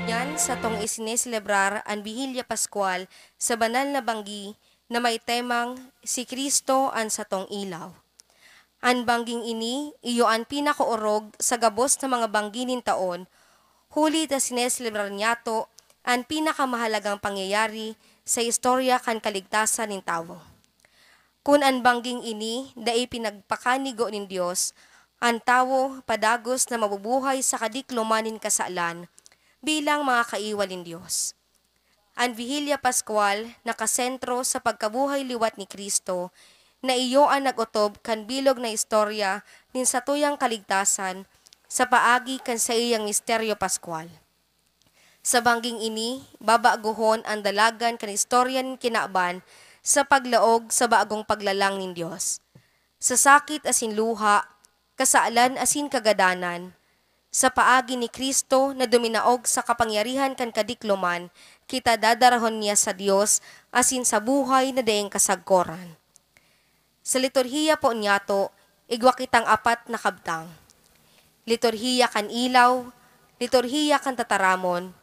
Yan sa tong isineselebrar ang Bihilya Pascual sa banal na banggi na may temang si Kristo an satong ilaw. An bangging ini, iyo ang pinakaorog sa gabos na mga banggi taon, huli na sineselebrar niyato ang pinakamahalagang pangyayari sa istorya kan kaligtasan ng tao. Kun an bangging ini, dai pinagpakanigo ng Diyos, ang tao padagos na mabubuhay sa kadiklumanin kasalan, bilang mga kaiwal ng Diyos. Ang Bihilya Pascual nakasentro sa pagkabuhay liwat ni Kristo na iyo ang nagutob kan bilog na istorya nin satuyang kaligtasan sa paagi kan sa iyang misteryo Pascual. Sa bangging ini, babaguhon ang dalagan kan istorya nin kinaaban sa paglaog sa bagong paglalang nin Diyos. Sa sakit asin luha, kasaalan asin kagadanan, sa paagi ni Kristo na duminaog sa kapangyarihan kan kadikloman, kita dadarahon niya sa Dios asin sa buhay na daing kasagkoran. Sa liturhiya po niyato, igwa kitang apat na kabtang. Liturhiya kan ilaw, liturhiya kan tataramon,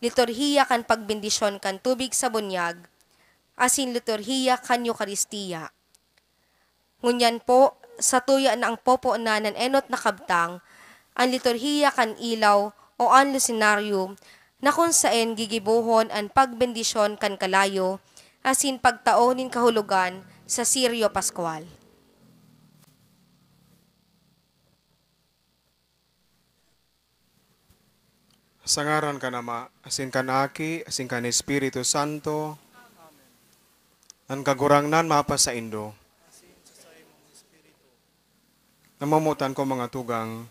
liturhiya kan pagbindisyon kan tubig sa bunyag, asin liturhiya kan Eucharistia. Ngunyan po, sa tuya na ang popo na enot na kabtang, ang liturhiya kan ilaw o ang lusinarium, na kung saan gigibuhon ang pagbendisyon kan kalayo, asin pagtaonin kahulugan sa Siryo Pascual. Sa ngaran ka nama, asin ka naki, asin ka ni Espiritu Santo, ang kagurangnan mapa sa Indo. Namumutan ko mga tugang,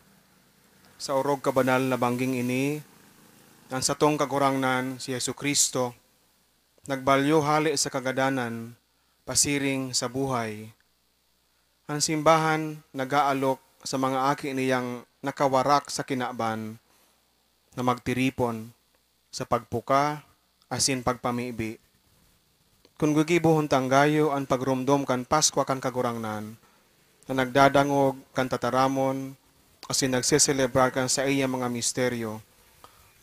sa orog kabanal na bangging ini, ang satong kagurangnan si Yesu Kristo, nagbalyo hali sa kagadanan, pasiring sa buhay. Ang simbahan nag-aalok sa mga aki niyang nakawarak sa kinaban, na magtiripon sa pagpuka, asin pagpamibi. Kung gigibuhon tanggayo ang pagrumdom kan Paskwa kan kagurangnan, na nagdadangog kan tataramon, asin nagseselebrar kan sa iyang mga misteryo,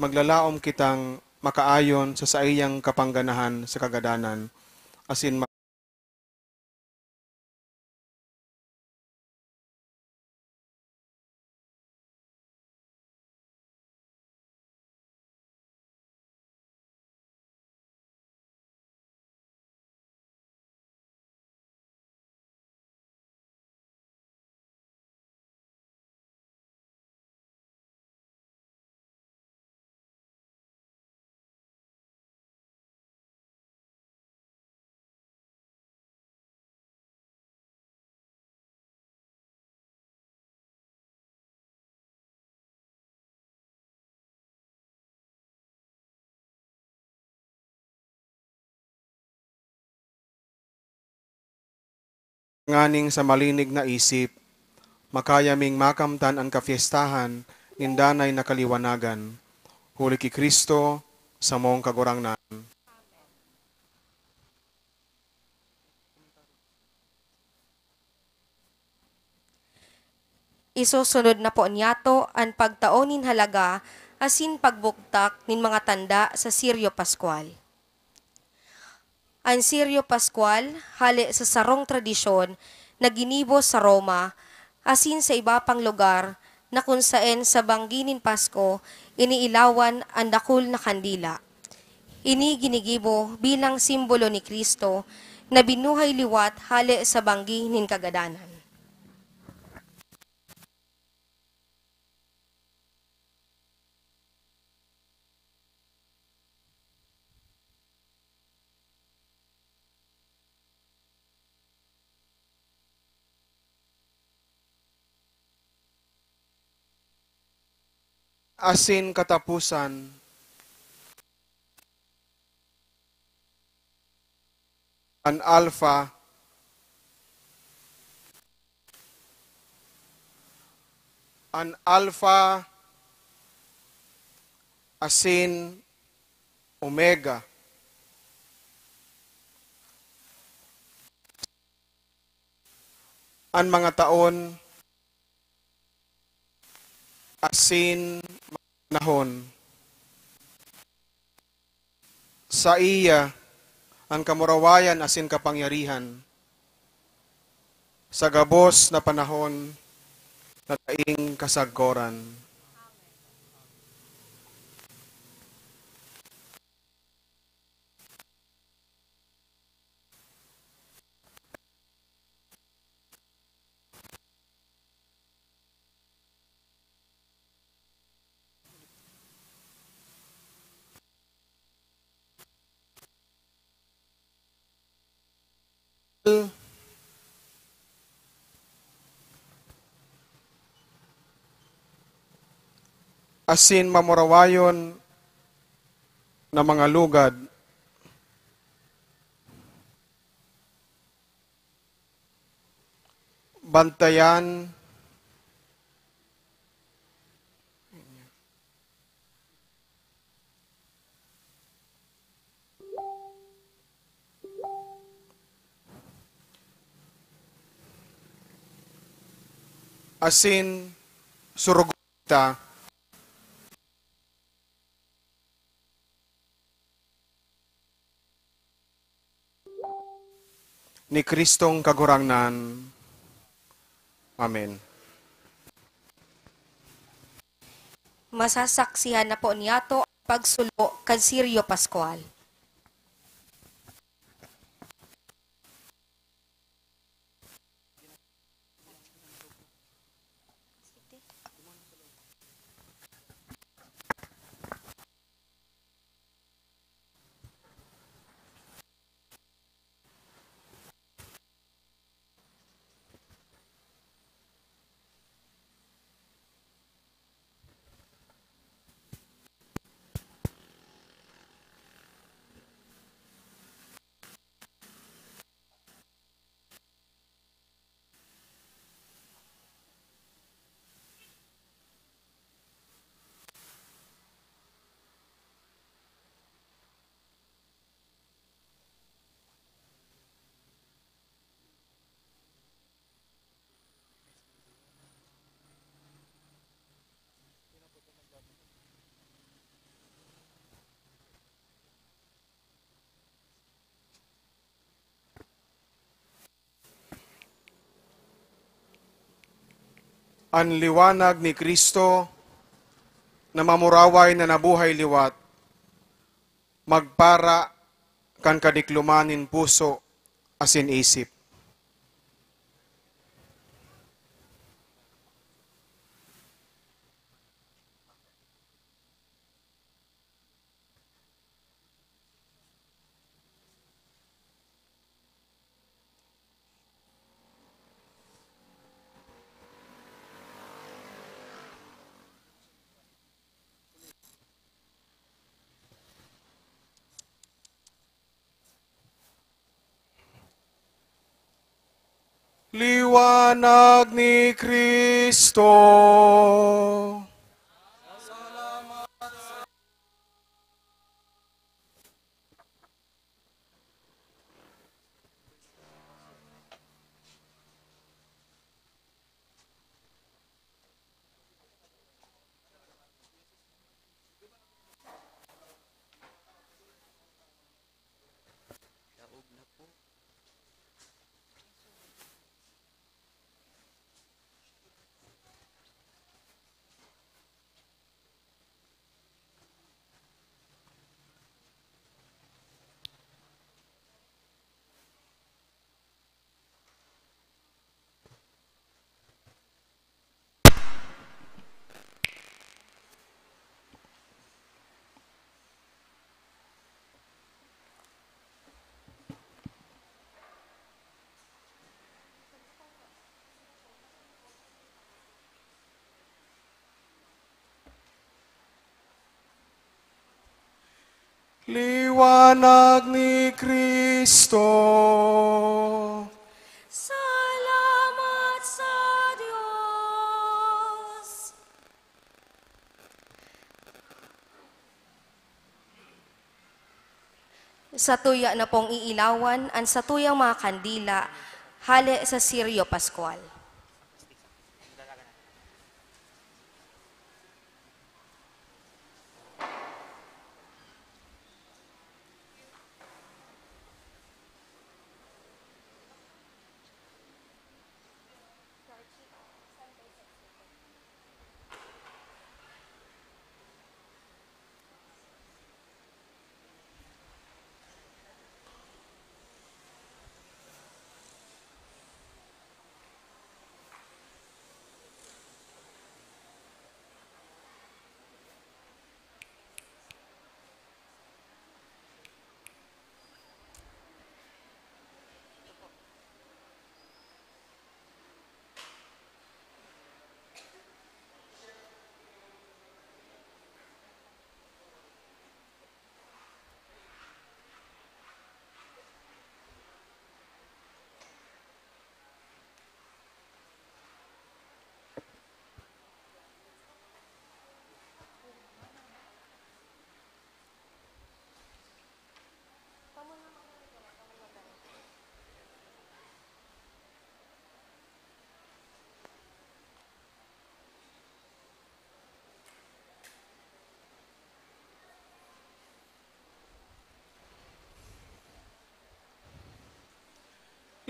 maglalaom kitang makaayon sa iyang kapangganahan sa kagadanan, asin nganing sa malinig na isip, makayaming makamtan ang kafiestahan, indanay na kaliwanagan. Huli ki Kristo, sa mong kagurangnan. Isusunod na po niyato ang pagtaonin halaga asin pagbuktak nin mga tanda sa Siryo Pascual. Ang Siryo Pascual, hali sa sarong tradisyon na ginibo sa Roma, asin sa iba pang lugar na kung saan sa bangginin Pasko, iniilawan ang dakul na kandila. Ini ginigibo bilang simbolo ni Kristo na binuhay liwat hali sa banggi nin kagadanan. Asin katapusan, an alpha, asin omega, ang mga taon, asin nahon. Sa iya, ang kamurawayan asin kapangyarihan. Sa gabos na panahon, na daing kasagkoran. Asin mamurawayon na mga lugad, bantayan, asin surugta, ni Kristong kagurangnan, Amen. Masasaksihan na po niyato ang pagsulo kan Sirio Pascual. Ang liwanag ni Kristo na mamuraway na nabuhay liwat, magpara kan kadiklumanin puso asin isip. Liwanag ni Kristo. Liwanag ni Kristo. Salamat sa Diyos. Sa tuya na pong iilawan, ang sa tuyang mga kandila, hali sa Sirio Pascual.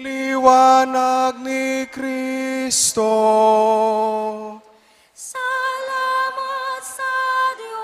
Liwanag ni Kristo. Kristo. Salamat sa Diyos.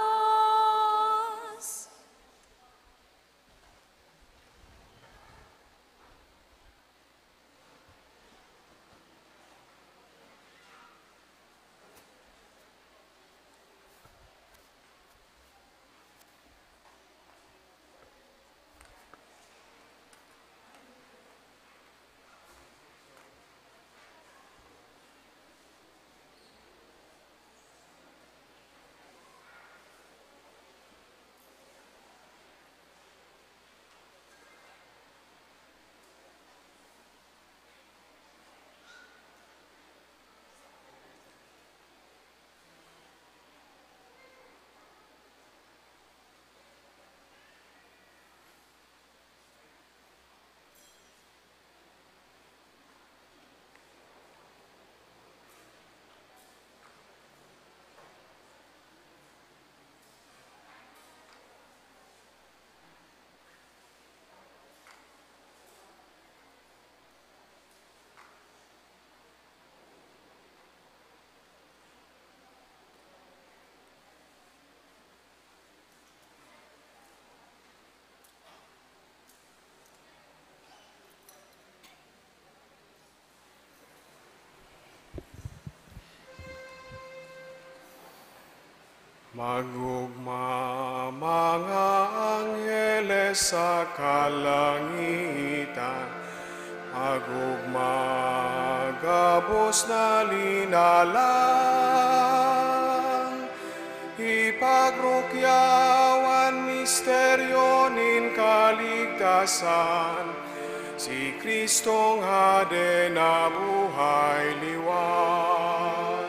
Magugma mga angheles sa kalangitan, magugma gabos na linalang, ipagrukyawan misteryo nin kaligtasan, si Kristong hade na buhay liwat.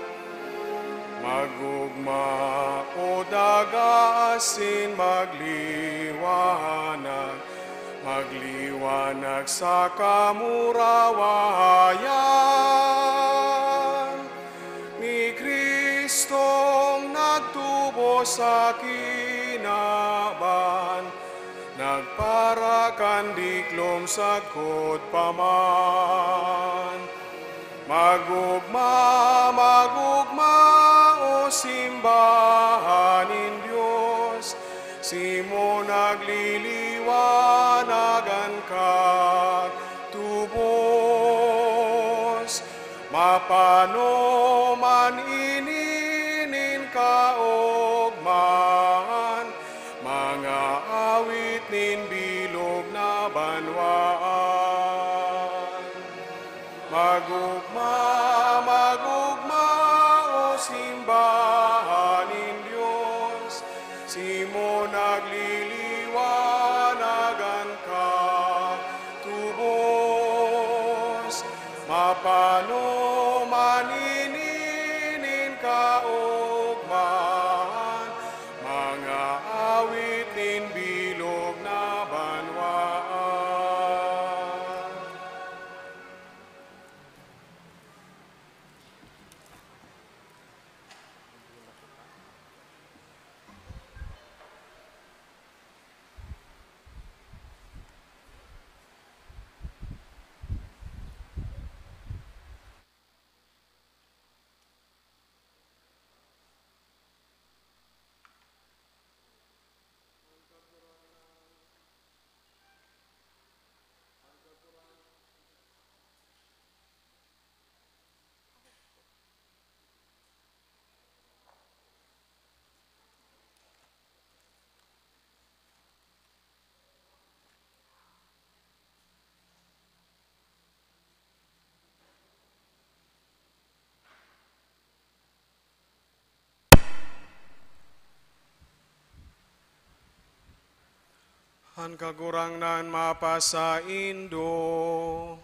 Magugma o dagaasin magliwanag, magliwanag sa kamurawayan. Ni Kristong nagtubo sa kinaban, nagparakan diklom sa kot paman. Magugma, magugma, o simbahanin Diyos, simo nagliliwanagan ka tubos. Mapano man ininin kaogman, mga awit nin bilog na banwaan. Magugma, magugma, o simbahanin Diyos, simo nagliliwanagan ka tubos. Mapano man ininin kaogman, mga awit nin bilog na banwaan. Han kagurang nan mapasa Indo.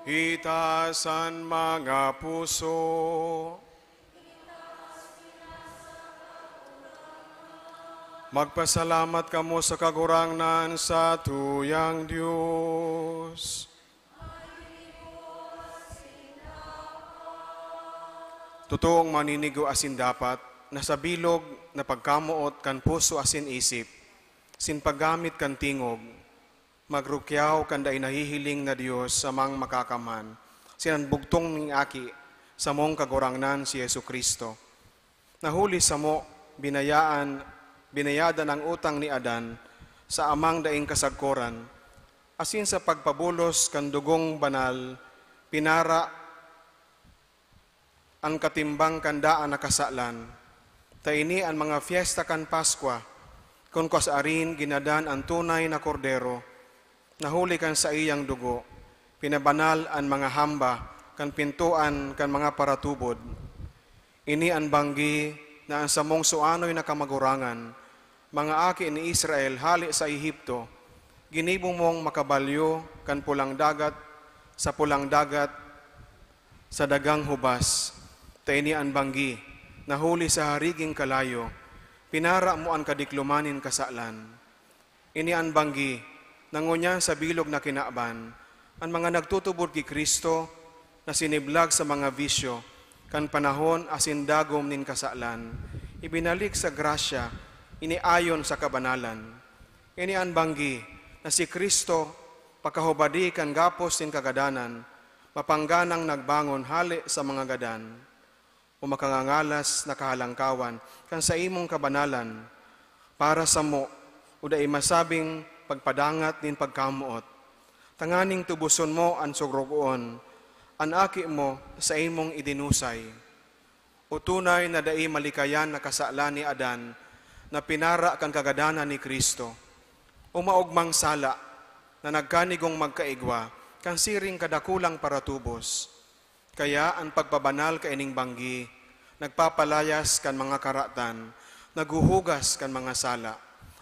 Itasan mga puso. Magpasalamat kamo sa kagurangnan sa tuyang Diyos. Totoong maninigo asin dapat, nasa bilog na pagkamuot kan puso asin isip, sin paggamit kan tingog, Magrukyaw kanda inahihiling na Dios sa mang makakaman. Sinanbugtong ning aki sa mong kagurangnan si Yesu Kristo. Nahuli sa mo, binayadan ang utang ni Adan sa amang daing kasagkoran. Asin sa pagpabulos kan dugong banal, pinara ang katimbang kandaan na kasalan. Taini ang mga fiesta kan Paskwa, kung kasarin ginadan ang tunay na kordero, nahuli kan sa iyang dugo, pinabanal ang mga hamba, kan pintuan kan mga paratubod. Ini ang banggi na ang samong suanoy na kamagurangan, mga aki ni Israel hali sa Ehipto, ginibong mong makabalyo kan pulang dagat, sa dagang hubas. Taini ang banggi, nahuli sa hariging kalayo, pinara mo ang kadiklumanin kasalan. Ini ang banggi, nangunyan sa bilog na kinaaban, ang mga nagtutubod kay Kristo na siniblag sa mga bisyo, kan panahon asin dagom nin kasalan, ibinalik sa grasya, iniayon sa kabanalan. Ini ang banggi na si Kristo, pakahubadi kan gapos nin kagadanan, mapangganang nagbangon hali sa mga gadan, o makangangalas na kahalangkawan, kan sa imong kabanalan, para sa mo, o dahi masabing pagpadangat din pagkamuot. Tanganing tubuson mo ang sugrogoon, ang aki mo sa imong idinusay. O tunay na dahi malikayan na kasalan ni Adan, na pinara kang kagadanan ni Kristo. O maugmang sala, na nagkanigong magkaigwa, kang siring kadakulang paratubos. Kaya ang pagpabanal kaining banggi, nagpapalayas kan mga karatan, naguhugas kan mga sala,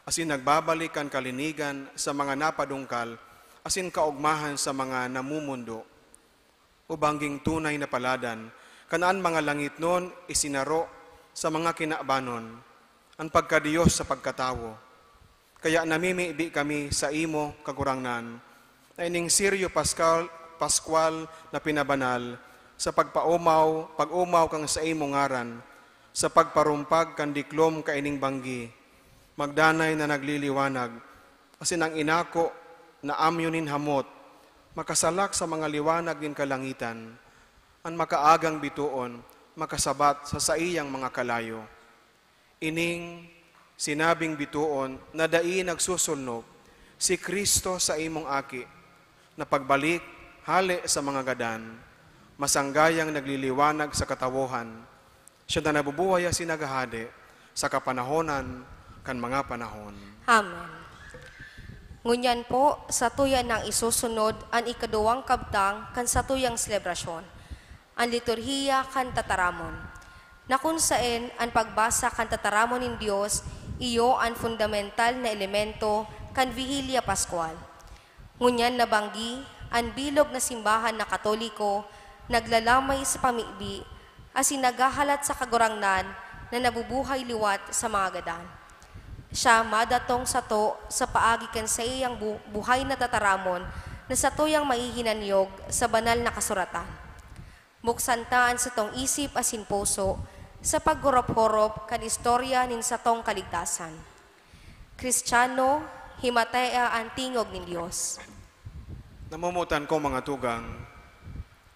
asin nagbabalik kan kalinigan sa mga napadungkal, asin kaugmahan sa mga namumundo. O bangging tunay na paladan, kanaan mga langit nun isinaro sa mga kinaabanon, ang pagkadiyos sa pagkatawo. Kaya namimiibi kami sa imo kagurangnan, na ining Siryo Paskwal na pinabanal, sa pag-umaw kang sa imo ngaran, sa pagparumpag kan diklom kaining banggi, magdanay na nagliliwanag, asin ang inako na amyonin hamot, makasalak sa mga liwanag din kalangitan, ang makaagang bituon, makasabat sa saiyang mga kalayo. Ining sinabing bituon na dai nagsusulnog, si Kristo sa imong aki, na pagbalik hali sa mga gadan, masanggayang nagliliwanag sa katawohan, siya na nabubuhay sinagahade sa kapanahonan kan mga panahon. Amen. Ngunyan po, sa tuyan ng isusunod ang ikaduwang kabtang kan sa tuyang selebrasyon, ang liturhiya kan tataramon, na kung saan ang pagbasa kan tataramon ng Diyos, iyo ang fundamental na elemento kan Vigilia Pascual. Ngunyan nabanggi, ang bilog na simbahan na Katoliko, naglalamay sa pamibi, asin nagahalat sa kagurangnan na nabubuhay liwat sa mga gadan. Siya madatong sato sa paagi kan sa iyang buhay na tataramon na sa tuyang maihinanyog sa banal na kasuratan. Muksantaan sa tong isip asin puso sa paggurop-horop kan istorya nin sa tong kaligtasan. Kristiyano, himatea ang tingog ni Diyos. Namumutan ko mga tugang,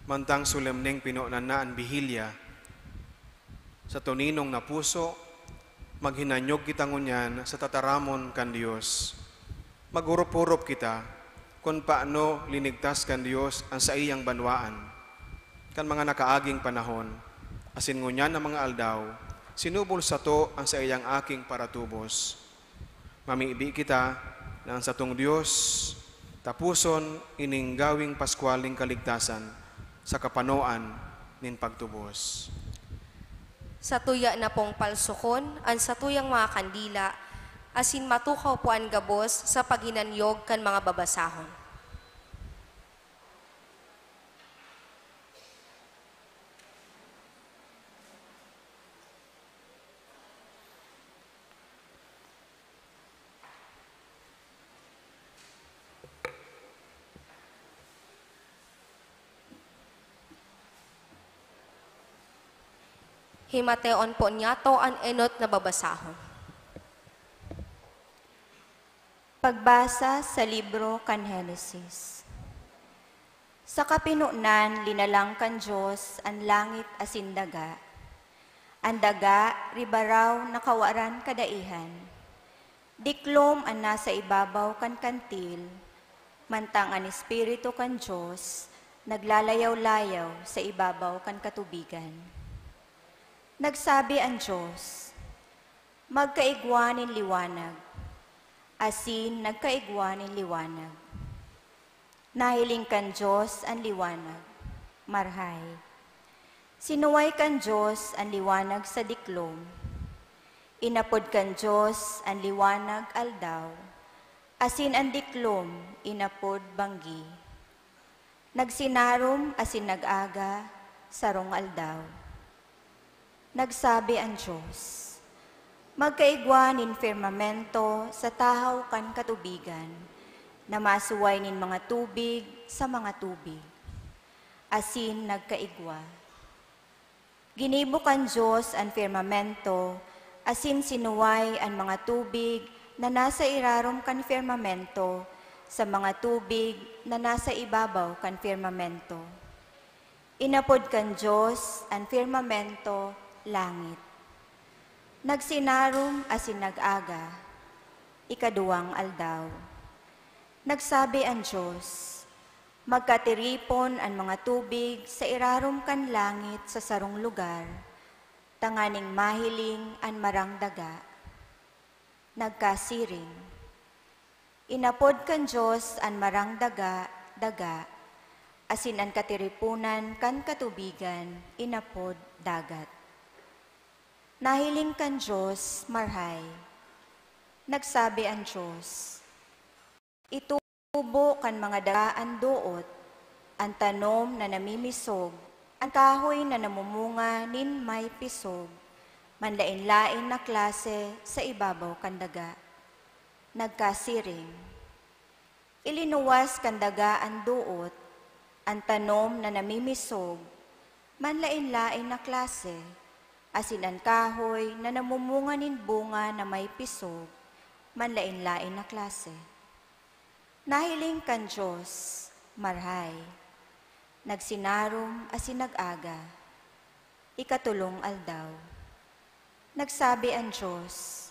mantang sulemneng pinunan na ang bihilya, sa tuninong na puso, maghinanyog kita ngunyan sa tataramon kan Diyos. Magurup-hurup kita kung paano linigtas kan Diyos ang sa iyang banwaan, kan mga nakaaging panahon, asin ngunyan ang mga aldaw, sinubol sa to ang sa iyang aking paratubos. Mamiibi kita na ang satong Diyos, tapuson ining gawing paskwaling kaligtasan sa kapanoan nin pagtubos. Sa tuya na pong palsukon, ang sa tuyang mga kandila, asin matukaw po ang gabos sa paghinanyog kan mga babasahon. Himateon po niya to ang enot na babasahon. Pagbasa sa libro kan Henesis. Sa kapinunan, linalang kan Diyos ang langit asin daga. Ang daga, ribaraw na kawaran kadaihan. Diklom ang nasa ibabaw kan kantil, mantang ang Espiritu kan Diyos, naglalayaw-layaw sa ibabaw kan katubigan. Nagsabi ang Diyos, magkaigwanin liwanag, asin nagkaigwanin liwanag. Nahiling kan Diyos ang liwanag, marhay. Sinuway kan Diyos ang liwanag sa diklom. Inapod kan Diyos ang liwanag aldaw, asin ang diklom inapod banggi. Nagsinarom asin nag-aga, sarong aldaw. Nagsabi ang Diyos, magkaigwanin firmamento sa tahaw kan katubigan, na masuway nin mga tubig sa mga tubig. Asin nagkaigwa. Ginibok ang Diyos ang firmamento, asin sinuway ang mga tubig na nasa irarom kan firmamento sa mga tubig na nasa ibabaw kan firmamento. Inapod kan Diyos ang firmamento, langit. Nagsinarom asin nag-aga, ikaduwang aldaw. Nagsabi ang Diyos, magkatiripon ang mga tubig sa irarom kan langit sa sarong lugar, tanganing mahiling ang marang daga. Nagkasiring. Inapod kan Diyos ang marang daga, asin ang katiripunan kan katubigan, inapod dagat. Nahiling kan Diyos, marhay. Nagsabi ang Diyos, itubo kan mga dagaan doot, ang tanom na namimisog, ang kahoy na namumunga nin may pisog, manlain-lain na klase sa ibabaw kan daga. Nagkasiring. Ilinuwas kan dagaan doot, ang tanom na namimisog, manlain-lain na klase, asin ang kahoy na namumunga nin bunga na may pisog, manlain-lain na klase. Nahiling kan Diyos, marhay. Nagsinarom asin nag-aga, ikatulong aldaw. Nagsabi ang Diyos,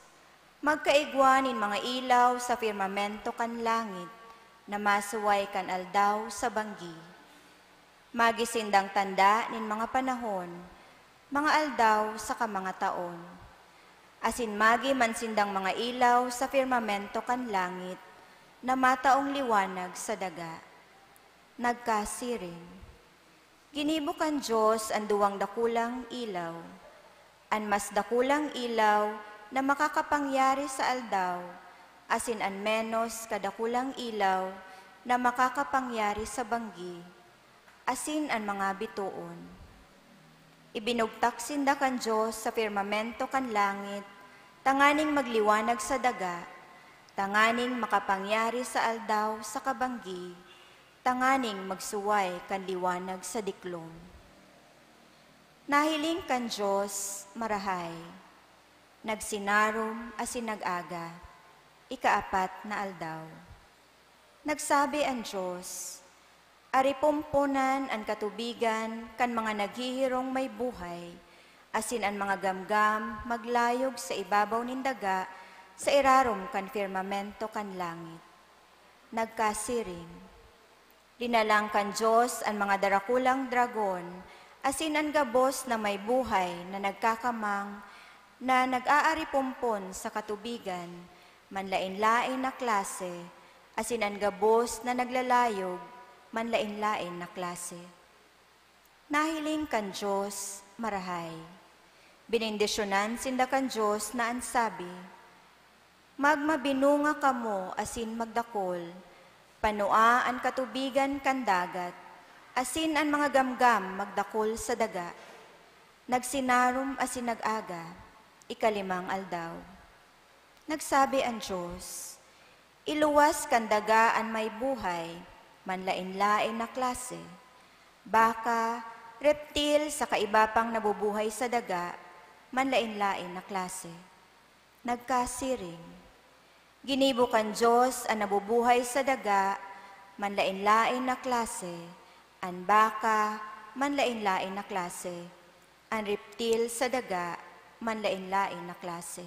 magkaigwanin mga ilaw sa firmamento kan langit, na masuway kan aldaw sa banggi. Magisindang tanda nin mga panahon, mga aldaw sa kamanga taon. Asin magi mansindang mga ilaw sa firmamento kan langit, na mataong liwanag sa daga. Nagkasiring. Ginibok ang Diyos ang duwang dakulang ilaw, ang mas dakulang ilaw na makakapangyari sa aldaw, asin ang menos kadakulang ilaw na makakapangyari sa banggi, asin ang mga bituon. Ibinugtak sinda kan Diyos sa firmamento kan langit, tanganing magliwanag sa daga, tanganing makapangyari sa aldaw sa kabanggi, tanganing magsuway kan liwanag sa diklom. Nahiling kan Diyos, marahay. Nagsinarom asin nag-aga, ikaapat na aldaw. Nagsabi ang Diyos, aripumpunan ang katubigan kan mga naghihirong may buhay, asin ang mga gamgam maglayog sa ibabaw nin daga, sa irarom kan firmamento kan langit. Nagkasiring. Linalang kan Diyos ang mga darakulang dragon, asin ang gabos na may buhay na nagkakamang, na nag-aaripumpon sa katubigan, manlain-lain na klase, asin ang gabos na naglalayog, manlain-lain na klase. Nahiling kan Diyos, marahay. Binindisyonan sinda kan Diyos na ansabi, magmabinunga kamo asin magdakol, panua ang katubigan kan dagat, asin ang mga gamgam magdakol sa daga. Nagsinarom asin nag-aga, ikalimang aldaw. Nagsabi ang Diyos, iluwas kan daga ang may buhay, manlain-lain na klase, baka, reptil sa kaibapang nabubuhay sa daga, manlain-lain na klase. Nagkasiring. Ginibo kan Diyos ang nabubuhay sa daga, manlain-lain na klase, ang baka, manlain-lain na klase, ang reptil sa daga, manlain-lain na klase.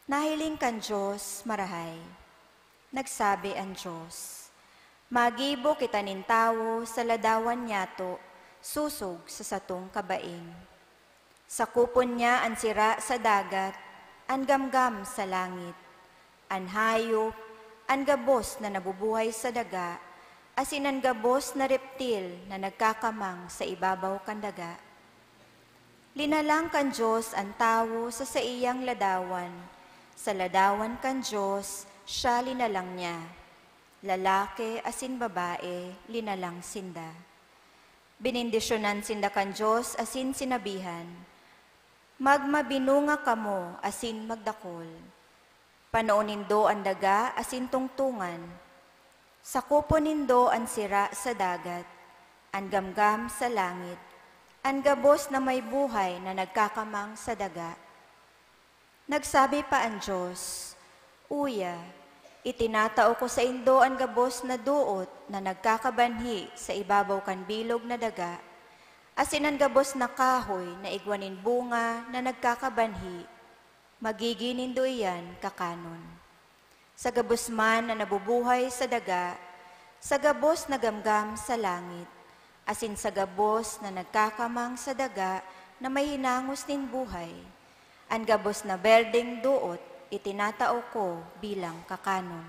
Nahiling kan Diyos marahay. Nagsabi ang Diyos, magibo kita nintawo sa ladawan niyato, susog sa satong kabaing. Sa kupon niya ang sira sa dagat, ang gamgam sa langit, ang hayop, ang gabos na nabubuhay sa daga, asin ang gabos na reptil na nagkakamang sa ibabaw kan daga. Linalang kan Diyos ang tawo sa iyang ladawan, sa ladawan kan Diyos, siya linalang niya. Lalaki asin babae, linalang sinda. Binindisyonan sinda kan Diyos asin sinabihan, magmabinunga kamo asin magdakol. Panoonin do ang daga asin tungtungan. Sakupon do ang sira sa dagat, ang gamgam sa langit, ang gabos na may buhay na nagkakamang sa daga. Nagsabi pa ang Diyos, uya, itinatao ko sa indo ang gabos na duot na nagkakabanhi sa ibabaw kan bilog na daga, asin ang gabos na kahoy na igwanin bunga na nagkakabanhi, magiginin do iyan kakanon. Sa gabos man na nabubuhay sa daga, sa gabos na gamgam sa langit, asin sa gabos na nagkakamang sa daga na may hinangos nin buhay, ang gabos na berdeng duot, itinatao ko bilang kakanon.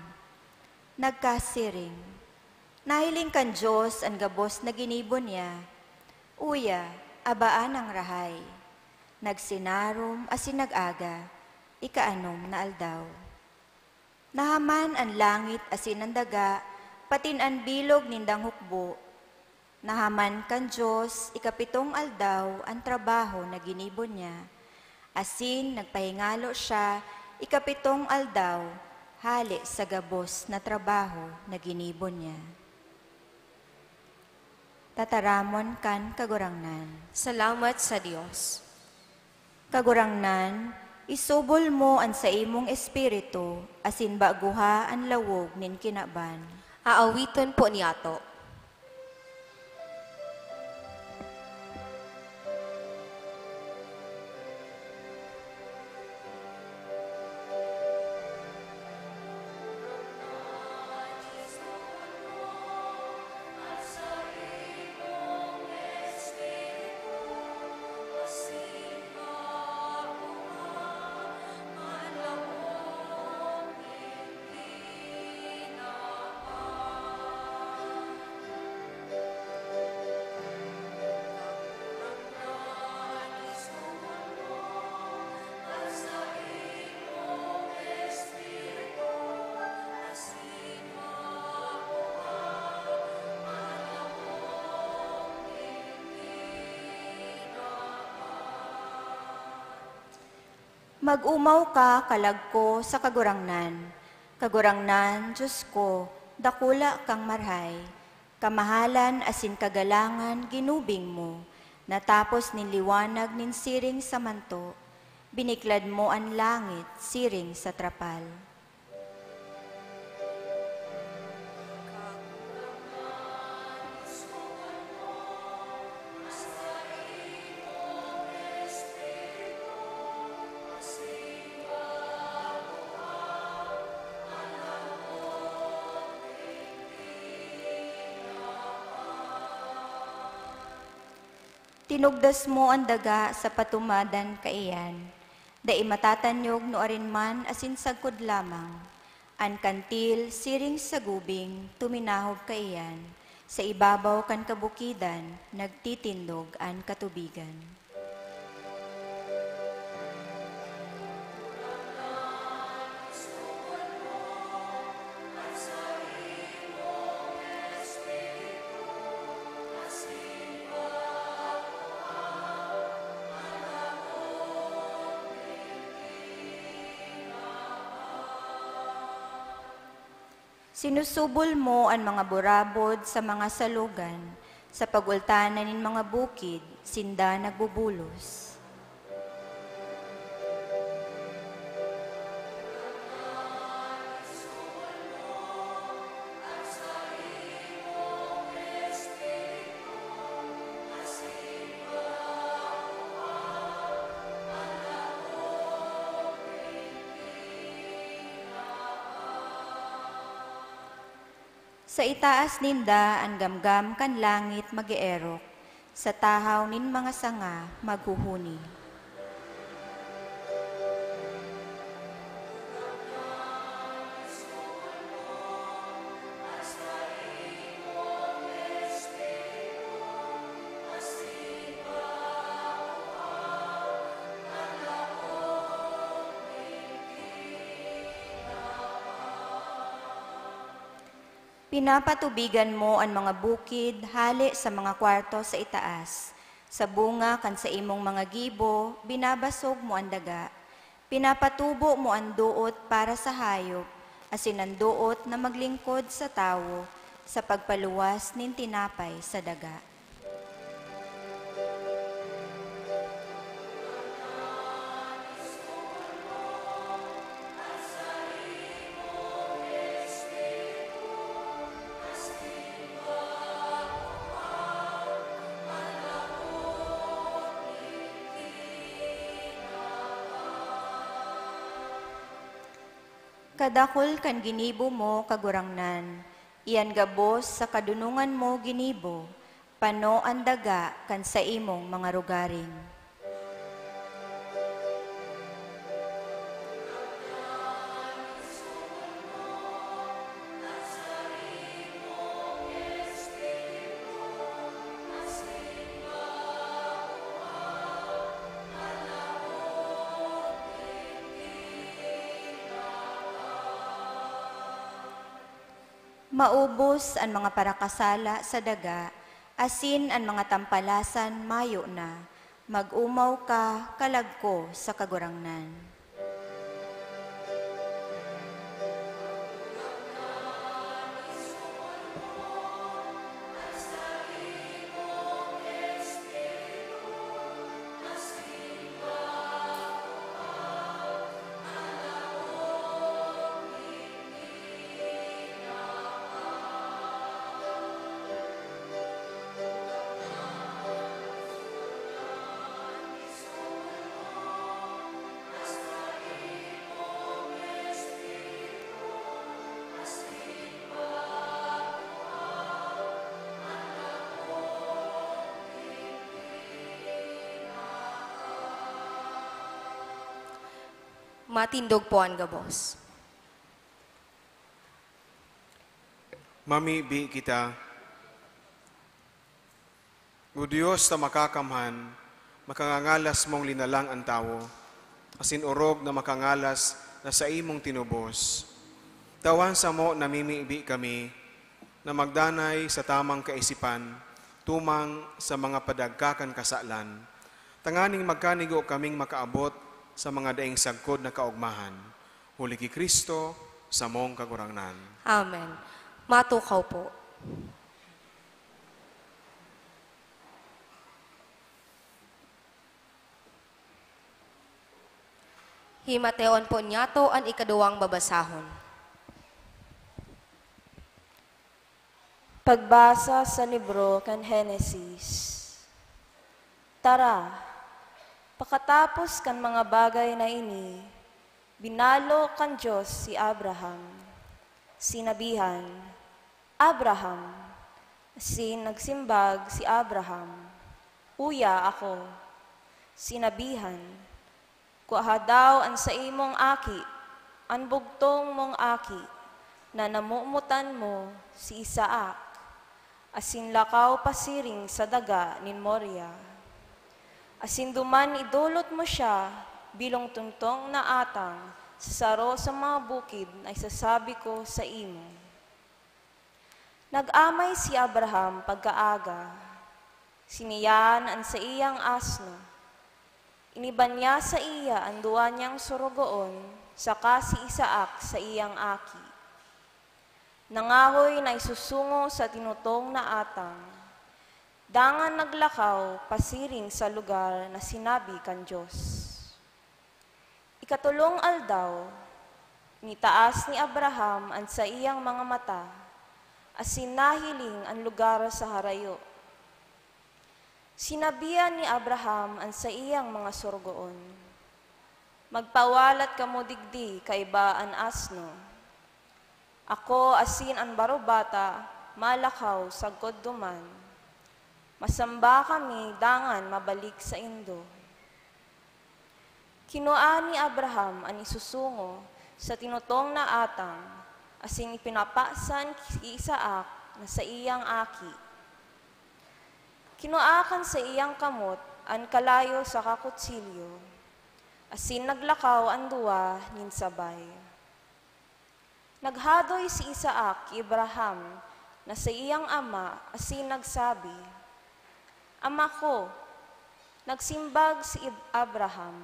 Nagkasiring. Nahiling kan Diyos ang gabos na ginibo niya. Uya, abaan ang rahay. Nagsinarom asin nag-aga, ikaanom na aldaw. Nahaman ang langit asin ang daga, patin ang bilog nindang hukbo. Nahaman kan Diyos, ikapitong aldaw ang trabaho na ginibo niya. Asin nagpahingalo siya, ikapitong aldaw, hali sa gabos na trabaho na ginibo niya. Tataramon kan kagurangnan. Salamat sa Diyos. Kagurangnan, isubol mo ang sa imong espiritu, asin baguha ang lawog nin kinaban. Aawiton po niyato. Mag-umaw ka kalagko sa kagurangnan. Kagurangnan, Diyos ko, dakula kang marhay. Kamahalan asin kagalangan ginubing mo. Natapos nin liwanag nin siring sa manto. Biniklad mo ang langit, siring sa trapal. Tinugdas mo ang daga sa patumadan kaiyan, dai matatanyog no arin man asin sagkod lamang. An kantil siring sa gubing tuminahog kaiyan, sa ibabaw kan kabukidan nagtitindog an katubigan. Sinusubol mo ang mga burabod sa mga salugan, sa pagultanan nin mga bukid, sinda nagbubulos. Sa itaas ninda ang gamgam kan langit mag-eerok, sa tahaw nin mga sanga maghuhuni. Pinapatubigan mo ang mga bukid, hali sa mga kwarto sa itaas. Sa bunga kan sa imong mga gibo, binabasog mo ang daga. Pinapatubo mo ang duot para sa hayop, asin ang duot na maglingkod sa tawo, sa pagpaluwas nin tinapay sa daga. Kadakol kan ginibo mo kagurangnan, iyan gabos sa kadunungan mo ginibo, pano ang daga kan sa imong mga rugaring. Maubos ang mga parakasala sa daga, asin ang mga tampalasan mayo na, mag-umaw ka kalagko sa kagurangnan. Matindog po ang gabos. Mamibi kita. O Diyos na makakamhan, makangangalas mong linalang ang tao, asin urog na makangalas na sa imong tinubos. Tawan sa mo namimibi kami, na magdanay sa tamang kaisipan, tumang sa mga padagkakan kasalan. Tanganing magkanigo kaming makaabot sa mga daing sagkod na kaugmahan. Huli ki Kristo, sa mong kagurangnan. Amen. Matukaw po. Himateon po niyato ang ikaduwang babasahon. Pagbasa sa libro kan Henesis. Tara, pakatapos kan mga bagay na ini, binalo kan Diyos si Abraham. Sinabihan, Abraham, nagsimbag si Abraham, uya ako. Sinabihan, kuha daw ang sa imong aki, ang bugtong mong aki, na namumutan mo si Isaac, asin lakaw pasiring sa daga nin Moria. Asin duman idulot mo siya bilong tuntong na atang sa saro sa mga bukid na isasabi ko sa imo. Nag-amay si Abraham pagkaaga, siniyan ang sa iyang asno. Iniban niya sa iya ang duwa niyang surugoon, saka si Isaac sa iyang aki. Nangahoy na isusungo sa tinutong na atang. Dangan naglakaw pasiring sa lugar na sinabi kan Diyos. Ikatulong aldaw, nitaas ni Abraham ang sa iyang mga mata, asin nahiling ang lugar sa harayo. Sinabihan ni Abraham ang sa iyang mga surgoon, magpawalat kamo digdi kaiba an asno. Ako asin ang barubata, malakaw sagkod duman. Masamba kami dangan mabalik sa Indo. Kinua ni Abraham ang isusungo sa tinutong na atang, asin ipinapasan ki Isaac na sa iyang aki. Kinuakan sa iyang kamot ang kalayo sa kakutsilyo, asin naglakaw ang duwa nin sabay. Naghadoy si Isaac ki Abraham na sa iyang ama, asin nagsabi, "Ama ko," nagsimbag si Abraham,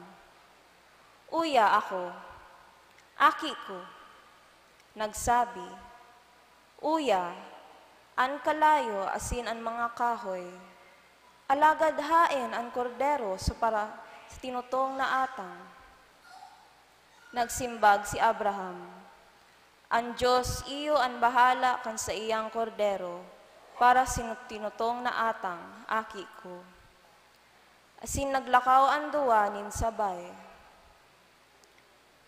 "Uya ako, aki ko." Nagsabi, "Uya, an kalayo asin an mga kahoy, alagad hain an kordero sa tinutong na atang." Nagsimbag si Abraham, "Ang Diyos iyo ang bahala kan sa iyang kordero para tinutong na atang, aki ko." Asin naglakaw ang duwa nin sabay.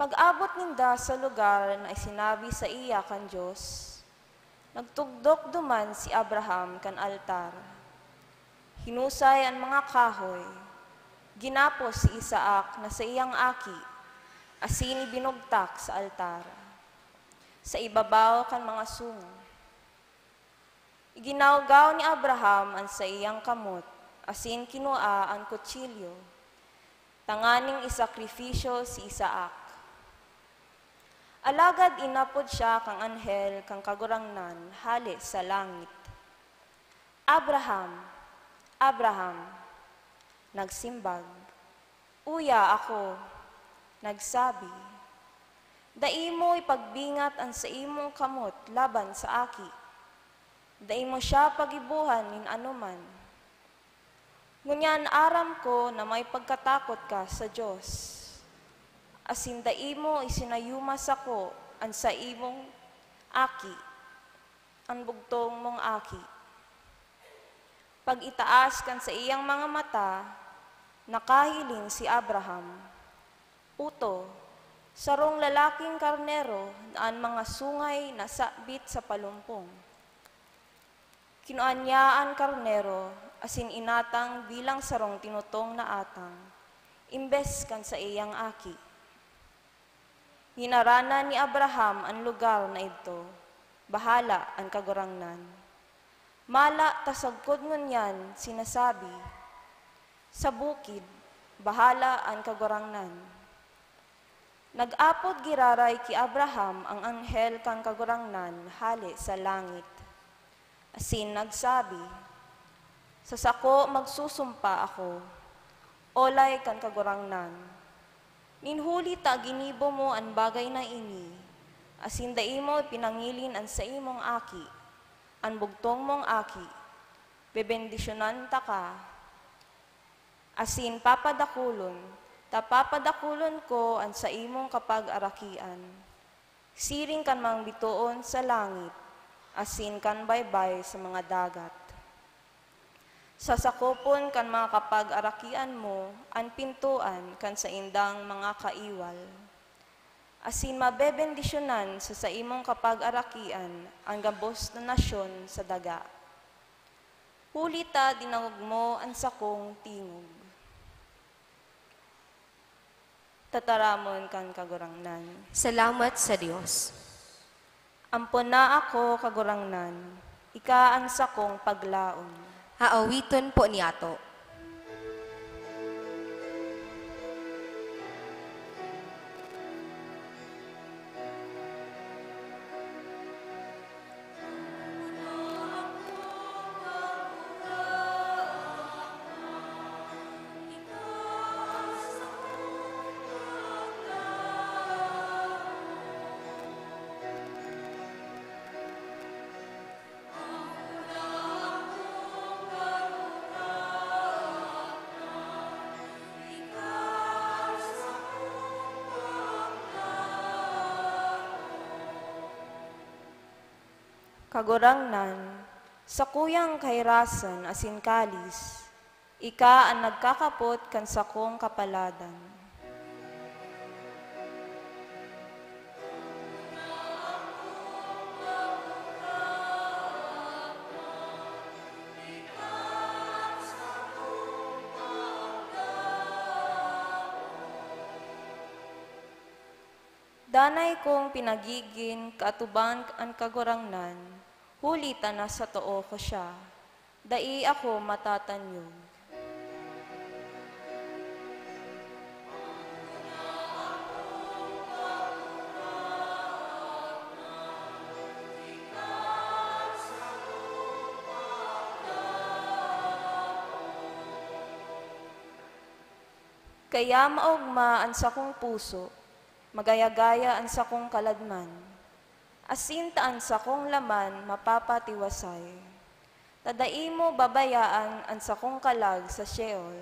Pag-abot ninda sa lugar na isinabi sa iya kan Diyos, nagtugdok duman si Abraham kan altar. Hinusay ang mga kahoy, ginapos si Isaac na sa iyang aki, asin ibinugtak sa altar. Sa ibabaw kan mga sungo. Iginawgaw ni Abraham ang sa iyang kamot, asin kinua ang kutsilyo, tanganing isakrifisyo si Isaac. Alagad inapod siya kang anghel kang kagurangnan hali sa langit. "Abraham, Abraham," nagsimbag. "Uya ako," nagsabi. "Dai mo ipagbingat ang sa imong kamot laban sa aki. Dai mo siya pagibuhan nin anuman. Ngunyan aram ko na may pagkatakot ka sa Diyos. Asin dai mo isinayumas ako ang sa imong aki, ang bugtong mong aki. Pag itaas kan sa iyang mga mata, nakahiling si Abraham. Uto, sarong lalaking karnero na ang mga sungay na sabit sa palumpong. Kinuan niya ang karnero, asin inatang bilang sarong tinutong na atang, imbes kan sa iyang aki. Hinarana ni Abraham ang lugar na ito, bahala ang kagurangnan. Mala tasagkod ngunyan sinasabi, sa bukid, bahala ang kagurangnan. Nag-apod giraray ki Abraham ang anghel kang kagurangnan hali sa langit. Asin nagsabi, "Sa sako magsusumpa ako, olay kang kagurangnan. Ninhuli ta ginibo mo ang bagay na ini, asin dai mo pinangilin ang sa imong aki, ang bugtong mong aki, bebendisyonan ta ka. Asin papadakulon ko ang sa imong kapag-arakian. Siring kan mang bituon sa langit, asin kan baybay sa mga dagat. Sasakopon kan mga kapag-arakian mo, ang pintuan kan sa indang mga kaiwal. Asin mabebendisyonan sa imong kapag-arakian ang gabos na nasyon sa daga. Huli ta dinangog mo ang sakong tingog. Tataramon kan kagurangnan. Salamat sa Diyos. Ampon na ako kagurangnan, ika ang sakong paglaon. Haawiton po niyato. Kagurangnan, sa kuyang kairasan asin kalis, ika ang nagkakapot kan sakong kapaladan. Yanay kong pinagigin kaatuban ang kagurangnan, hulita na sa too ko siya, dai ako matatanyog. Kaya maugma ang sakong puso, magayagaya ang sakong kaladman, asintaan sakong laman mapapatiwasay. Tadai mo babayaan ang sakong kalag sa Sheol.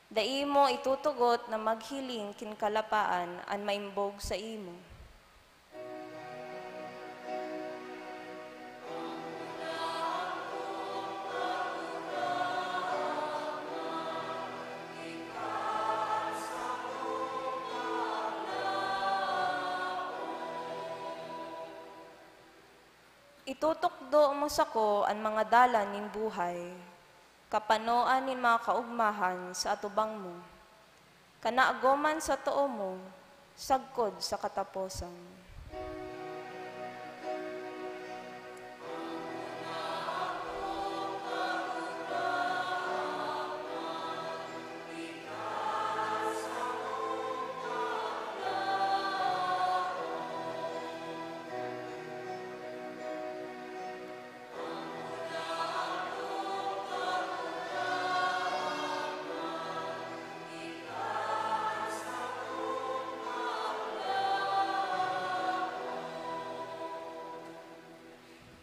Dai mo itutugot na maghiling kinkalapaan ang maimbog sa imo. Itutukdo mo sako ang mga dalan nin buhay, kapanoan nin mga kaugmahan sa atubang mo, kanaagoman sa too mo, sagkod sa kataposan.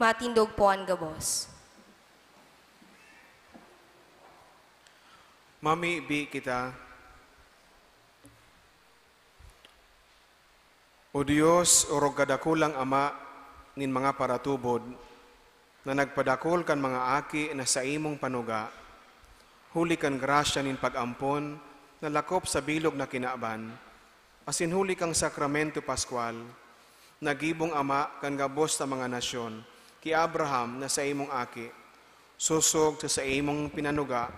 Matindog po ang gabos. Mami, bi kita. O Diyos, orog kadakulang Ama, nin mga paratubod, na nagpadakol kan mga aki na sa imong panuga, huli kan grasya nin pag-ampon, na lakop sa bilog na kinaaban, asin huli kang sakramento Pascual, nagibong Ama kan gabos sa mga nasyon, ki Abraham na sa imong aki, susog sa imong pinanuga,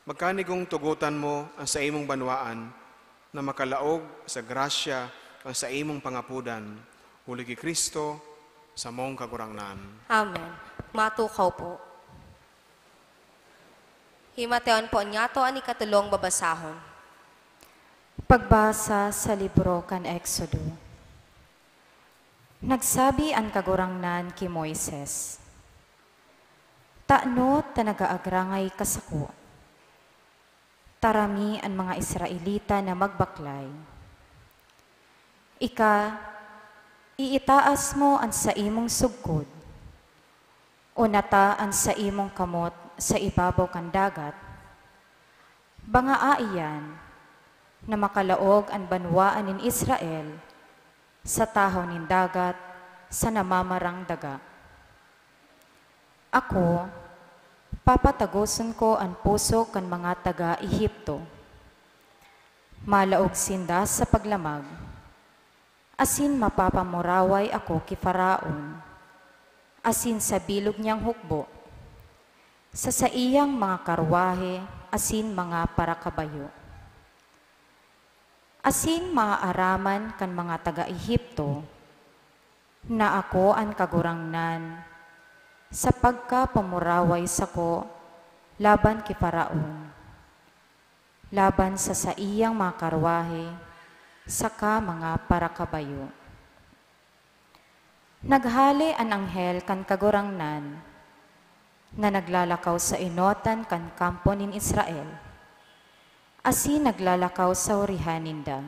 magkanigong tugutan mo ang sa imong banwaan, na makalaog sa grasya ang sa imong pangapudan, huli ki Kristo, sa mong kagurangnan. Amen. Matukaw po. Himateon po niyato ang ikatulong babasahon. Pagbasa sa libro kan Exodo. Nagsabi ang kagurangnan ki Moises, "Taano ta nagaagrangay kasako, tarami ang mga Israelita na magbaklay. Ika, iitaas mo ang sa imong sugkod, unata ang sa imong kamot sa ibabaw kan dagat, bangaaiyan na makalaog ang banwaan nin Israel sa tahaw nin dagat sa namamarang daga. Ako, papatagoson ko ang puso kan mga taga-Ehipto. Malaog sinda sa paglamag, asin mapapamuraway ako ki Faraon, asin sa bilog niyang hukbo, sa iyang mga karwahe, asin mga parakabayo. Asin maaaraman kan mga taga-Ehipto, na ako ang kagurangnan, sa pagkapamuraway sako laban ki Faraon, laban sa iyang mga karwahe, saka mga parakabayo. Naghali ang anghel kan kagurangnan, na naglalakaw sa inotan kan kampo nin Israel, asin naglalakaw sa urihan ninda.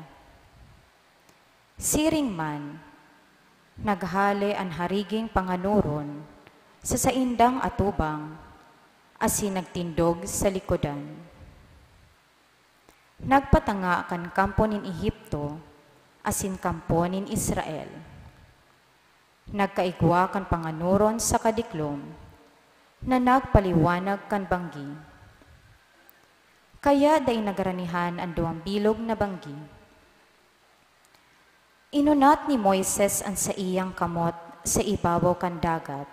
Siring man, naghali ang hariging panganuron sa saindang atubang, asin nagtindog sa likodan. Nagpatanga kan kampo nin Ehipto, asin kampo nin Israel. Nagkaigwa kan panganuron sa kadiklom, na nagpaliwanag kan banggi. Kaya day nagaranihan ang 2 bilog na banggi. Inunat ni Moises ang sa iyang kamot sa ibabaw kan dagat,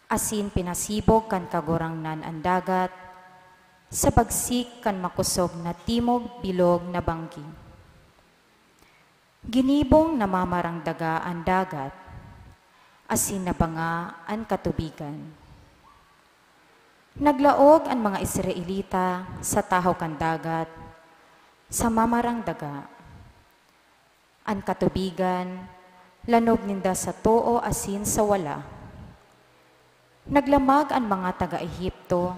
asin pinasibog kan kagurangnan ang dagat, sa bagsik kan makusog na timog bilog na banggi. Ginibong namamarangdaga ang dagat, asin na banga ang katubigan. Naglaog ang mga Israelita sa tahaw kan dagat, sa mamarangdaga. Ang katubigan, lanog ninda sa too asin sa wala. Naglamag ang mga taga-Ehipto,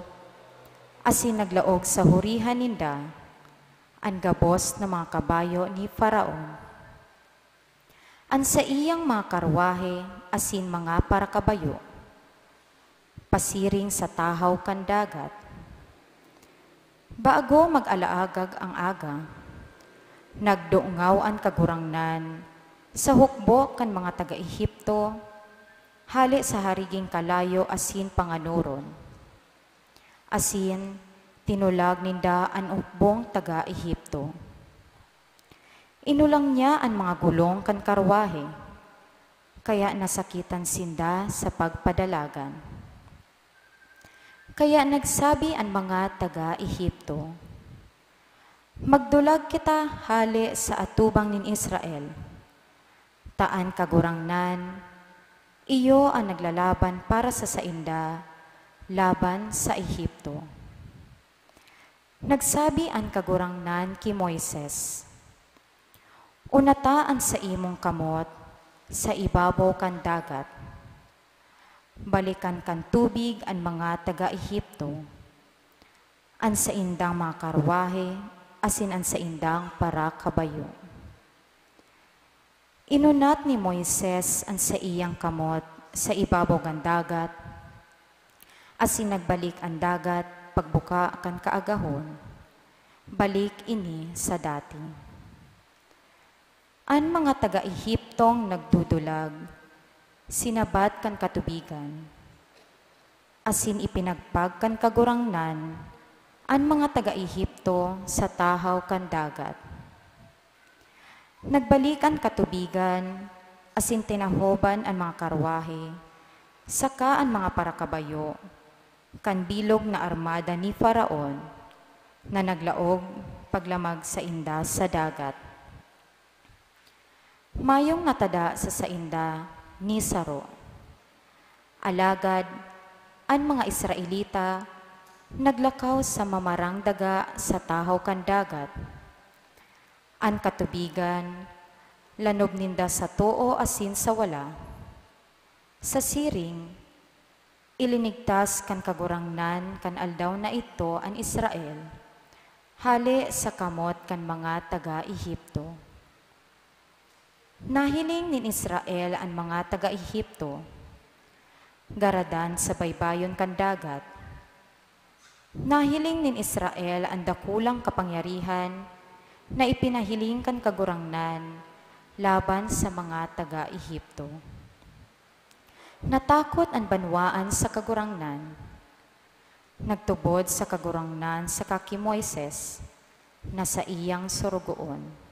asin naglaog sa hurihan ninda, ang gabos na mga kabayo ni Faraon. Ang sa iyang mga karwahe, asin mga parakabayo, pasiring sa tahaw kan dagat. Bago mag-alaagag ang aga, nagduungaw ang kagurangnan sa hukbo kan mga taga-Ehipto, hali sa hariging kalayo asin panganuron. Asin, tinulag ninda ang hukbong taga-Ehipto. Inulang niya ang mga gulong kan karwahe, kaya nasakitan sinda sa pagpadalagan. Kaya nagsabi ang mga taga-Ehipto, magdulag kita hali sa atubang nin Israel. Taan kagurangnan, iyo ang naglalaban para sa sainda, laban sa Ehipto. Nagsabi ang kagurangnan ki Moises, unataan sa imong kamot sa ibabaw kan dagat. Balikan kan tubig ang mga taga-Ehipto, ang sa indang mga karwahe, asin ang sa indang para kabayo. Inunat ni Moises ang sa iyang kamot sa ibabaw kan dagat, asin nagbalik ang dagat pagbuka kan kaagahon, balik ini sa dati. Ang mga taga-Ehiptong nagdudulag, sinabat kan katubigan, asin ipinagpag kan kagurangnan, ang mga taga-Ehipto sa tahaw kan dagat. Nagbalikan katubigan, asin tinahoban ang mga karwahe, saka ang mga parakabayo, kan bilog na armada ni Faraon, na naglaog paglamag sa inda sa dagat. Mayong natada sa sainda ni Saro. Alagad, ang mga Israelita naglakaw sa mamarang daga sa tahaw kan dagat. Ang katubigan, lanog ninda sa too asin sa wala. Sa siring, ilinigtas kan kagurangnan kan aldaw na ito ang Israel, hali sa kamot kan mga taga-Ehipto. Nahiling nin Israel ang mga taga-Ehipto, garadan sa baybayon kan dagat. Nahiling nin Israel ang dakulang kapangyarihan na ipinahiling kan kagurangnan laban sa mga taga-Ehipto. Natakot ang banwaan sa kagurangnan. Nagtubod sa kagurangnan sa kaki Moises na sa iyang surugoon.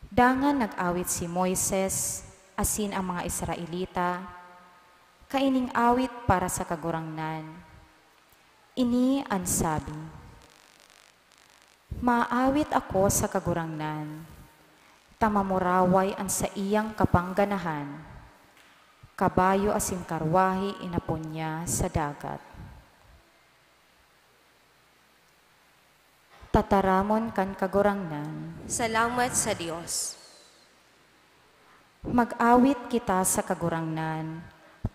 Dangan nag-awit si Moises, asin ang mga Israelita, kaining awit para sa kagurangnan. Ini ang sabi, maawit ako sa kagurangnan, tamamuraway ang sa iyang kapangganahan, kabayo asin karwahi inapon niya sa dagat. Tataramon kan kagurangnan, Salamat sa Diyos. mag-awit kita sa kagurangnan,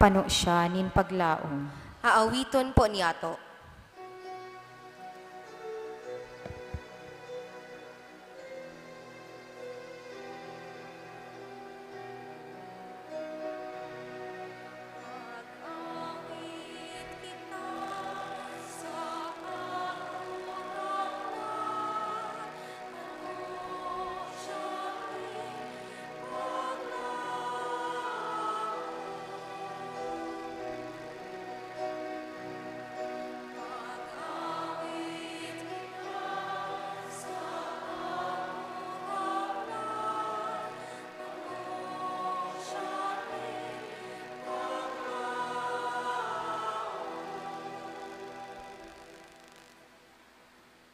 pano siya nin paglaom. Aawiton po niyato.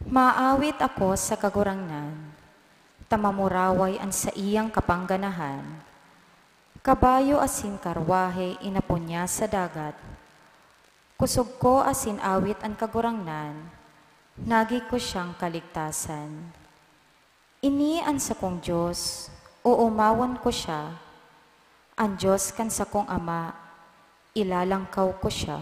Maawit ako sa kagurangnan, tamamuraway an sa iyang kapangganahan. Kabayo asin karwahe inapon niya sa dagat. Kusog ko asin awit an kagurangnan, nagi ko siyang kaligtasan. Ini an sakong Diyos, uumawan ko siya, ang Diyos kan sakong Ama, ilalangkaw ko siya.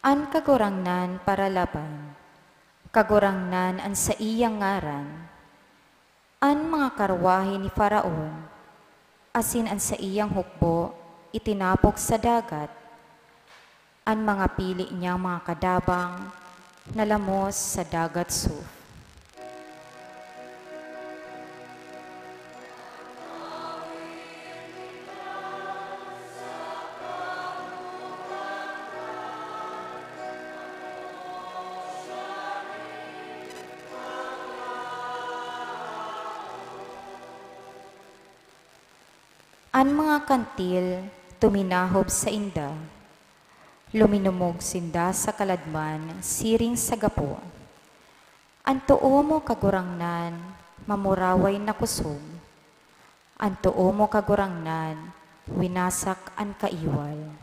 An kagurangnan para laban, kagurangnan an sa iyang ngaran, an mga karwahe ni Faraon, asin an sa iyang hukbo, itinapok sa dagat, an mga pili niyang mga kadabang, nalamos sa dagat Suf. An mga kantil tuminahob sa inda, luminumog sinda sa kaladman, siring sa gapo. An tuo mo kagurangnan, mamuraway na kusog. An tuo mo kagurangnan, winasak an kaiwal.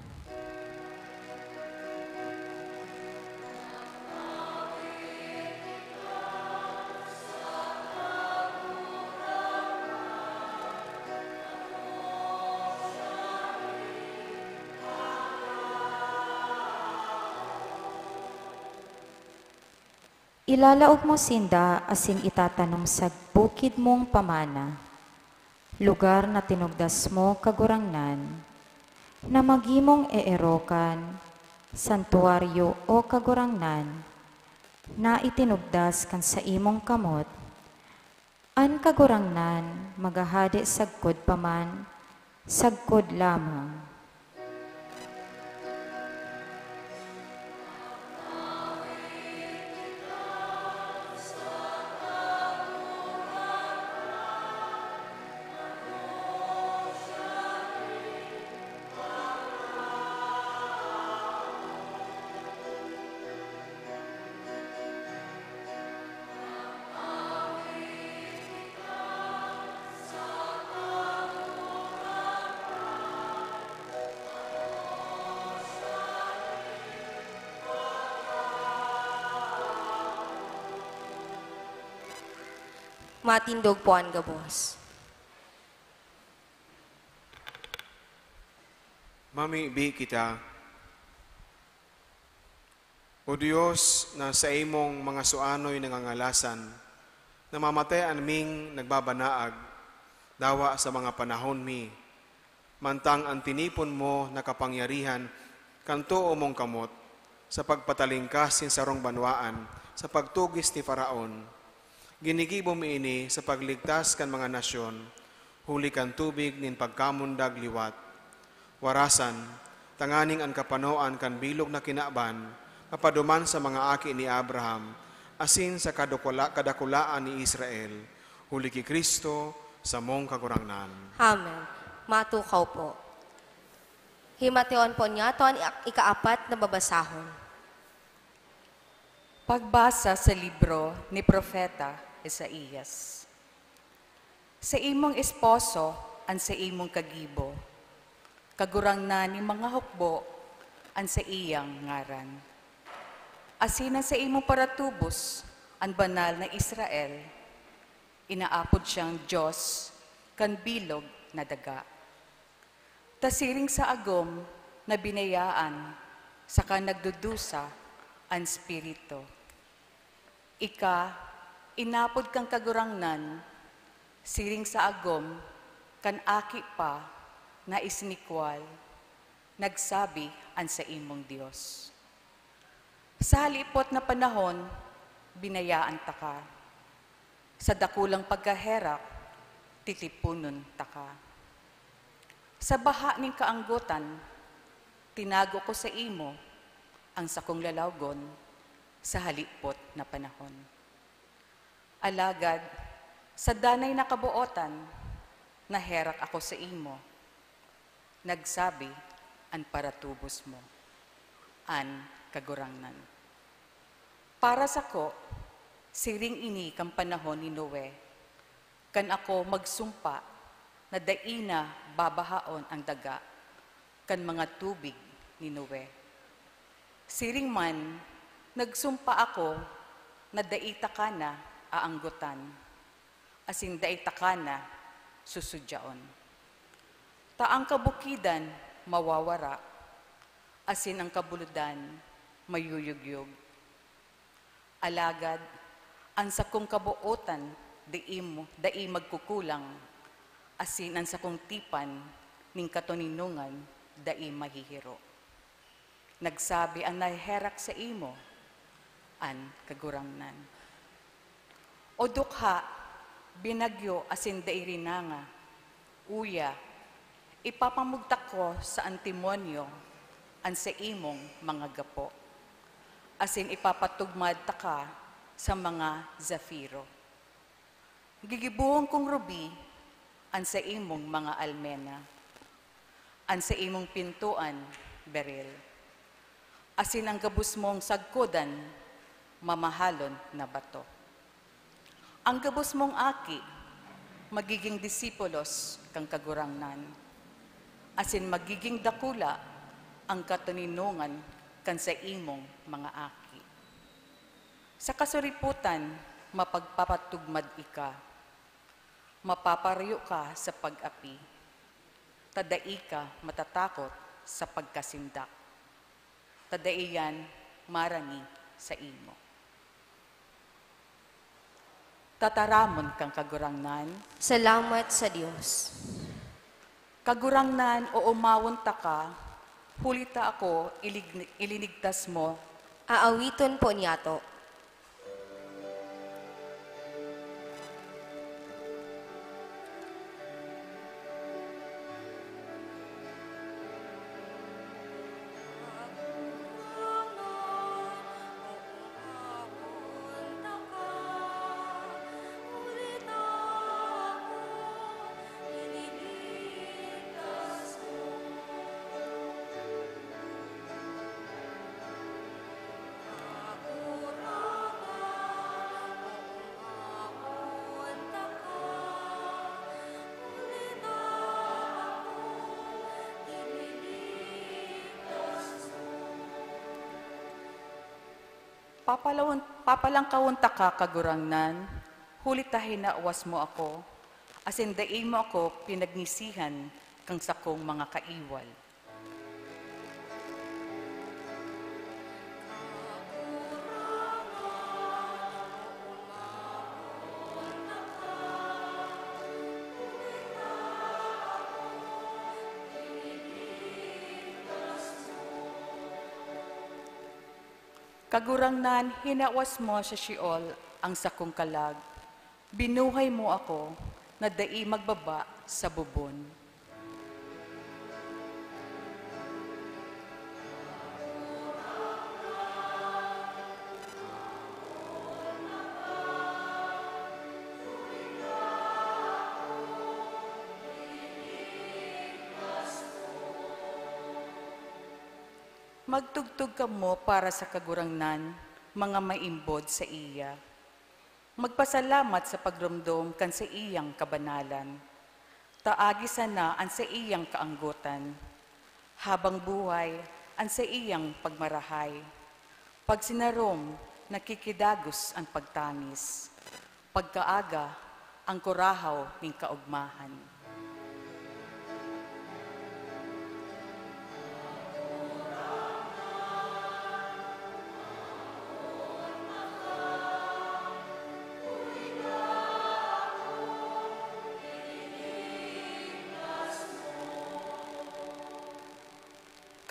Ilalaog mo sinda asin itatanom sa bukid mong pamana, lugar na tinugdas mo kagurangnan, na magimong eerokan, santuaryo o kagurangnan, na itinugdas kan sa imong kamot, an kagurangnan magahade sagkod paman, sagkod lamang. Matindog po ang gabos. Mamiibi kita, O Diyos, na sa imong mga suanoy nangangalasan, namamatay anming nagbabanaag, dawa sa mga panahon mi, mantang ang tinipon mo na kapangyarihan, kanto o mong kamot, sa pagpatalingkasin sa rong banwaan, sa pagtugis ni Faraon. Ginigibo mi ini sa pagligtas kan mga nasyon, huli kan tubig nin pagkamundag liwat. Warasan, tanganing ang kapanoan kan bilog na kinaban, mapaduman sa mga aki ni Abraham, asin sa kadakulaan ni Israel, huli ki Kristo sa mong kagurangnan. Amen. Matukaw po. Himateon po niya to ang ikaapat na babasahon. Pagbasa sa libro ni Propeta Isaías. Sa imong esposo ang sa imong kagibo, kagurangnan ni mga hukbo ang sa iyang ngaran. Asina sa imong paratubos ang banal na Israel, inaapod siyang Diyos kan bilog na daga. Tasiring sa agom na binayaan sa nagdudusa ang spirito. Inapod kang kagurangnan, siring sa agom, kan aki pa na isnikwal, nagsabi ang sa imong Diyos. Sa halipot na panahon, binayaan ta ka. Sa dakulang pagkaherak, titipunon ta ka. Sa baha ning kaanggotan, tinago ko sa imo ang sakong lalawgon, sa halipot na panahon. Alagad, sa danay na kabuotan, naherak ako sa imo. Nagsabi, an paratubos mo, an kagurangnan. Para sa ko, siring ini kang panahon ni Noe, kan ako magsumpa na daina babahaon ang daga, kan mga tubig ni Noe. Siring man, nagsumpa ako na daita ka na aanggutan, asin daita ka na susudyaon. Taang kabukidan mawawara, asin ang kabuludan mayuyugyog. Alagad, ang sakong kabuotan dai magkukulang, asin ang sakong tipan ning katoninungan dai mahihiro. Nagsabi ang naherak sa imo, an kagurangnan. O dukha, binagyo asin dai rinanga, uya, ipapamugtak ko sa antimonyo, an sa imong mga gapo. Asin ipapatugmad ta ka sa mga zafiro. Gigibuhong kong rubi, an sa imong mga almena, an sa imong pintuan, beril. Asin ang gabus mong sagkodan, mamahalon na bato. Ang gabus mong aki, magiging disipulos kang kagurangnan. Asin magiging dakula ang katoninungan kan sa imong mga aki. Sa kasuriputan, mapagpapatugmad ika. Mapaparyo ka sa pag-api. Tadai ka matatakot sa pagkasindak. Tadaiyan marani sa imo. Tataramon kang kagurangnan, Salamat sa Diyos. kagurangnan o umawon ta ka, hulita ako, ilinigtas mo, Aawiton po niyato. papalangkawon ta ka kagurangnan, hulitahin na uwas mo ako, asin daing mo ako pinagnisihan kang sakong mga kaiwal. Kagurangnan, hinawas mo sa Sheol ang sakong kalag. Binuhay mo ako na dai magbaba sa bubon. Magtugtog ka mo para sa kagurangnan, mga maimbod sa iya. Magpasalamat sa pagrumdom kan sa iyang kabanalan. Taagi sana ang sa iyang kaanggutan. Habang buhay, ang sa iyang pagmarahay. Pag sinarom, nakikidagos ang pagtangis. Pagkaaga, ang kurahaw ng kaugmahan.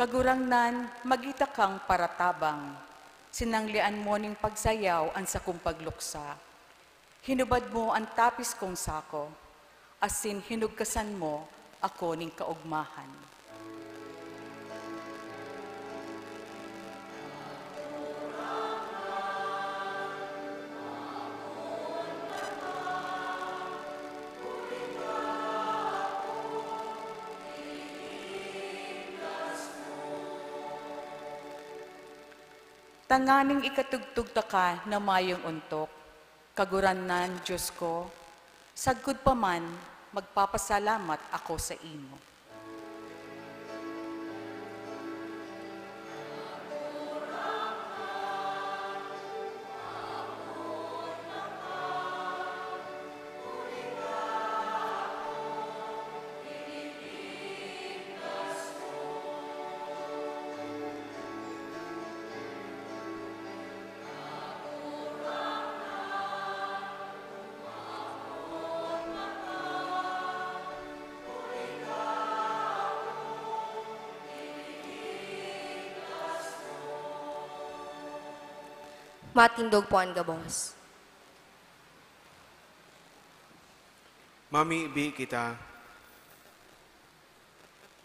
Kagurangnan, magita kang paratabang, sinanglian mo ning pagsayaw ang sakong pagluksa. Hinubad mo ang tapis kong sako, asin hinugkasan mo ako ning kaugmahan. Tanganing ikatugtugta ka na mayong untok, kaguranan Diyos ko, sagkod pa man, magpapasalamat ako sa imo. Matindog po ang gabos. Mami, ibi kita.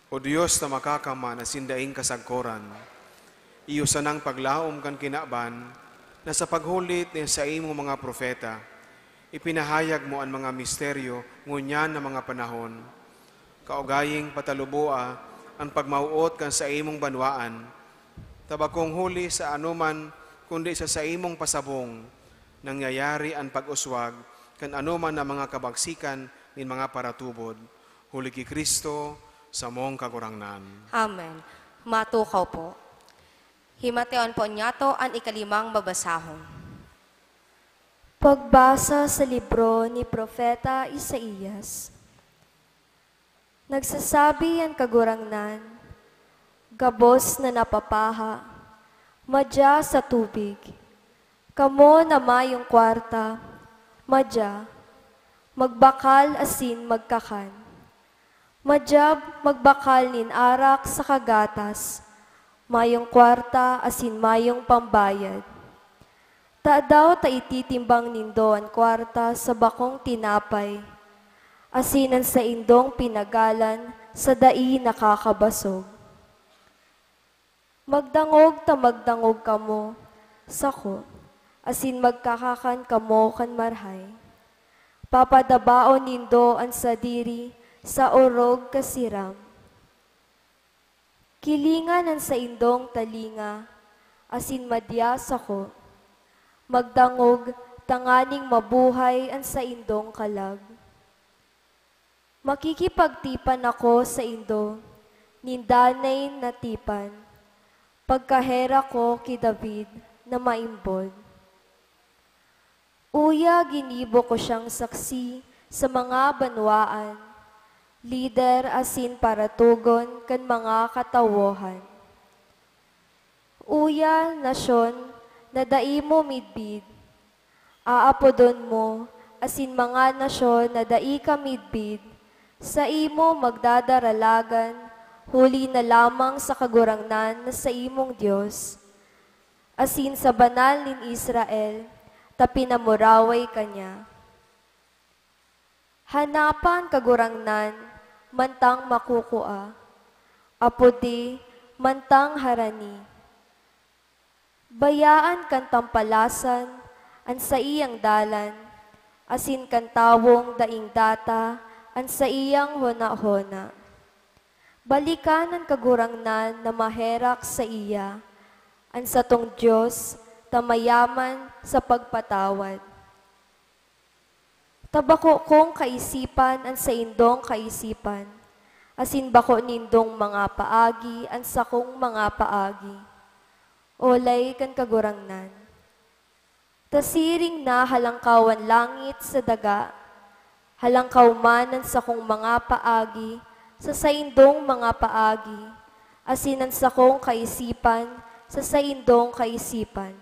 O Diyos na makakama na sindaing kasagkoran, iyo sanang paglaom kan kinaban, na sa paghulit ni sa imo mga propeta, ipinahayag mo ang mga misteryo ngunyan na mga panahon, kaugaying patalubua ang pagmauot kan sa imong banwaan, tabakong huli sa anuman kundi sa imong pasabong, nangyayari ang pag-uswag kan anuman na mga kabagsikan nin mga paratubod. Huli ki Kristo sa mong kagurangnan. Amen. Matukaw po. Himateon po niyato ang ikalimang babasahon. Pagbasa sa libro ni Propeta Isaías. Nagsasabi ang kagurangnan, gabos na napapaha, madya sa tubig. Kamo na mayong kwarta, madya, magbakal asin magkakan. Madya magbakal nin arak sa kagatas, mayong kwarta asin mayong pambayad. Ta daw ta ititimbang nindo ang kwarta sa bakong tinapay, asinan sa indong pinagalan sa dai nakakabasog. Magdangog ta magdangog kamo, sako, asin magkakakan kamo kan marhay. Papadabaon nindo ang sadiri sa orog kasiram. Kilingan ang sa indong talinga, asin madya sako. Magdangog tanganing mabuhay ang sa indong kalag. Makikipagtipan ako sa indo, nindanay na tipan. Pagkahera ko ki David na maimbod. Uya ginibo ko siyang saksi sa mga banwaan, lider asin para tugon kan mga katawohan. Uya nasyon na daimo midbid, aapodon mo asin mga nasyon na dai ka midbid, sa imo magdadaralagan, huli na lamang sa kagurangnan na sa imong Diyos. Asin sa banal nin Israel, ta pinamuraway kanya. Hanapan kagurangnan, mantang makukua. Apodi, mantang harani. Bayaan kan tampalasan, an sa iyang dalan, asin kan tawong daing data, an sa iyang hona-hona. Balikan ang kagurangnan na maherak sa iya, ang satong Diyos, tamayaman sa pagpatawad. Tabako kong kaisipan ang sa indong kaisipan, asin bako nindong mga paagi ang sakong mga paagi. Olay kan kagurangnan. Tasiring na halangkawan langit sa daga, halangkaw man ang sakong mga paagi, sa saindong mga paagi, asinan sa kong kaisipan, sa saindong kaisipan.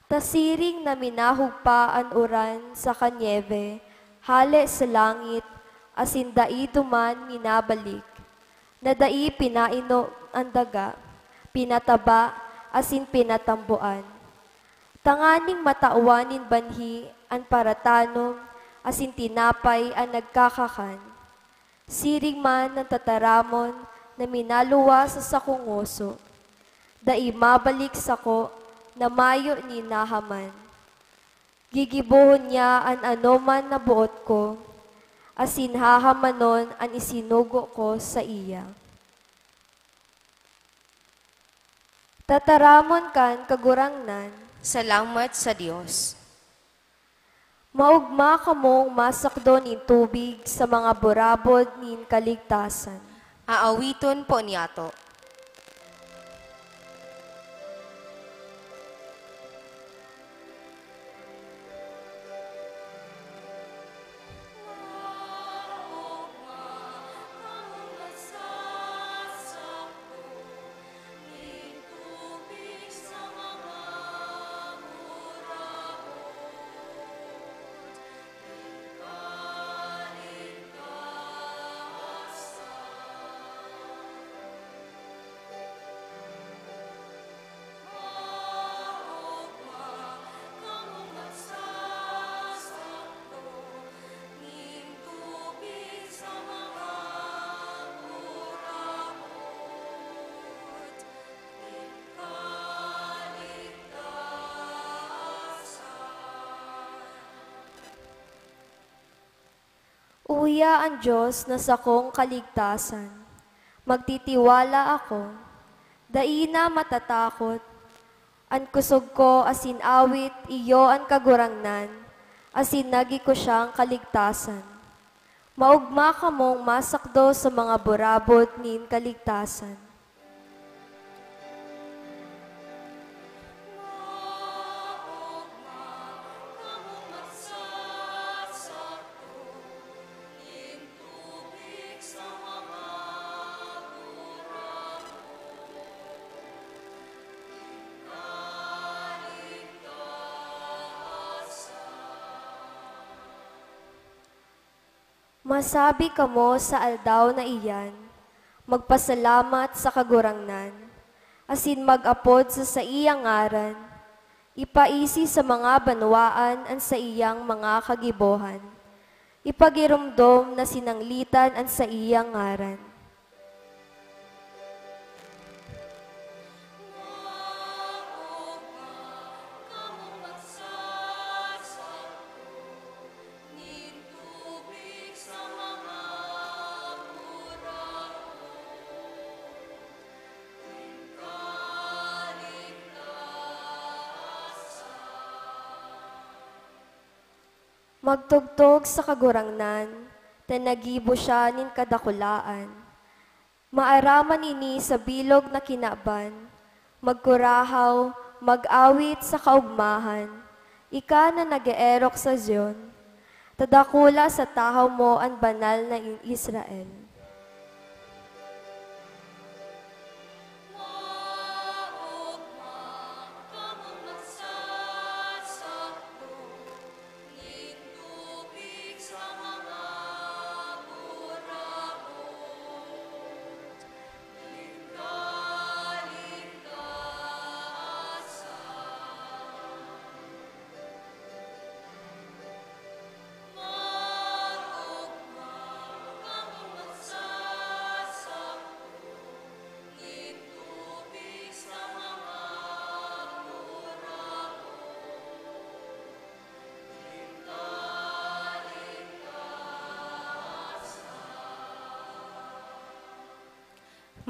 Tasiring na minahugpa ang uran sa kanyebe, hale sa langit, asin dai duman minabalik, na dai pinaino ang daga, pinataba, asin pinatambuan. Tanganing matauwanin banhi ang paratanom, asin tinapay ang nagkakakan. Siring man ng tataramon na minaluwa sa sakungoso, dai mabalik sako na mayo ni Nahaman. Gigibuhon niya an anoman na buot ko, asin hahamanon an isinugo ko sa iya. Tataramon kan kagurangnan, Salamat sa Dios. maugma kamong masakdo nin tubig sa mga burabod nin kaligtasan. Aawiton po niyato. Uya ang Diyos na sakong kaligtasan. Magtitiwala ako, daina matatakot. An kusog ko asin awit iyo ang kagurangnan, asin nagi ko siyang kaligtasan. Maugma kamong masakdo sa mga burabot nin kaligtasan. Masabi kamo sa aldaw na iyan, magpasalamat sa kagurangnan, asin mag-apod sa iyang ngaran, ipaisi sa mga banwaan an sa iyang mga kagibohan, ipagirumdom na sinanglitan an sa iyang ngaran. Magtugtog sa kagurangnan, tanagibo siya nin kadakulaan. Maaraman ini sa bilog na kinaban, magkurahaw, mag-awit sa kaugmahan, ika na nag-eerok sa Zion, tadakula sa tahaw mo ang banal na Israel.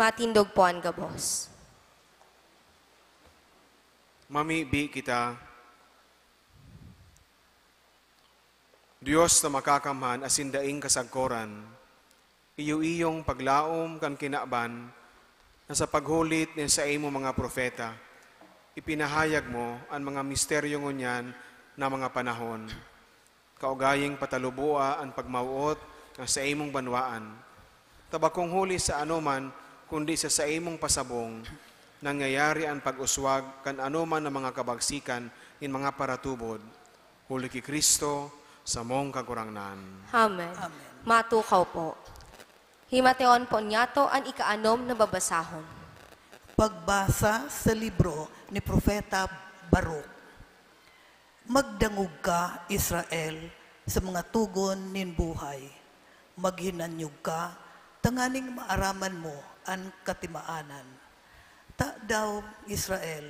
Matindog po ang gabos. Mamibi kita, Diyos na makakamhan asin daing kasagkoran, iyo-iyong paglaom kan kinaban, na sa paghulit ni sa imo mga propeta, ipinahayag mo ang mga misteryo ngunyan na mga panahon, kaugaying patalubua ang pagmauot ng sa imong banwaan, tabakong huli sa anuman, kundi sa imong pasabong, nangyayari ang pag-uswag kan anuman ng mga kabagsikan in mga paratubod. Huli ki Kristo sa mong kagurangnan. Amen. Matukaw po. Himateon po niyato ang ikaanom na babasahon. Pagbasa sa libro ni Propeta Baruk. Magdangog ka, Israel, sa mga tugon nin buhay. Maghinanyog ka, tanganing maaraman mo ang katimaanan. Ta daw, Israel,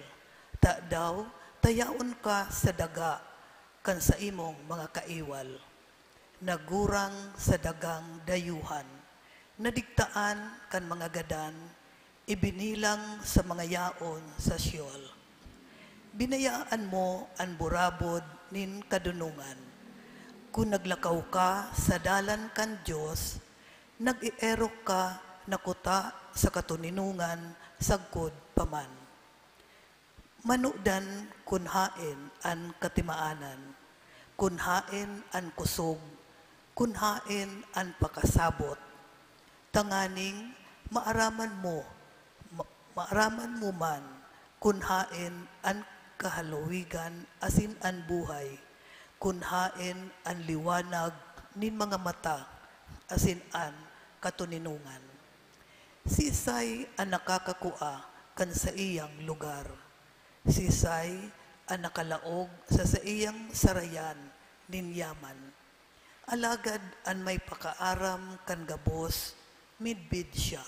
ta daw, tayaon ka sa daga, kan sa imong mga kaiwal. Nagurang sa dagang dayuhan, nadigtaan kan mga gadan, ibinilang sa mga yaon sa Siyol. Binayaan mo ang burabod nin kadunungan. Kung naglakaw ka sa dalan kan Diyos, nag-ierok ka nakuta sa katuninungan sagkod paman. Manudan kunhain an katimaanan, kunhain an kusog, kunhain an pakasabot, tanganing maaraman mo man, kunhain an kahalawigan asin an buhay, kunhain ang liwanag nin mga mata, asin an katuninungan. Sisay ang nakakakua kan sa iyang lugar. Sisay ang nakalaog sa iyang sarayan nin yaman. Alagad ang may pakaaram kan gabos, midbid siya.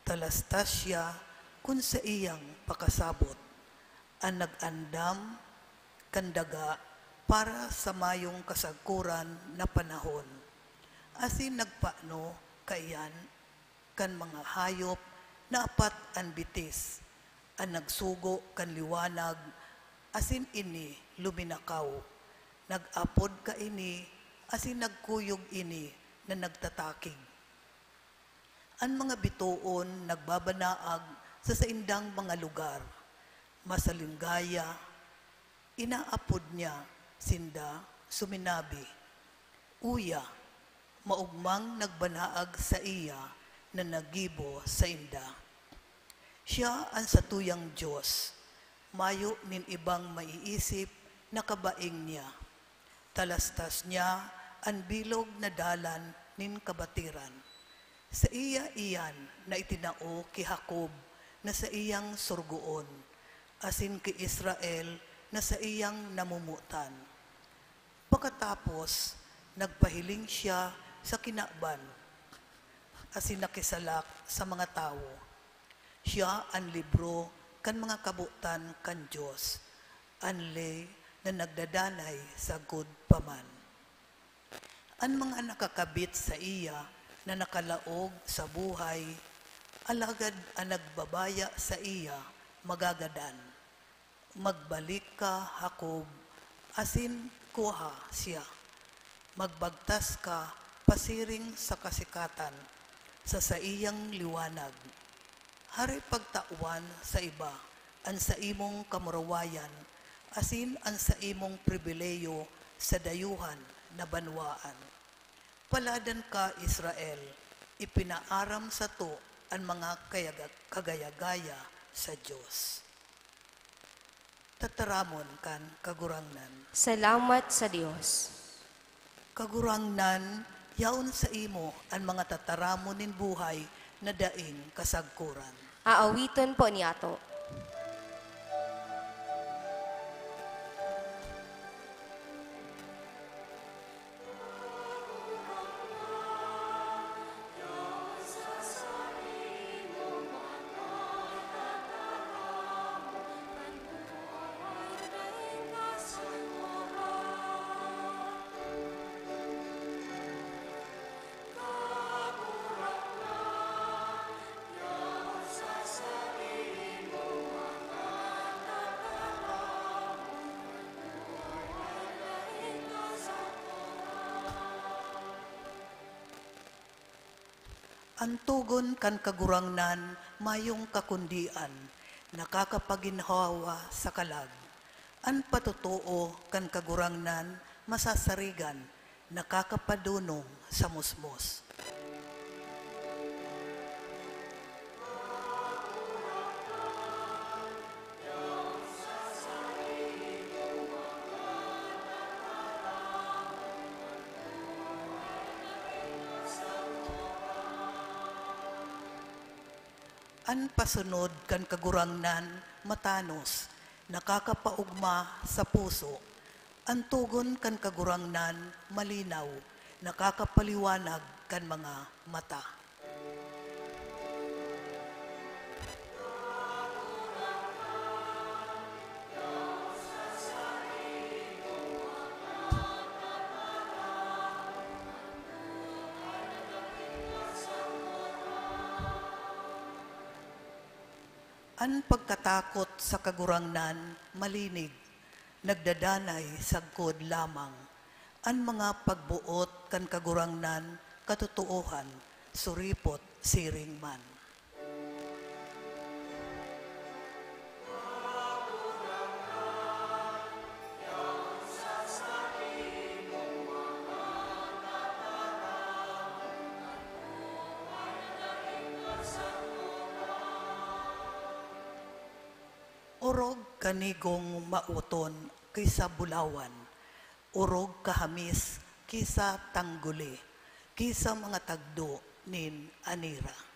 Talastas siya kun sa iyang pakasabot. Ang nag-andam kandaga para sa mayong kasagkuran na panahon. Asin nagpaano kayan kan mga hayop na apat ang bitis, ang nagsugo kan liwanag, asin ini luminakaw. Nag-apod ka ini, asin nagkuyog ini na nagtatakig. Ang mga bituon nagbabanaag sa saindang mga lugar. Masalinggaya, inaapod niya, sinda, suminabi. Uya, maugmang nagbanaag sa iya na nagibo sa inda. Siya ang satuyang Diyos, mayo nin ibang maiisip na kabaing niya. Talastas niya ang bilog na dalan nin kabatiran. Sa iya iyan na itinao ki Jacob na sa iyang surgoon, asin ki Israel na sa iyang namumutan. Pagkatapos, nagpahiling siya sa kinakban, asin nakisalak sa mga tao. Siya ang libro kan mga kabutan kan Diyos, anlay na nagdadanay sa good paman. Ang mga nakakabit sa iya na nakalaog sa buhay, alagad ang nagbabaya sa iya magagadan. Magbalik ka, Jacob, asin kuha siya. Magbagtas ka, pasiring sa kasikatan, sa iyang liwanag. Hari pagtauan sa iba, ang sa imong kamurawayan, asin ang sa imong pribileyo sa dayuhan na banwaan. Paladan ka, Israel, ipinaaram sa to ang mga kagaya-gaya sa Diyos. Tataramon kan kagurangnan. Salamat sa Diyos. Kagurangnan, yaon sa imo ang mga tataramon nin buhay na daing kasagkuran. Aawiton po ni ato. Ang tugon kan kagurangnan, mayong kakundian, nakakapaginhawa sa kalag. Ang patutuo kan kagurangnan, masasarigan, nakakapadunong sa musmos. An pasunod kan kagurangnan, matanos, nakakapaugma sa puso. Ang tugon kan kagurangnan, malinaw, nakakapaliwanag kan mga mata. An pagkatakot sa kagurangnan, malinig, nagdadanay sagkod lamang. An mga pagbuot kan kagurangnan, katutuohan, suripot, siring man. Urog kanigong mauton kaysa bulawan, urog kahamis kaysa tangguli, kaysa mga tagdo nin anira.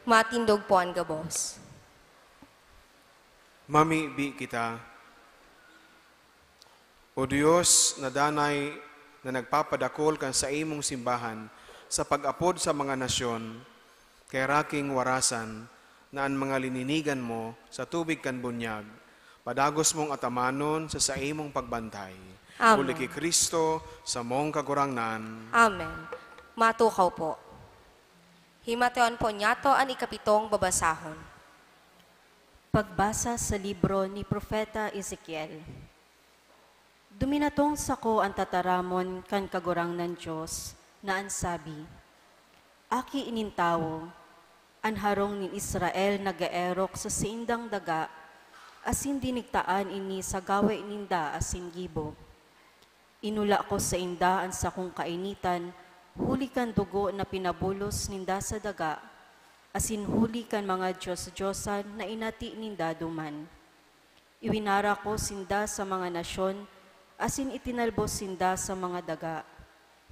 Matindog po ang gabos. Mamibi kita, O Diyos na danay na nagpapadakol kan sa imong simbahan sa pag-apod sa mga nasyon, kay raking warasan na ang mga lininigan mo sa tubig kan bunyag, padagos mong atamanon sa imong pagbantay. Amen. Uli kay Kristo sa mong kagurangnan. Amen. Matukaw po. Himateon po niyato ang ikapitong babasahon. Pagbasa sa libro ni Propeta Ezekiel. Duminatong sako ang tataramon kan kagurang ng Diyos na ansabi, Aki inintawo, an harong ni Israel nagaerok sa siindang daga, asin dinigtaan ini sa gawe ninda asin gibo. Inula ko sa inda ang sakong kainitan, huli kan dugo na pinabulos ninda sa daga, asin huli kan mga Diyos-Diyosan na inati ninda duman. Iwinara ko sinda sa mga nasyon, asin itinalbos sinda sa mga daga.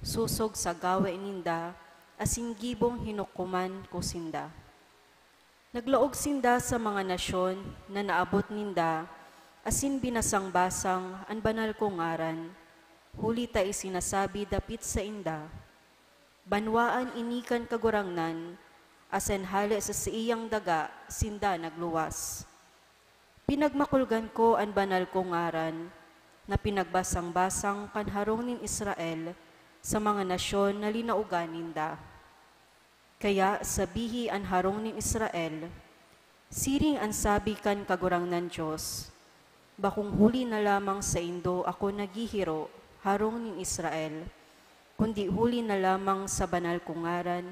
Susog sa gawe ninda, asin gibong hinukuman ko sinda. Naglaog sinda sa mga nasyon na naabot ninda, asin binasang-basang ang banal kong ngaran. Huli ta isinasabi dapit sa inda. Banwaan inikan kagurangnan, asen hali sa siyang daga, sinda nagluwas. Pinagmakulgan ko ang banal kong ngaran, na pinagbasang-basang panharong nin Israel sa mga nasyon na linaugan ninda. Kaya sabihi ang harong nin Israel, siring ang sabi kan kagurangnan Diyos, bakong huli na lamang sa indo ako nagihiro, harong nin Israel, kundi huli na lamang sa banal kong ngaran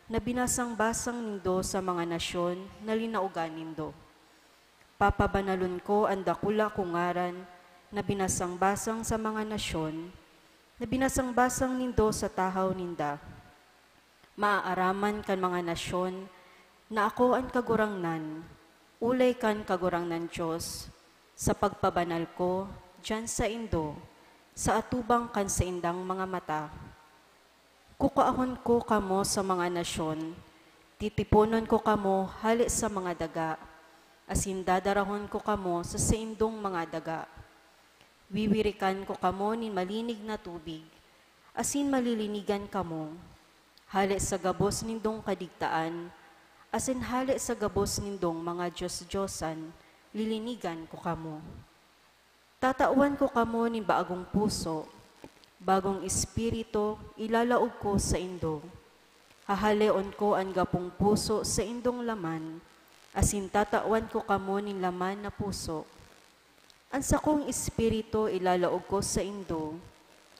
na binasang-basang nindo sa mga nasyon na linaugan nindo. Papabanalon ko ang dakula kong ngaran na binasang-basang sa mga nasyon, na binasang-basang nindo sa tahaw ninda. Maaaraman kan mga nasyon na ako ang kagurangnan, ulay kan kagurangnan Diyos, sa pagpabanal ko dyan sa indo, sa atubang kan sa indang mga mata. Kukaahon ko kamo sa mga nasyon, titipunon ko kamo hali sa mga daga, asin dadarahon ko kamo sa saindong mga daga. Wiwirikan ko kamo ni malinig na tubig, asin malilinigan kamo, hali sa gabos nindong kadigtaan, asin hali sa gabos nindong mga Diyos-Diyosan, lilinigan ko kamo. Tatawan ko kamo ni baagong puso, bagong espiritu ilalaog ko sa indo. Hahaleon ko ang gapong puso sa indong laman, asin tatawan ko kamo ni laman na puso. Ang sakong espiritu ilalaog ko sa indo,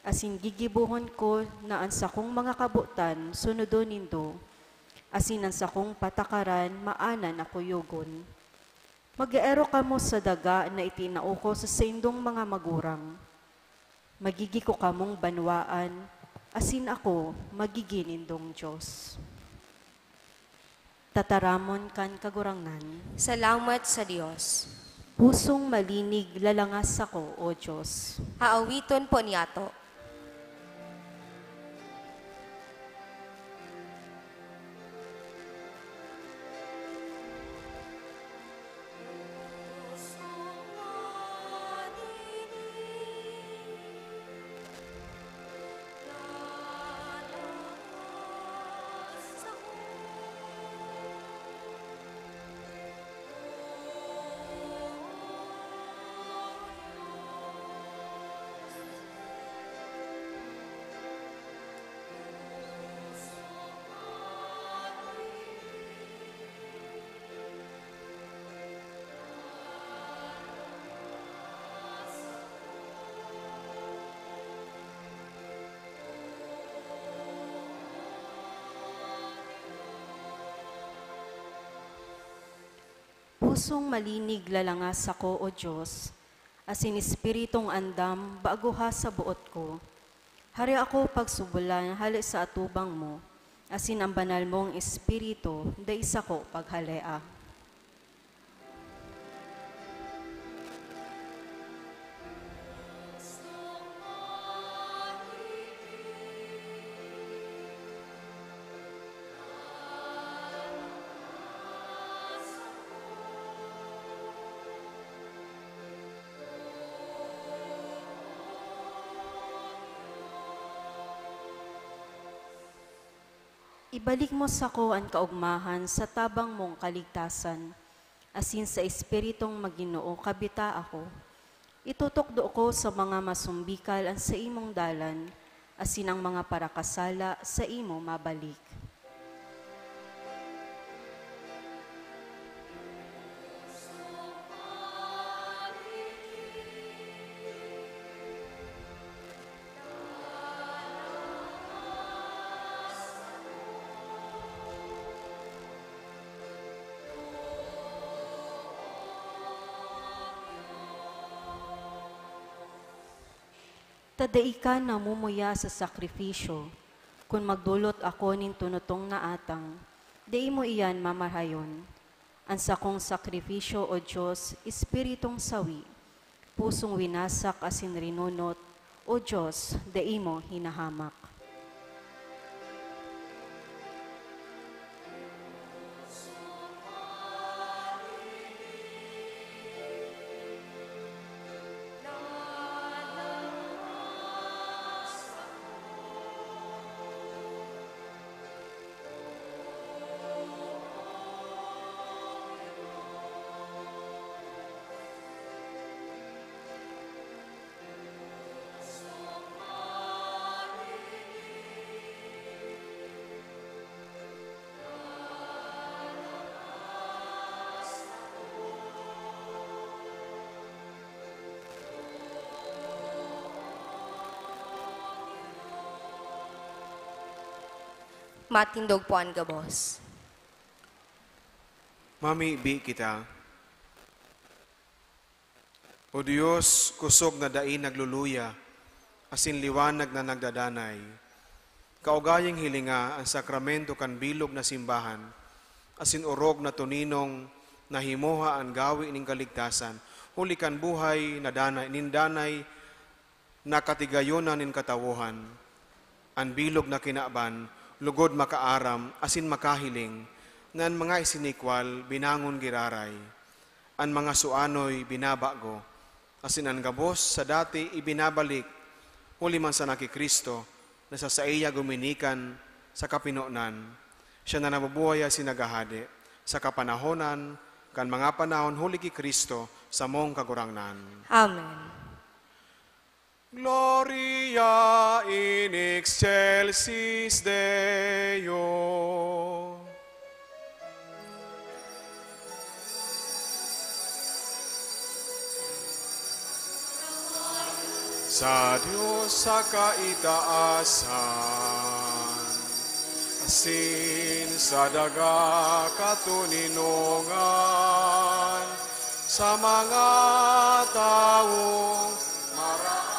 asin gigibuhon ko na ang sakong mga kabutan sunodon nindo, asin ang sakong patakaran maanan ako yugon. Mag-eero kamo sa daga na itinao ko sa indong mga magurang. Magigi ko kamong banwaan, asin ako magiginindong Diyos. Tataramon kan kagurangnan. Salamat sa Diyos. Pusong malinig lalangas ako, O Diyos. Haawiton po niyato. Pusong malinig lalangas ako, O Diyos, asin espiritong andam, baaguha sa buot ko. Hari ako pagsubulan, hali sa atubang mo, asin ang banal mong espiritu, daisa ko paghalea. Ibalik mo sa ko ang kaugmahan sa tabang mong kaligtasan, asin sa espiritong Maginoo kabita ako. Itutukdo ko sa mga masumbikal ang sa imong dalan, asin ang mga parakasala sa imo mabalik. Tadai ka namumuya sa sakripisyo, kung magdulot ako nin tunutong na atang, di mo iyan mamarayon. Ang sakong sakripisyo, O Diyos, espiritong sawi, pusong winasak asin rinunot, O Diyos, di mo hinahamak. Matindog po ang gabos. Mami, bi kita. O Diyos, kusog na dain nagluluya, asin liwanag na nagdadanay. Kaugayang hilinga ang sakramento kan bilog na simbahan, asin urog na tuninong nahimuha ang gawi ning kaligtasan, huli kan buhay na danay, nindanay na katigayonan nin katawuhan. Ang bilog na kinaban, lugod makaaram, asin makahiling, nan mga isinikwal, binangon giraray. Ang mga suanoy, binabago, asin ang gabos sa dati ibinabalik, huli man sa nakikristo, na sa iya guminikan sa kapinonan. Siya na nabubuhay asin nagahadi, sa kapanahonan, kan mga panahon huli ki Kristo, sa mong kagurangnan. Amen. Gloria in excelsis Deo. Sa Diyos sa kaitaasan, asin sa daga katuninungan, sa mga taong marami.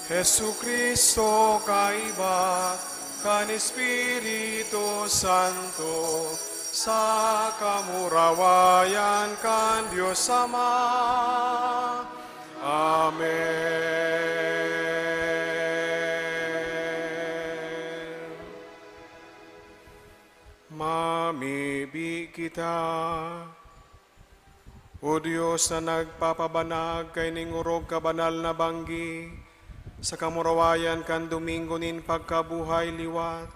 Jesu Kristo kaiba kan Espiritu Santo sa kamurawayan kan Diyos Ama. Amen. Mamibi kita, O Diyos na nagpapabanag kay ningurog ka banal na banggi, sa kamurawayan kan Domingo nin pagkabuhay liwat,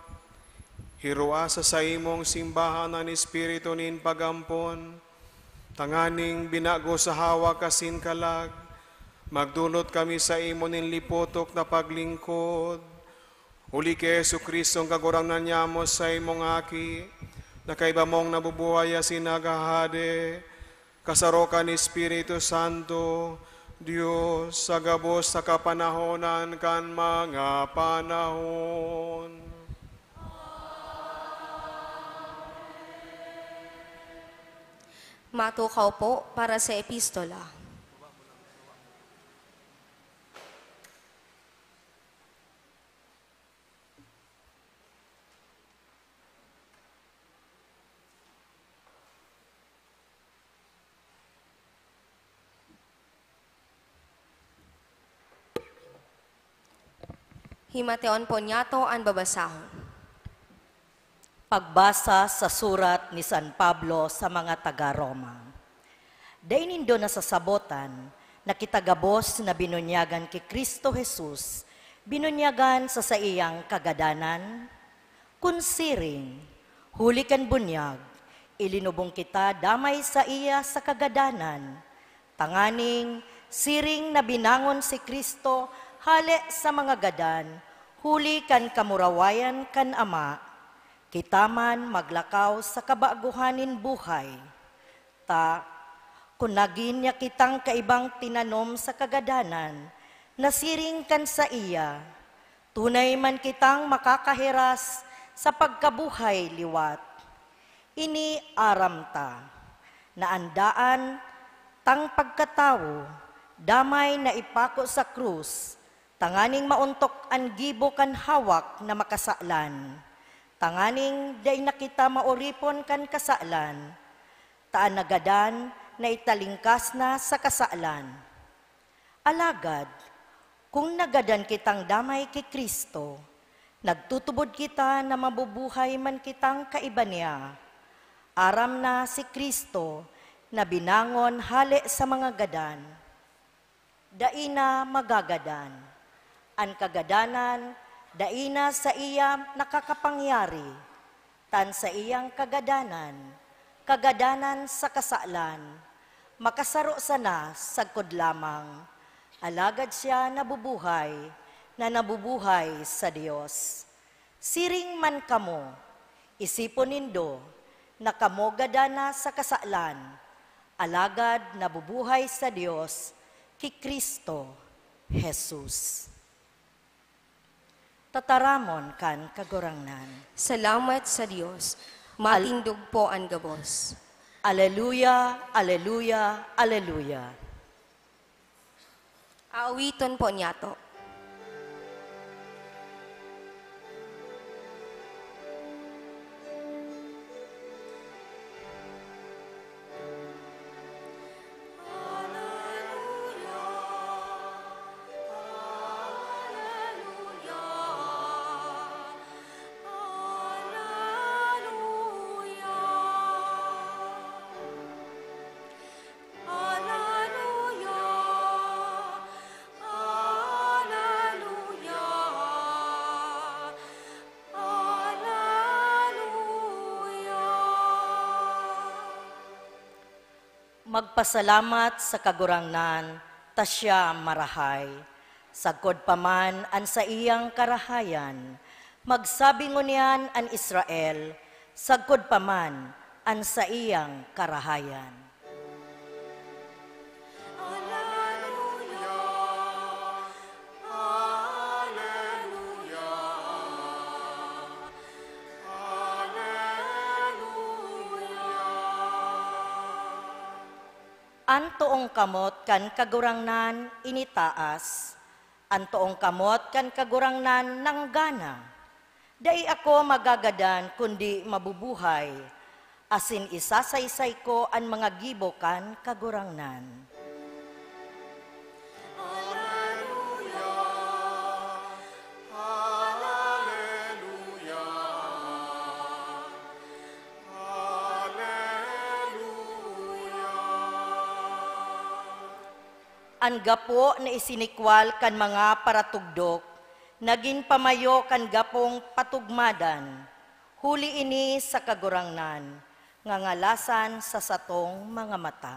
hirua sa imong simbahan ang Espiritu nin pagampon, tanganing binago sa hawa kasin kalag, magdulot kami sa imo nin lipotok na paglingkod. Uli kay Jesu Kristo ang kagurangnan niya mo sa imong aki, na kaiba mong nabubuhay sinagahade, kasarokan ni Espiritu Santo, Diyos sa gabos sa kapanahonan kan mga panahon. Matukaw po para sa epistola. Himateon po niyato ang babasahon. Pagbasa sa surat ni San Pablo sa mga taga-Roma. Dainindo na sa sabotan, na kitagabos na binunyagan kay Kristo Jesus, binunyagan sa iyang kagadanan, kunsiring, huli kan bunyag, ilinubong kita damay sa iya sa kagadanan, tanganing, siring na binangon si Kristo, hali sa mga gadan, huli kan kamurawayan kan Ama, kitaman maglakaw sa kabaaguhanin buhay. Kunagin niya kitang kaibang tinanom sa kagadanan, nasiring kan sa iya, tunay man kitang makakahiras sa pagkabuhay liwat. Ini aramta, naandaan tang pagkatao, damay na ipako sa krus, tanganing mauntok ang gibo kan hawak na makasalan, tanganing day nakita mauripon kan kasalan, taan nagadan na italingkas na sa kasalan. Alagad, kung nagadan kitang damay kay Kristo, nagtutubod kita na mabubuhay man kitang kaiba niya. Aram na si Kristo na binangon hali sa mga gadan. Daina magagadan. Ang kagadanan, daina sa iya nakakapangyari. Tan sa iyang kagadanan, kagadanan sa kasalan, makasaro sana sagkod lamang, alagad siya nabubuhay, na nabubuhay sa Diyos. Siring man kamo, isipon nindo, na kamo gadana sa kasalan, alagad nabubuhay sa Diyos, ki Kristo Jesus. Tataramon kan kagurangnan. Salamat sa Diyos. Matindog po ang gabos. Aleluya, aleluya, aleluya. Aawiton po niyato. Magpasalamat sa kagurangnan, tasya marahay. Sagkod paman an sa iyang karahayan, magsabi ngunyan an Israel, sagkod paman an sa iyang karahayan. An tuong kamot kan kagurangnan initaas, Antoong kamot kan kagurangnan ng gana. Dai ako magagadan kundi mabubuhay. Asin isasaysay ko ang mga gibokan kagurangnan. Ang gapo na isinikwal kan mga paratugdok, naging pamayo kan gapong patugmadan, huli ini sa kagurangnan, ngangalasan sa satong mga mata.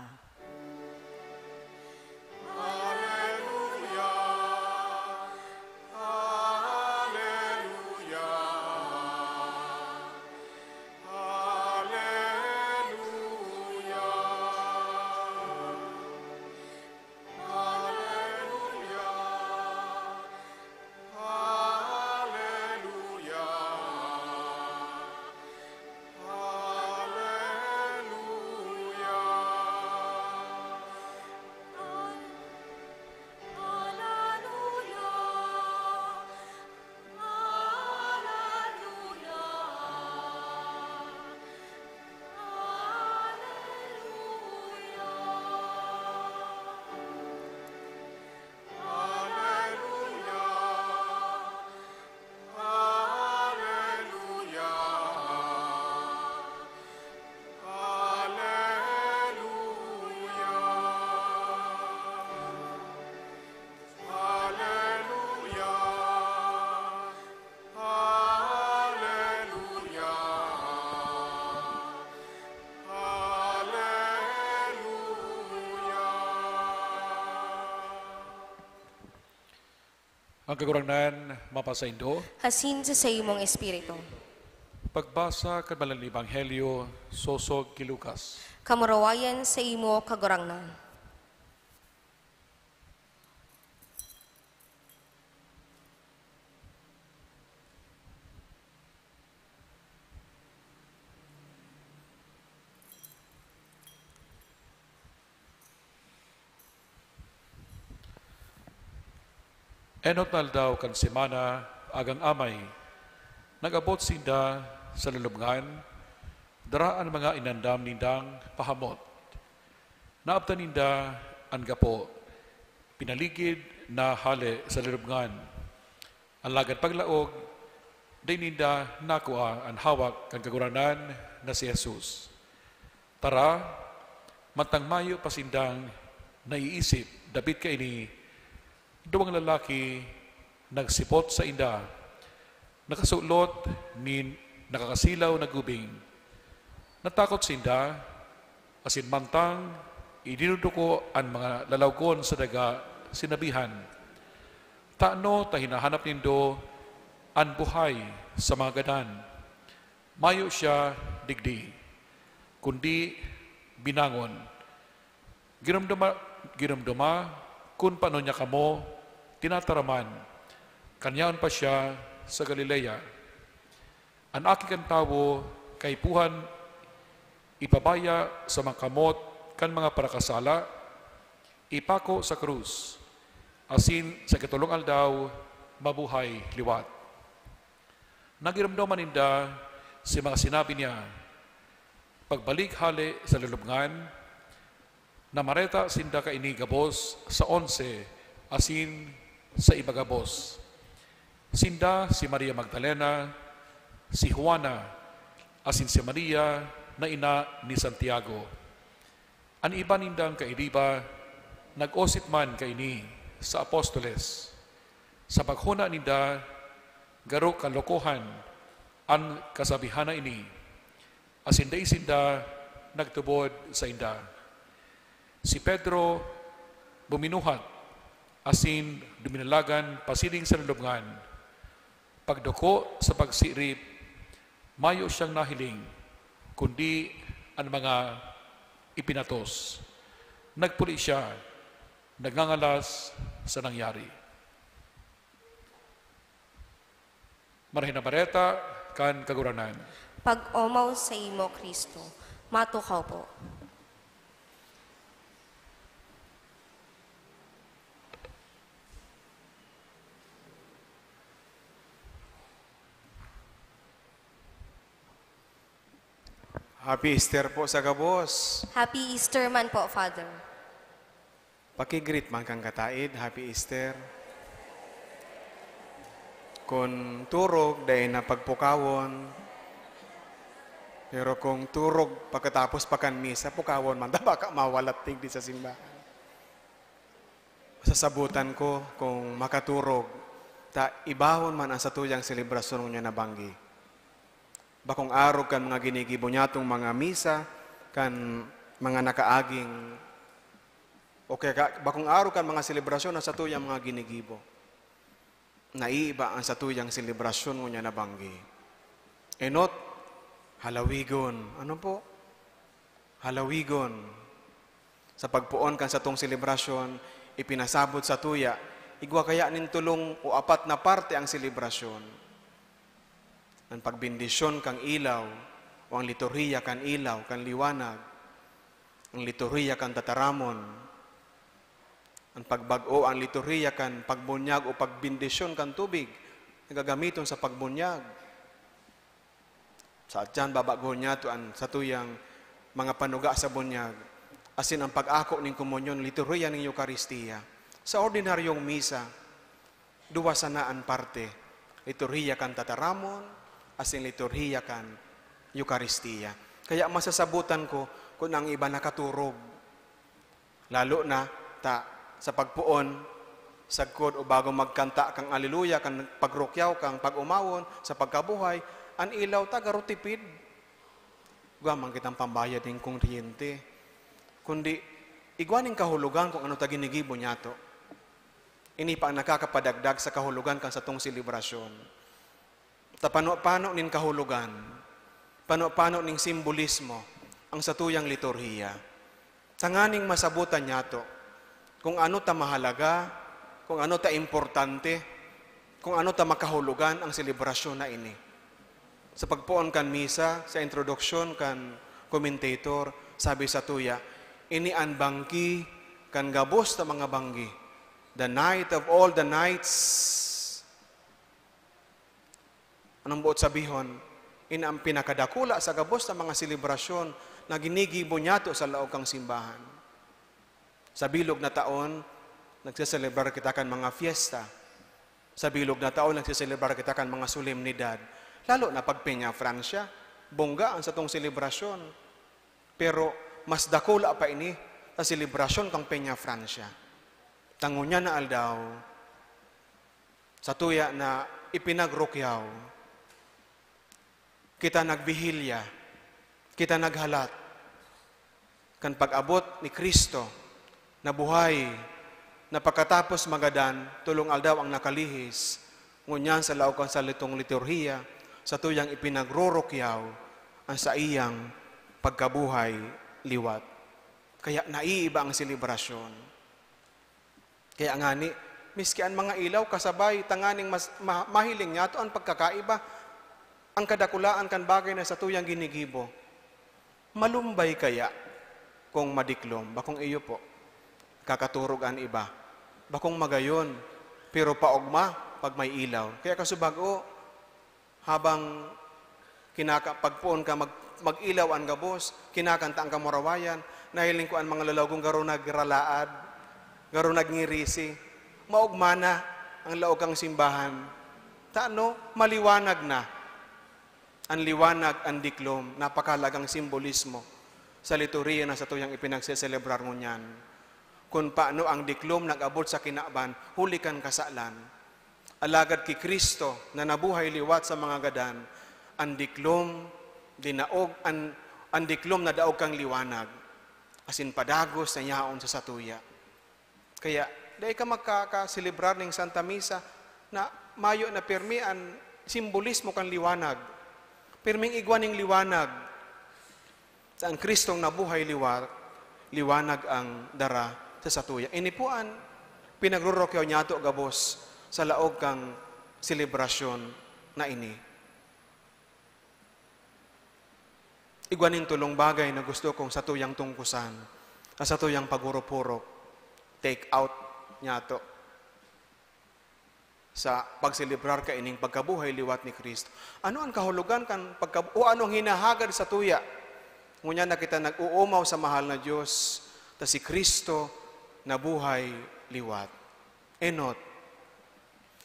Ang kagurangnan, mapasaindo. Hasin sa imong espiritu. Pagbasa kan Banal na Ebanghelyo, sosog kay Lucas. Kamurawayan sa imo kagurangnan. Enot na aldaw kan semana, agang amay, nagabot sinda sa lulubngan, daraan mga inandam nindang pahamot. Naabtan ninda ang gapo, pinaligid na hali sa lulubngan. Ang lagad paglaog, day ninda nakuha ang hawak kan kaguranan na si Jesus. Tara, matang mayo pasindang naiisip, dapit ka ini, duwang lalaki nagsipot sa inda, nakasulot ni nakakasilaw na gubing. Natakot sinda, asin mantang idinuduko ang mga lalawgon sa daga sinabihan. Taano ta hinahanap nindo ang buhay sa mga gadan. Mayo siya digdi, kundi binangon. Giramduma kung paano niya kamo tinataraman, kanyaon pa siya sa Galilea. Ang aking kantawo kay puhan ipabaya sa mga kamot kan mga parakasala, ipako sa krus, asin sa katulong aldaw, mabuhay liwat. Nagiramdaman ninda si mga sinabi niya, pagbalik hali sa lulubngan, namareta sinda ka ini gabos sa 11, asin sa ibagabos. Sinda si Maria Magdalena, si Juana, asin si Maria na ina ni Santiago. Ang iba nindang kailiba, nag-osit man kaini sa apostoles. Sa paghuna ninda, garo kalokohan ang kasabihan na ini. Asin day sinda, nagtubod sa inda. Si Pedro buminuhat, asin duminalagan pasiling sa lulubngan. Pagduko sa pagsirip, mayo siyang nahiling, kundi ang mga ipinatos. Nagpuli siya, nagngangalas sa nangyari. Marahina bareta, kan kaguranan. Pag-omaw sa imo, Kristo, matukaw po. Happy Easter po sa gabos. Happy Easter man po, Father. Pakigreet man kang kataid, Happy Easter. Kung turog, dahil na pagpukawon. Pero kung turog, pagkatapos pakan misa, pukawon man, baka mawalat tigdi sa simbahan. Sasabutan ko kung makaturog, ibahon man ang satuyang selebrasyon niya na banggi. Bakong arog kan mga ginigibo niya itong mga misa, kan mga nakaaging, okay, bakong araw kan mga selebrasyon na satuyang mga ginigibo. Naiiba ang satuyang selebrasyon mo niya na banggi. Enot, halawigon. Ano po? Halawigon. Sa pagpuon kan sa tong selebrasyon, ipinasabot sa tuya, igwa kaya nin tulong o apat na parte ang selebrasyon. Ang pagbindisyon kang ilaw, o ang liturhiya kan ilaw, kan liwanag, ang liturhiya kan tataramon, ang pagbago, ang liturhiya kan pagbunyag o pagbindisyon kan tubig, nagagamiton sa pagbunyag. Sa atyan, babago niya to ang satuyang mga panuga sa bunyag, asin ang pag-ako ng komunyon, liturhiya ng Eucharistia. Sa ordinaryong misa, duwa sanaan parte, liturhiya kan tataramon, asin liturhiya kan Eucharistia. Kaya masasabutan ko kung ang iba nakaturog. Lalo na sa pagpuon, sagkod o bago magkanta kang aliluya, kang pagrukyaw, kang pag-umawon, sa pagkabuhay, ang ilaw tagarutipid. Guamang kitang pambayad ng kuryente. Kundi, igwaning kahulugan kung ano taginigibo niya to. Ini pa ang nakakapadagdag sa kahulugan kan sa tong selebrasyon. Pano nin kahulugan, pano ning simbolismo, ang satuyang liturhiya. Tanganing masabutan niya to, kung ano ta mahalaga, kung ano ta importante, kung ano ta makahulugan ang selebrasyon na ini. Sa pagpuon kan misa, sa introduksyon kan commentator, sabi sa tuya, ini ang bangki kan gabos ta mga banggi, the night of all the nights. Anong buot sabihon? Ina ang pinakadakula sa gabos sa mga selebrasyon na ginigibo niya to sa laog kang simbahan. Sa bilog na taon, nagsiselebrar kita kan mga fiesta. Sa bilog na taon, nagsiselebrar kita kan mga solemnidad. Lalo na pag Peña Francia, bongga ang sa tong selebrasyon. Pero mas dakula pa ini sa selebrasyon kang Peña Francia. Tangunya na aldaw, sa tuya na ipinagrukyaw, kita nagbihilya, kita naghalat, kan pag-abot ni Kristo, na buhay, na pagkatapos magadan, tulong aldaw ang nakalihis, ngunyan sa laokan sa litong liturhiya, sa tuyang ipinagrorokyaw, ang sa iyang pagkabuhay liwat. Kaya naiiba ang selebrasyon. Kaya ngani, miski ang mga ilaw kasabay, tanganing mahiling niya to ang pagkakaiba, ang kadakulaan kan bagay na sa tuyang ginigibo. Malumbay kaya kung madiklom, bakong iyo po, kakaturog ang iba. Bakong magayon, pero paugma pag may ilaw. Kaya kasubago, habang pagpuon ka, mag-ilaw ang gabos, kinakanta ang kamurawayan, nahiling ko ang mga lalagong garo nagralaad, garo nagngirisi, maugma na ang laog kang simbahan. Maliwanag na. Ang liwanag, ang diklom, napakalagang simbolismo sa liturhiya na sa tuyang ipinagseselebrar mo niyan. Kung paano ang diklom nag-abot sa kinaban, hulikan kasalan. Alagad ki Kristo na nabuhay liwat sa mga gadan, ang diklom dinaog, ang diklom na daog kang liwanag, asin padagos na yaon sa satuya. Kaya, dahil ka magkakaselebrar ng Santa Misa na mayo na pirmi ang simbolismo kang liwanag. Pirming igwaning liwanag sa ang Kristong nabuhay liwanag ang dara sa satuya. Ini po ang pinagrurokyaw niya to gabos sa laog kang selebrasyon na ini. Igwaning tulong bagay na gusto kong satuyang tungkusan, sa tuyang pagurupurok, take out niya to sa pagselebrar ka ining pagkabuhay liwat ni Kristo. Ano ang kahulugan kan o anong hinahagad sa tuya Ngunya na kita nag-uumaw sa mahal na Diyos, ta si Kristo na buhay liwat. Enot,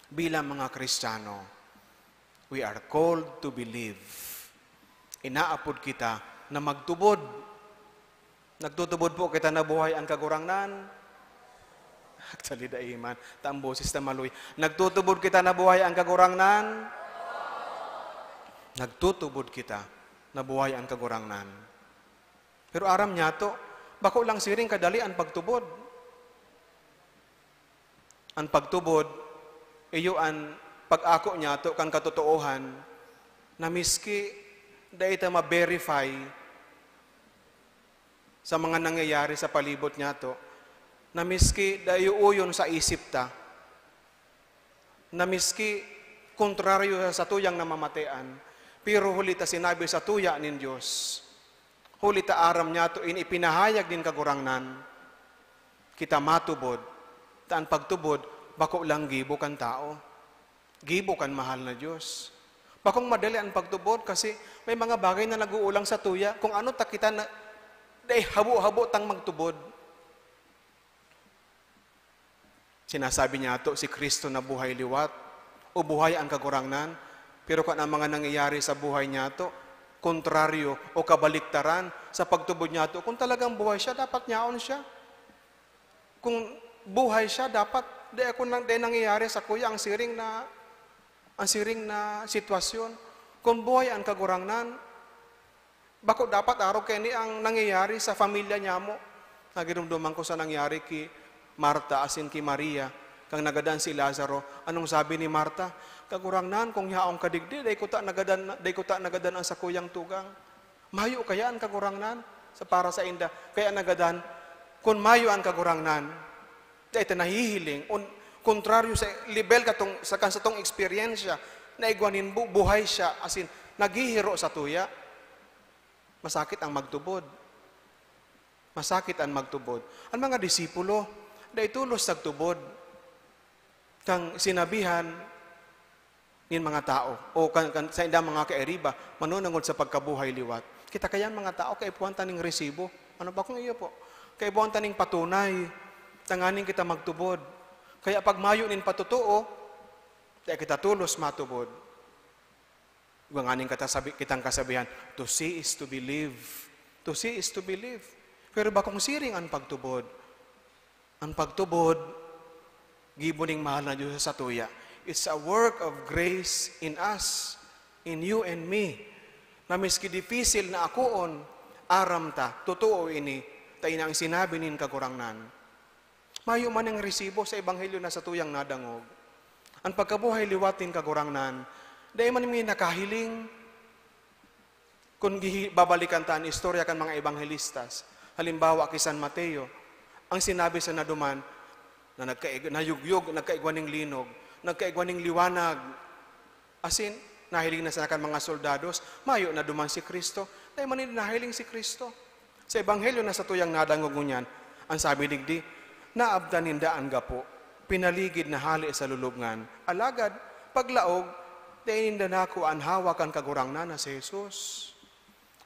bilang mga Kristiyano, we are called to believe. Inaapod kita na magtubod. Nagtutubod po kita na buhay ang kagurangnan. Actually, daiman. Tambosis na maluy. Nagtutubod kita na buhay ang kagurangnan. Nagtutubod kita na buhay ang kagurangnan. Pero aram niya to, bako lang siring kadali ang pagtubod. Ang pagtubod, iyo ang pag-ako niya to, kang katotoohan, na miski dahil ita ma-verify sa mga nangyayari sa palibot niya to, na miski dahil uyon sa isip ta, na miski kontraryo sa tuyang namamatean, pero huli ta sinabi sa tuya nin Diyos, huli ta aram niya to, ipinahayag din kagurangnan, kita matubod, taan pagtubod, bako lang gibo kan tao, gibo kan mahal na Diyos. Bakong madali ang pagtubod kasi may mga bagay na nag-uulang sa tuya, kung ano ta kita na, dahil habo-habo tang magtubod. Sinasabi niya to, si Kristo na buhay liwat, o buhay ang kagurangnan, pero kung ang mga nangyayari sa buhay niya to, kontraryo o kabaliktaran sa pagtubod niya to, kung talagang buhay siya, dapat niyaon siya. Kung buhay siya, dapat, di ako nangyayari sa kuya, ang siring na sitwasyon. Kung buhay ang kagurangnan, bako dapat araw kaya ni ang nangyayari sa pamilya niya mo. Nagirumduman ko sa nangyari ki Marta asin ki Maria, kang nagadan si Lazaro. Anong sabi ni Marta? Kagurangnan, kung yaong kadigdi, day ko ta nagadan ang sa kuyang tugang. Mayo kaya ang kagurangnan sa para sa inda. Kaya nagadan, kung mayo ang kagurangnan, day ito nahihiling, kontraryo sa level sa tong eksperyensya, na igwanin buhay siya, asin naghihiro sa tuya, masakit ang magtubod. Masakit ang magtubod. Ang mga disipulo, dahil tulos nagtubod, kang sinabihan ng mga tao, o sa indang mga kaeriba, manunangod sa pagkabuhay liwat. Kita kaya mga tao, kaipuan taning resibo. Ano ba kung iyo po? Kaipuan taning patunay, tanganing kita magtubod. Kaya pag mayo nin patotoo, kaya kita tulos matubod. Ganganing kitang kasabihan, to see is to believe. To see is to believe. Pero ba kung siring ang pagtubod? Ang pagtubod, gibuning mahal na Diyos sa tuya. It's a work of grace in us, in you and me. Na miski difficile na akoon, aram ta, totoo ini, tayo na ang sinabi nin kagurangnan. Mayo man ang resibo sa ebanghelyo na sa tuyang nadangog. Ang pagkabuhay liwatin kagurangnan, dahil man may nakahiling, kung babalikan taan istorya kan mga ebanghelistas, halimbawa kay San Mateo, ang sinabi sa naduman, na nayugyog, nagkaigwaning linog, nagkaigwaning liwanag, asin, nahiling na sa kan mga soldados, mayo na duman si Kristo, dahil man nahiling si Kristo. Sa ebanghelyo na sa tuyang nadangog ngunyan, ang sabi digdi, naabdan hindaan gapo, pinaligid na hali sa lulubngan. Alagad, paglaog, dahil hinda na ako ang hawakan kagurangnan na si Jesus.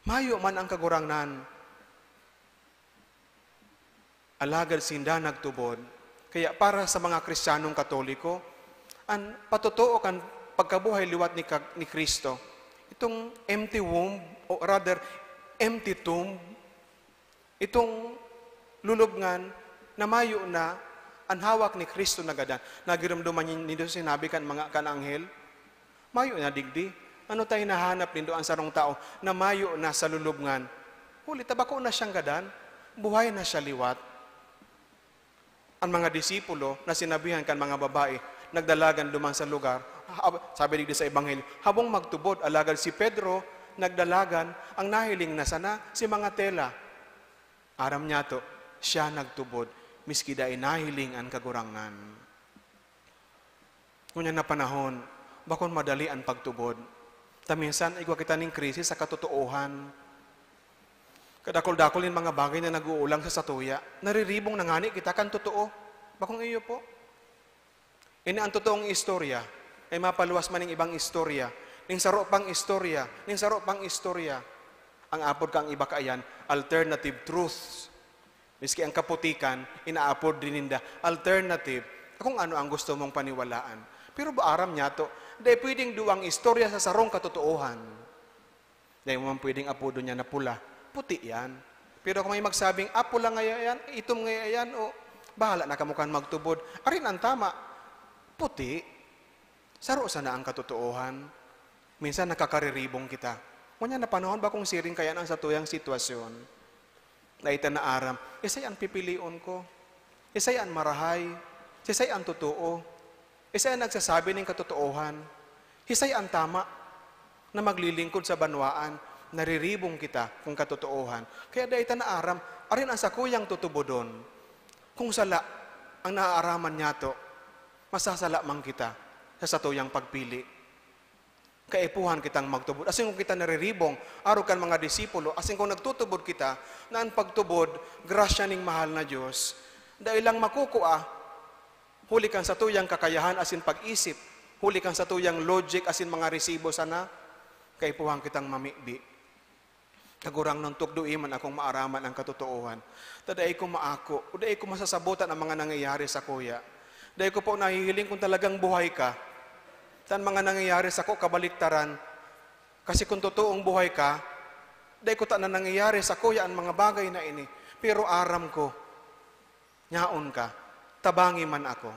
Mayo man ang kagurangnan. Alagad sinda nagtubod. Kaya para sa mga Kristiyanong Katoliko, ang patotoo kan pagkabuhay liwat ni Kristo, itong empty womb, o rather, empty tomb, itong lulubngan, na mayo na ang hawak ni Kristo nagadan. Nagiramduman nindo sinabi kan mga kananghel, mayo na digdi. Ano tayo nahanap nindo ang sarong tao na mayo na sa lulubngan? Huli, tabako na siyang gadan, buhay na siya liwat. Ang mga disipulo na sinabihan kan mga babae, nagdalagan duman sa lugar, sabi digdi sa ebanghelyo, habang magtubod, alagad si Pedro, nagdalagan, ang nahiling na sana, si mga tela. Aram niya to, siya nagtubod, miski dahil nahiling ang kagurangan. Kunya na panahon, bakon madali ang pagtubod. Taminsan, igwa kita ning krisis sa katotoohan. Kadakol-dakol yung mga bagay na nag-uulang sa satuya, nariribong nangani kita kan totoo. Bakong iyo po? Ini ang totoong istorya, ay mapaluwas man ng ibang istorya, ning saro pang istorya, ning saro pang istorya. ang apod kang iba kaayan, alternative truths. Miski ang kaputikan, inaapod din ninda, alternative, kung ano ang gusto mong paniwalaan. Pero baaram niya to, dahil pwedeng duwang istorya sa sarong katotoohan. Dahil mo man pwedeng apodo niya na pula, puti yan. Pero kung may magsabing, pula ngayon, itom ngayon, o bahala na kamukan magtubod, arin ang tama, puti. Saro sana ang katotoohan. Minsan nakakariribong kita. Kunya na panahon ba kung siring kaya ang sa tuyang sitwasyon? Naita na aram, isay ang pipilion ko. Isay ang marahay. Isay ang totoo. Isay ang nagsasabi ng katotoohan. Isay ang tama na maglilingkod sa banwaan. Nariribong kita kung katotoohan. Kaya daita na aram, arin ang sakuyang tutubodon. Kung sala ang naaaraman niya to, masasala man kita sa satuyang pagpili. Kaipuhan kitang magtubod. Asing kung kita nariribong, araw kan mga disipulo, asing kung nagtutubod kita, na ang pagtubod, grasya ning mahal na Diyos, dahil lang makukuha, huli kan sa tuyang kakayahan asin pag-isip, huli kan sa tuyang logic asin mga resibo sana, kaipuhan kitang mamibi. Kagurang nung tukduin man akong maaraman ang katotoohan. Taday ko maako, o daay ko masasabutan ang mga nangyayari sa kuya. Daay ko po nahihiling kung talagang buhay ka, tan mga nangyayari sa ko kabaliktaran. Kasi kung totoong buhay ka, dahi ko ta na nangyayari sa kuya ang mga bagay na ini. Pero aram ko, nyaon ka, tabangi man ako.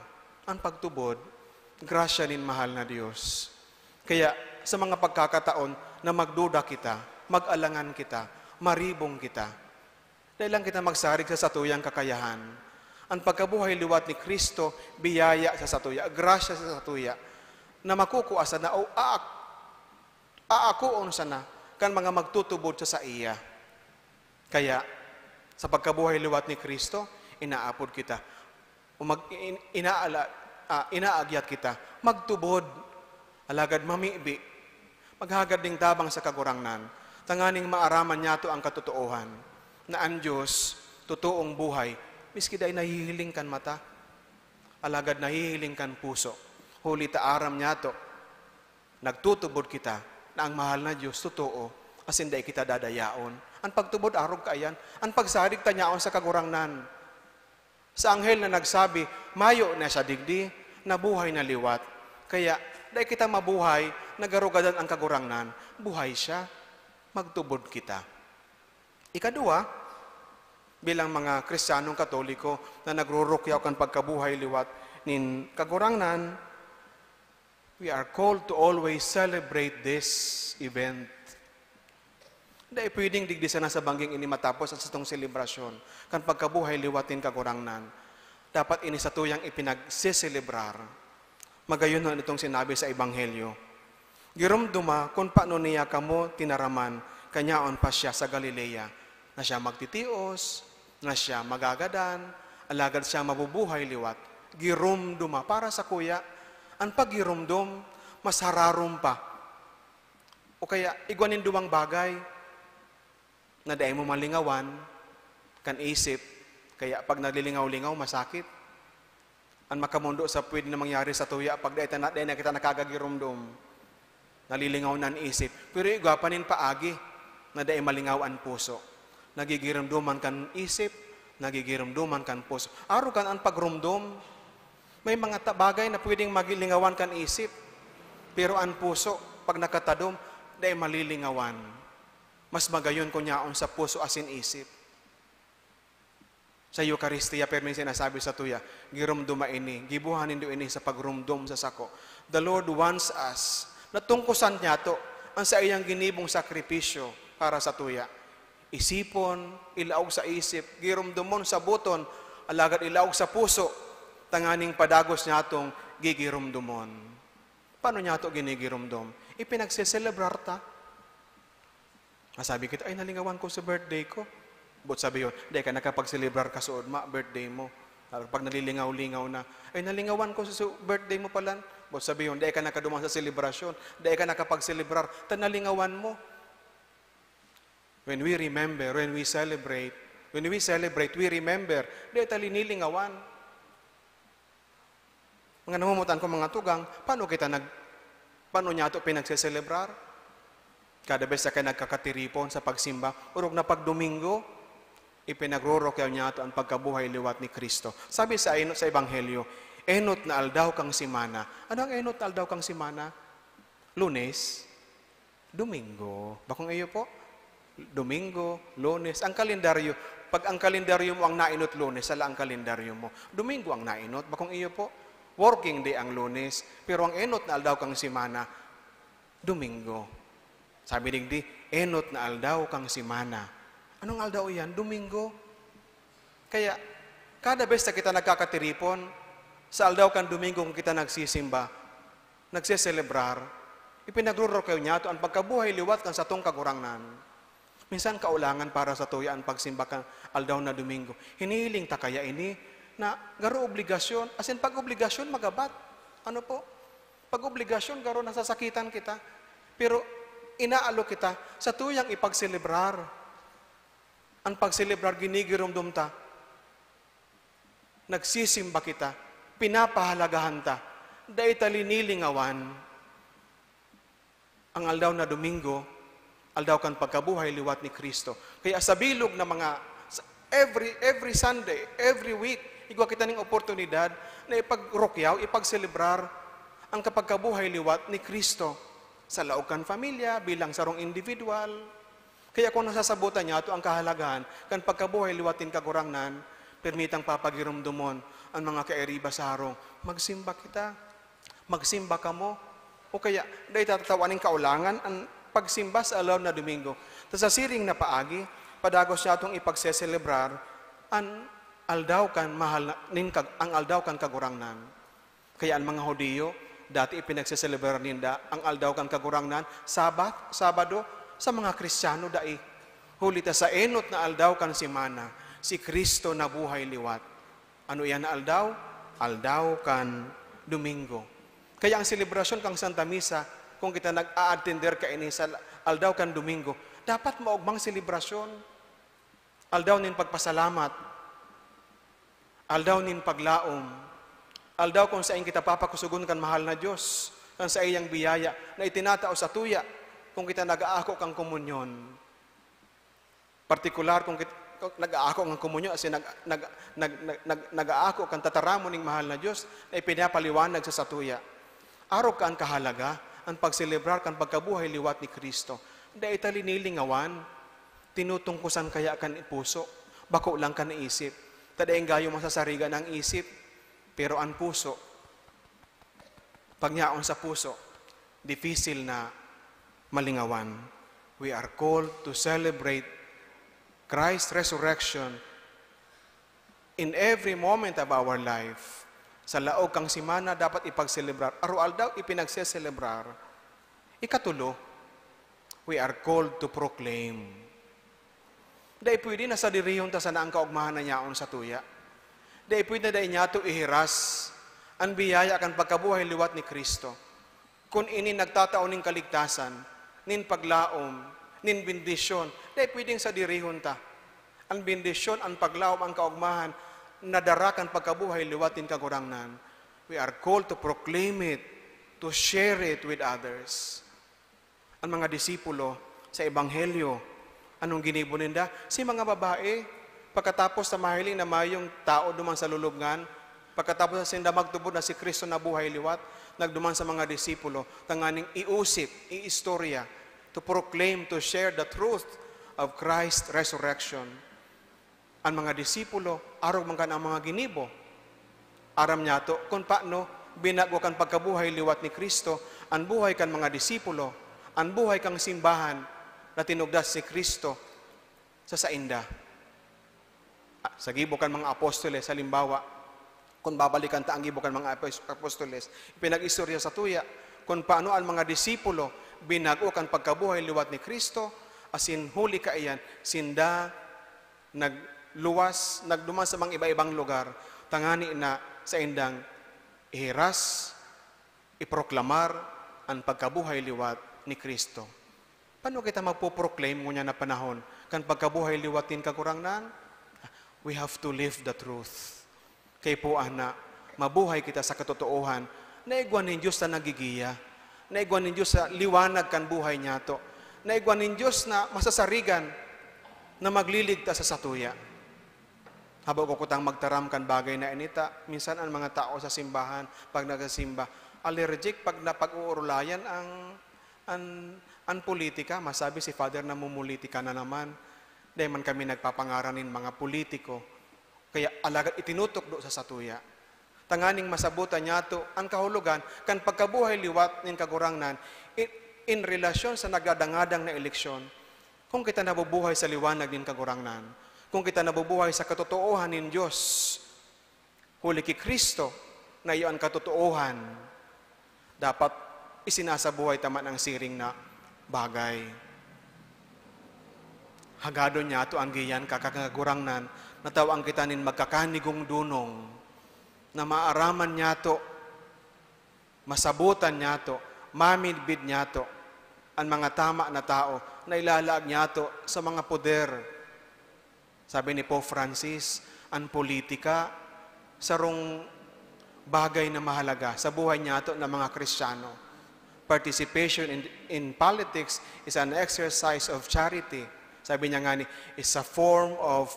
Ang pagtubod, grasya nin mahal na Diyos. Kaya sa mga pagkakataon na magduda kita, mag-alangan kita, maribong kita, dahil lang kita magsarig sa satuyang kakayahan. Ang pagkabuhay liwat ni Kristo, biyaya sa satuya, grasya sa satuya, na makukuha sana o aakuon sana kan mga magtutubod sa iya. Kaya sa pagkabuhay liwat ni Kristo, inaapod kita o inaagyat kita magtubod, alagad mamibi, maghagad ding tabang sa kagurangnan, tanganing maaraman niya to ang katotoohan na ang Diyos totoong buhay, miski dahil nahihiling kan mata, alagad nahihiling kan puso. Huli taaram niya to, nagtutubod kita na ang mahal na Diyos totoo, asin dahi kita dadayaon. Ang pagtubod arog kaayan, ang pagsarig tanyaon sa kagurangnan. Sa anghel na nagsabi, mayo na sa digdi, nabuhay na liwat. Kaya dahi kita mabuhay, nagarugadan ang kagurangnan, buhay siya, magtubod kita. Ikadua, bilang mga Kristiyanong Katoliko na nagrurukyaw kan pagkabuhay liwat nin kagurangnan, we are called to always celebrate this event. Dahil pwedeng digdisan na sa bangging ini matapos at sa itong selebrasyon. Kan pagkabuhay liwatin kagurangnan, dapat ini sa tuyang ipinagsiselebrar. Magayon na itong sinabi sa Ebanghelyo. Girumduma kung paano niya kamo tinaraman, kanyaon pa siya sa Galilea, na siya magtitios, na siya magagadan, alagad siya mabubuhay liwat. Girumduma para sa kuya, ang pagirumdum, mas hararum pa. O kaya, igwanin duwang bagay na dahil mo malingawan, kan isip, kaya pag naglilingaw-lingaw, masakit. Ang makamundo sa pwede na mangyari sa tuya, pag dahil na kita nakagagirumdum, nalilingaw na ang isip. Pero igwapanin paagi, na dahil malingaw ang puso. Nagigirumduman kan isip, nagigirumduman kan puso. Aro kan ang pagrumdum, may mga bagay na pwedeng magilingawan kan isip, pero ang puso, pag nakatadom, dahil malilingawan. Mas magayon ko niyaon sa puso asin isip. Sa Eucharistia, pero may sinasabi sa tuya, girumduma ini, gibuhanin do ini sa pagrumdum sa sako. The Lord wants us, natungkusan niya to, ang sa iyang ginibong sakripisyo para sa tuya. Isipon, ilaog sa isip, girumdumon sa buton, alagad ilaog sa puso, tanganing padagos niya itong gigirumdumon. Paano niya ito ginigirumdum? Ipinagsiselebrar ta. Masabi kita, ay nalingawan ko sa birthday ko. But sabi yun, dahil ka nakapagselebrar ka suod birthday mo. Pag nalilingaw-lingaw na, ay nalingawan ko sa birthday mo pala. But sabi yun, dahil ka nakadumang sa selebrasyon, dahil ka nakapagselebrar, nalingawan mo. When we remember, when we celebrate, we remember, dahil talinilingawan. Mga namumutan ko mga tugang, paano niya ito pinagseselebrar? Kada beses ka nagkakatiripon sa pagsimba, urog na pagdomingo, ipinagrorokyaw niya ito ang pagkabuhay liwat ni Kristo. Sabi sa Ebanghelyo, enot na aldaw kang simana. Ano ang enot na aldaw kang simana? Lunes, Domingo. Bakong iyo po? Domingo, Lunes. Ang kalendaryo, pag ang kalendaryo mo ang nainot Lunes, sala ang kalendaryo mo. Domingo ang nainot. Bakong iyo po? Working day ang Lunes. Pero ang enot na aldaw kang simana, Domingo. Sabi digdi, enot na aldaw kang simana. Anong aldaw yan? Domingo. Kaya, kada bes na kita nagkakatiripon, sa aldaw kang Domingo kung kita nagsisimba, nagsiselebrar, ipinagrurokyaw niya ito ang pagkabuhay liwat kan sa tong kagurangnan. Minsan kaulangan para sa tuya ang pagsimba kang aldaw na Domingo. Hinihiling ta kaya ini na garo obligasyon. As in, pag obligasyon, magabat. Ano po? Pag obligasyon, garo nasasakitan kita. Pero inaalo kita sa tuyang ipagselebrar. Ang pagselebrar, ginigirumdum ta. Nagsisimba kita. Pinapahalagahan ta. Dahil talinilingawan. Ang aldaw na Domingo, aldaw kan pagkabuhay liwat ni Kristo. Kaya sa bilog na mga, every Sunday, every week, igwa kita ng oportunidad na ipagrokyaw, ipagselebrar ang kapagkabuhay liwat ni Kristo sa laokan familia, bilang sarong individual. Kaya kung nasasabutan niya ito ang kahalagahan, kan pagkabuhay liwatin kagurangnan, permitang papagirumdumon ang mga kaeriba sa harong, magsimba kita, magsimba ka mo, o kaya, dahil tatatawaning kaulangan ang pagsimba sa aldaw na Domingo. Sa siring na paagi, padagos niya itong ipagseselebrar ang aldaw kan ang aldaw kan kagurangnan. Kaya ang mga Hudiyo, dati ipinagseselebrar ninda ang aldaw kan kagurangnan, Sabado, sa mga Kristiyano dai. Hulita sa enot na aldaw kan simana, si Kristo na buhay liwat. Ano yan na aldaw? Aldaw kan Domingo. Kaya ang selebrasyon kang Santa Misa, kung kita nag-a-attender ka ini sa aldaw kan Domingo, dapat maugmang selebrasyon. Aldaw nin pagpasalamat, aldaw nin paglaom, aldaw kung saan kita papakusugon kan mahal na Diyos, kan sa iyang biyaya na itinatao sa tuya, kung kita nag-aako kang komunyon. Partikular kung kita nag-aako kang komunyon, kasi nag-aako kang tataramo ning mahal na Diyos, na ipinapaliwanag sa tuya. Araw ka ang kahalaga, ang pagselebrar kan pagkabuhay liwat ni Kristo. Dahil talinilingawan, tinutungkusan kaya kan puso, bako lang kan isip. Tadaing gayo masasarigan ang isip, pero ang puso, pagyaon sa puso, difficile na malingawan. We are called to celebrate Christ's resurrection in every moment of our life. Sa laog kang simana, dapat ipagselebrar. Araw-aldaw, ipinagseselebrar. Ikatulo, we are called to proclaim. Dahil pwede na sa dirihon ta sa naang kaugmahan na niyaon sa tuya. Dahil pwede na dahil niya ito ihiras ang biyaya kan pagkabuhay liwat ni Kristo. Kung ini nagtataon ng kaligtasan, nin paglaom, nin bendisyon, dahil pwedeng sa dirihon ta. Ang bendisyon, ang paglaom, ang kaugmahan, nadarakan pagkabuhay liwatin kagurangnan. We are called to proclaim it, to share it with others. Ang mga disipulo sa Ebanghelyo, anong ginibo ninda? Si mga babae, pagkatapos sa mahiling na mayong tao duman sa lulubngan, pagkatapos sa sinda magtubod na si Kristo na buhay liwat, nagduman sa mga disipulo, tanganing iusip, iistorya, to proclaim, to share the truth of Christ's resurrection. Ang mga disipulo, araw man kan ang mga ginibo. Aram niya to, kung paano binago kan pagkabuhay liwat ni Kristo, ang buhay kan mga disipulo, ang buhay kang simbahan na tinugdas si Kristo sa sainda. Sa gibo kan mga apostoles, halimbawa, kung babalikan ta ang gibo kan mga apostoles, ipinag-istorya sa tuya, kung paano ang mga disipulo binago kan pagkabuhay liwat ni Kristo, asin huli ka iyan, sinda nagluwas, nagduman sa mga iba-ibang lugar, tangani na sa indang ihiras, iproklamar ang pagkabuhay liwat ni Kristo. Paano kita magpo-proclaim ngunya na panahon kan pagkabuhay liwatin kagurangnan? We have to live the truth. Kay po na mabuhay kita sa katotoohan, naigwan ni Diyos na nagigiya, naigwan ni Diyos sa liwanag kan buhay niya to, na igwan nin Diyos na masasarigan na magliligta sa satuya. Habo ko kutang magtaram kan bagay na inita, minsan ang mga tao sa simbahan, pag nagasimba, allergic pag napag-uurulayan ang politika, masabi si Father na mumulitika na naman. Dahil man kami nagpapangaranin mga politiko, kaya alagad itinutok do sa satuya. Tanganing masabutan niya to, ang kahulugan, kan pagkabuhay liwat nin kagurangnan, in relasyon sa nagdadangadang na eleksyon, kung kita nabubuhay sa liwanag nin kagurangnan, kung kita nabubuhay sa katotoohan nin Diyos, huli ki Kristo, na iyo ang katotoohan, dapat isinasabuhay taman ang siring na bagay. Hagado niya to ang giyan kakagurangnan, natawang kita nin magkakanigong dunong, na maaraman niya to, masabutan niya to, mamidbid niya to, ang mga tama na tao na ilalaag niya to sa mga poder. Sabi ni Pope Francis, ang politika, sarong bagay na mahalaga sa buhay niya to ng mga Kristiyano. Participation in politics is an exercise of charity. Sabi niya nga ni, is a form of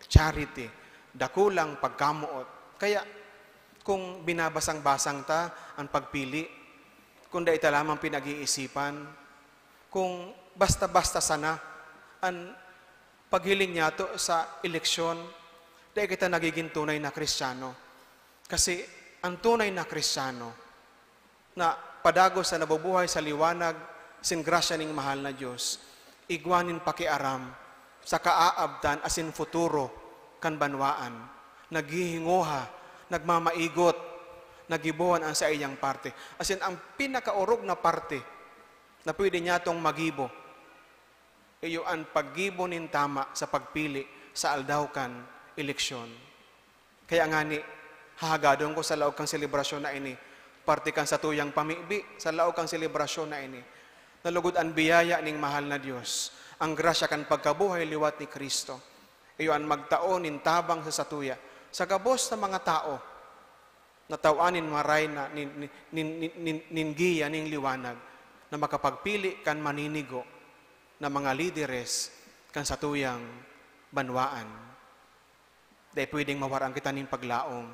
charity. Dakulang pagkamuot. Kaya, kung binabasang-basang ta ang pagpili, kung da ita lamang pinag-iisipan, kung basta-basta sana ang paghiling niya to sa eleksyon, da kita nagiging tunay na Kristiyano. Kasi ang tunay na Kristiyano na padagos sa nabubuhay sa liwanag, sin grasya ning mahal na Diyos, igwanin pakiaram sa kaaabtan asin futuro kan banwaan, naghihinguha, nagmamaigot, nagibuhan ang sa iyang parte. Asin ang pinakaurog na parte na pwede niya itong magibo, iyo ang paggibo nin tama sa pagpili sa aldawkan eleksyon. Kaya nga ni, hahagadon ko sa laog kang selebrasyon na ini, parte kan sa tuyang pamibi, sa laog kang selebrasyon na ini, nalugod ang biyaya ning mahal na Diyos, ang grasya kan pagkabuhay liwat ni Kristo, iyo ang magtaon nin tabang sa satuya, sa gabos ng mga tao, natawanin maray na ningiya ning liwanag, na makapagpili kan maninigo na mga lideres kan sa tuyang banwaan. Dahil pwedeng mawarang kita ning paglaom.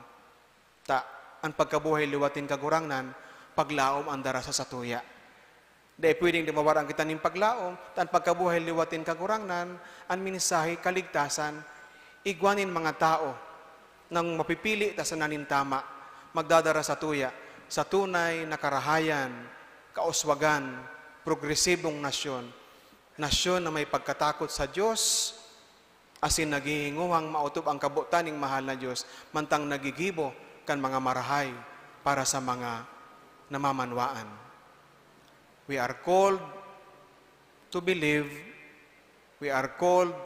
Ang pagkabuhay liwatin kagurangnan, paglaom ang dara sa satuya. Dahil pwedeng mawarang kita ning paglaom, ang pagkabuhay liwatin kagurangnan, ang mensahe kaligtasan, igwanin mga tao nang mapipili ta sa nanintama, magdadara sa tuya, sa tunay na karahayan, kauswagan, progresibong nasyon. Nasyon na may pagkatakot sa Diyos, asin naghihinguhang mautob ang kabutan ng mahal na Diyos, mantang nagigibo kan mga marahay para sa mga namamanwaan. We are called to believe, we are called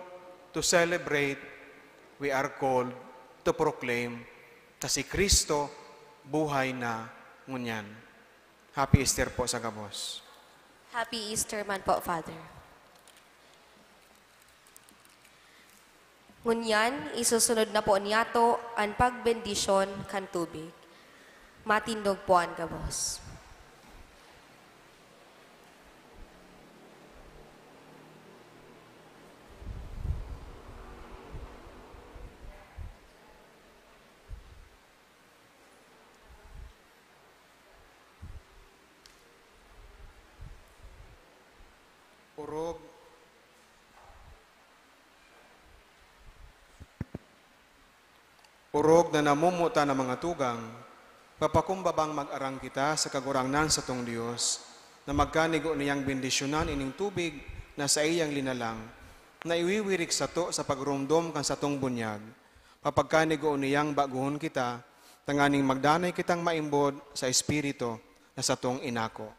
to celebrate, we are called to proclaim, ta si Kristo buhay na ngunyan. Happy Easter po sa gabos. Happy Easter man po, Father. Ngunyan, isusunod na po niyato ang pagbendisyon kan tubig. Matindog po ang gabos. Urog na namumuta ng mga tugang, papakumbabang mag-arang kita sa kagurangnan sa tong Diyos, na magkanigo niyang bendisyonan ining tubig na sa iyang linalang, na iwiwirik sa to sa pagrumdom kan sa tong bunyag, papagkanigo niyang baguhon kita, tanganing magdanay kitang maimbod sa Espiritu na sa tong inako.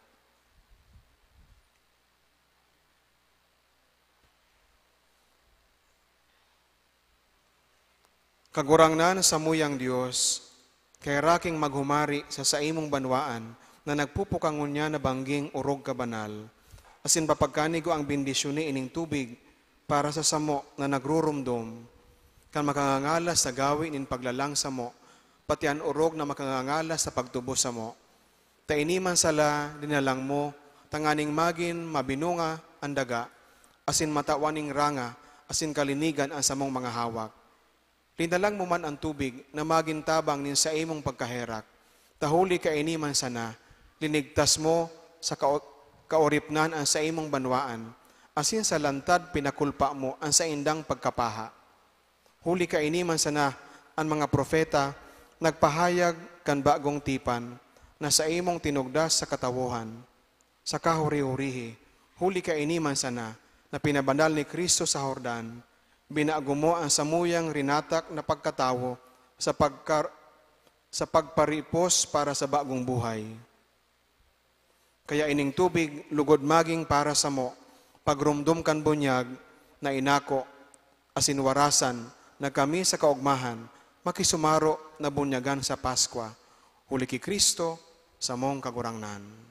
Kagurangnan sa muyang Diyos, kay raking maghumari sa saimong banwaan, na nagpupukangon niya na bangging urog kabanal, asin papagkanigo ang bendisyon ni ining tubig para sa samo na nagrurumdom, kan makangangalas sa gawin in paglalang samo, pati ang urog na makangangalas sa pagtubo samo. Tainiman sala dinalang mo, tanganing magin mabinunga ang daga, asin matawaning ranga, asin kalinigan ang samong mga hawak. Linalang mo man ang tubig na magin tabang nin sa imong pagkaherak. Tahuli ka iniman sana, linigtas mo sa kaoripnan ang sa imong banwaan, asin sa lantad pinakulpa mo ang sa indang pagkapaha. Huli ka iniman sana ang mga propeta, nagpahayag kan bagong tipan, na sa imong tinugdas sa katawuhan, sa kahuri-hurihi. Huli ka iniman sana, na pinabandal ni Kristo sa Jordan, binago mo ang samuyang rinatak na pagkatawo sa pagparipos para sa bagong buhay. Kaya ining tubig, lugod maging para sa mo, pagrumdum kan bunyag na inako, asinwarasan, na kami sa kaugmahan, makisumaro na bunyagan sa Paskwa. Huli ki Kristo sa mong kagurangnan.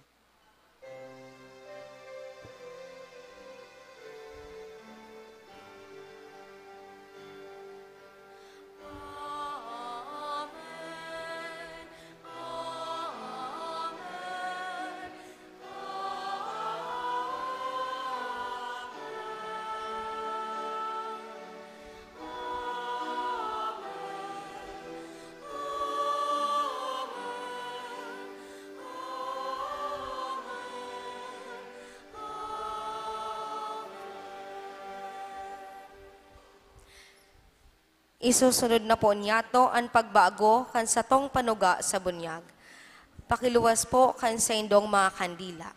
Isusunod na po niyato ang pagbago kan sa tong panuga sa bunyag. Pakiluwas po kan sa indong mga kandila.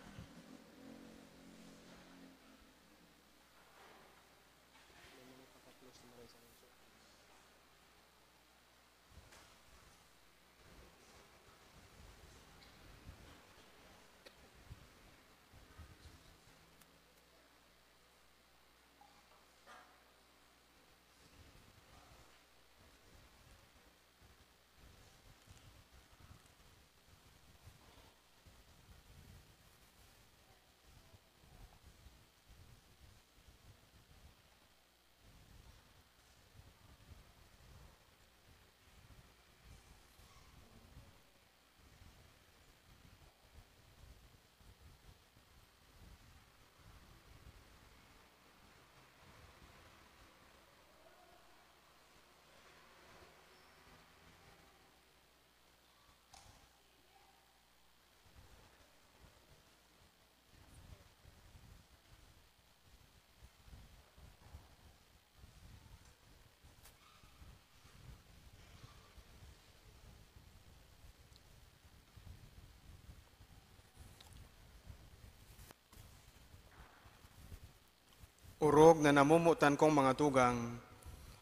Urog na namumutan kong mga tugang,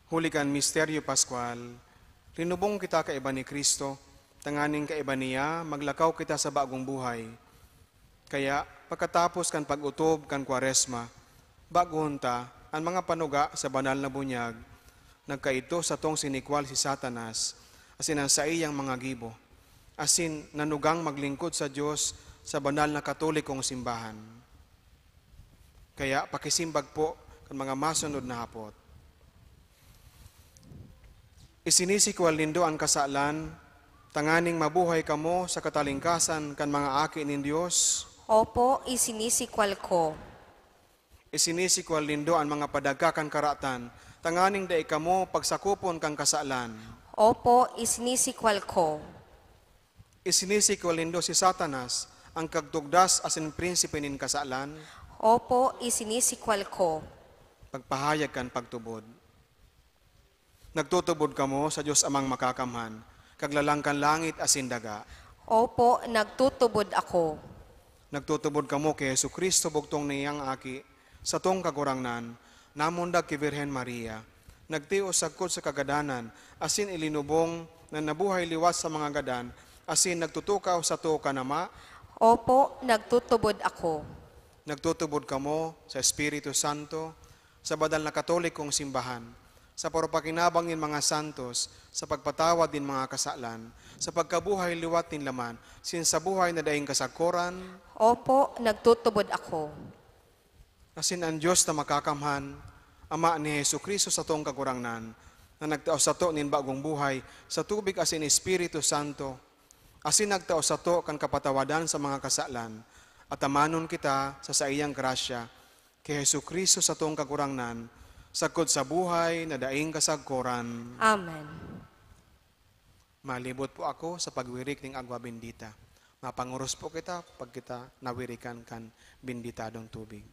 hulikan misteryo Pascual, linubong kita kaiba ni Kristo, tanganing kaiba niya, maglakaw kita sa bagong buhay. Kaya, pagkatapos kan pag-utob kan Kwaresma, baguhon ta ang mga panuga sa banal na bunyag, nagkaito sa tong sinikwal si Satanas, asin ang sa iyang mga gibo, asin nanugang maglingkod sa Diyos sa banal na katolikong simbahan. Kaya pakisimbag po kan mga masunod na hapot. Isinisikwal nindo ang kasalan, tanganing mabuhay kamo sa katalingkasan kan mga aki nin Diyos. Opo, isinisikwal ko. Isinisikwal nindo ang mga padagkakan karatan, tanganing dai kamo pagsakupon kang kasalan. Opo, isinisikwal ko. Isinisikwal nindo si Satanas, ang kagtugdas asin prinsipe nin kasalan. Opo, isinisikwal ko. Pagpahayag kan pagtubod. Nagtutubod kamo sa Diyos amang makakamhan, kaglalang kan langit asin daga. Opo, nagtutubod ako. Nagtutubod kamo kay Jesucristo bugtong niyang aki, sa tong kagurangnan, namundag ki Virhen Maria, nagtios sagkod sa kagadanan, asin ilinubong na nabuhay liwas sa mga gadan, asin nagtutukaw sa to kanama. Opo, nagtutubod ako. Nagtutubod kamo sa Espiritu Santo, sa badal na katolikong simbahan, sa parapakinabang din mga santos, sa pagpatawad din mga kasalan, sa pagkabuhay liwat din laman, sin sa buhay na daing kasakuran. Opo, nagtutubod ako. Asin ang Diyos na makakamhan, Ama ni Jesucristo sa tong kagurangnan, na nagtao sa to nin bagong buhay, sa tubig asin Espiritu Santo, asin nagtao sa to kan kapatawadan sa mga kasalan, At amanon kita sa iyang grasya, kay Hesu Kristo sa tong kagurangnan, sagkod sa buhay na daing kasagkoran. Amen. Malibot po ako sa pagwirik ng agwa bendita. Mapanguros po kita pag kita nawirikan kan benditadong tubig.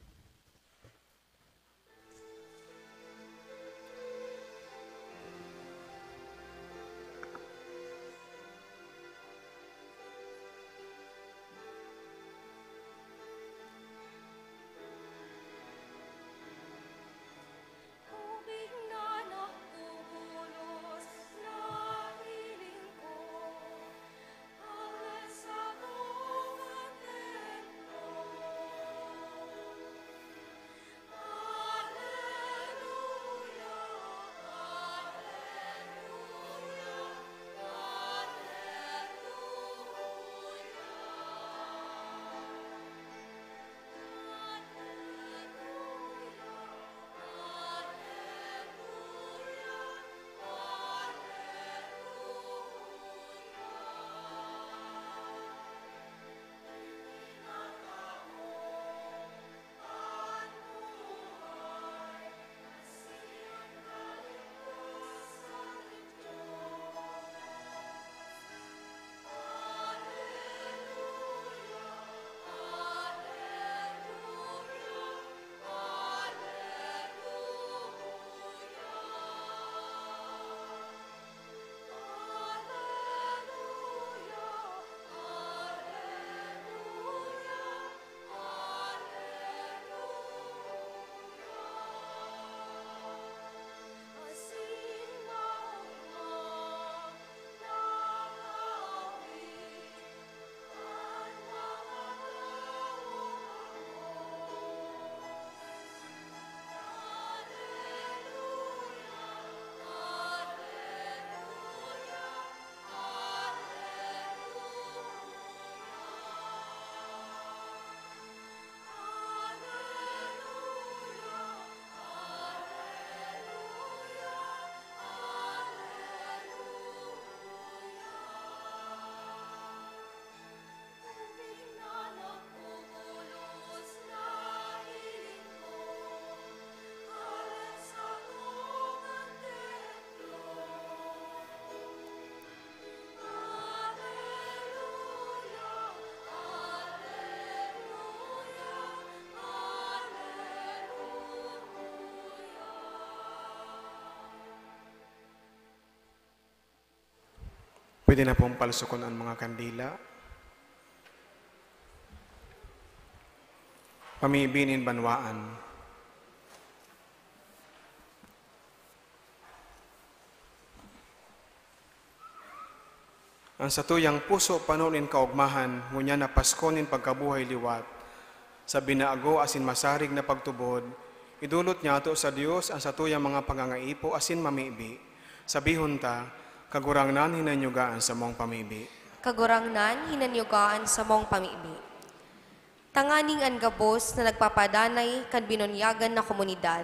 Pwede na pong palsukon ang mga kandila. Pamibinin banwaan. Ang satuyang puso panunin kaugmahan, ngunya na paskonin pagkabuhay liwat. Sa binaago asin masarig na pagtubod, idulot niya to sa Dios ang satuyang mga pangangaipo asin mamibi. Sabihon ta, kagurangnan hinanyugaan sa mong pamibi. Kagurangnan hinanyugaan sa mong pamibi. Tanganing an gabos na nagpapadanay kan binunyagan na komunidad.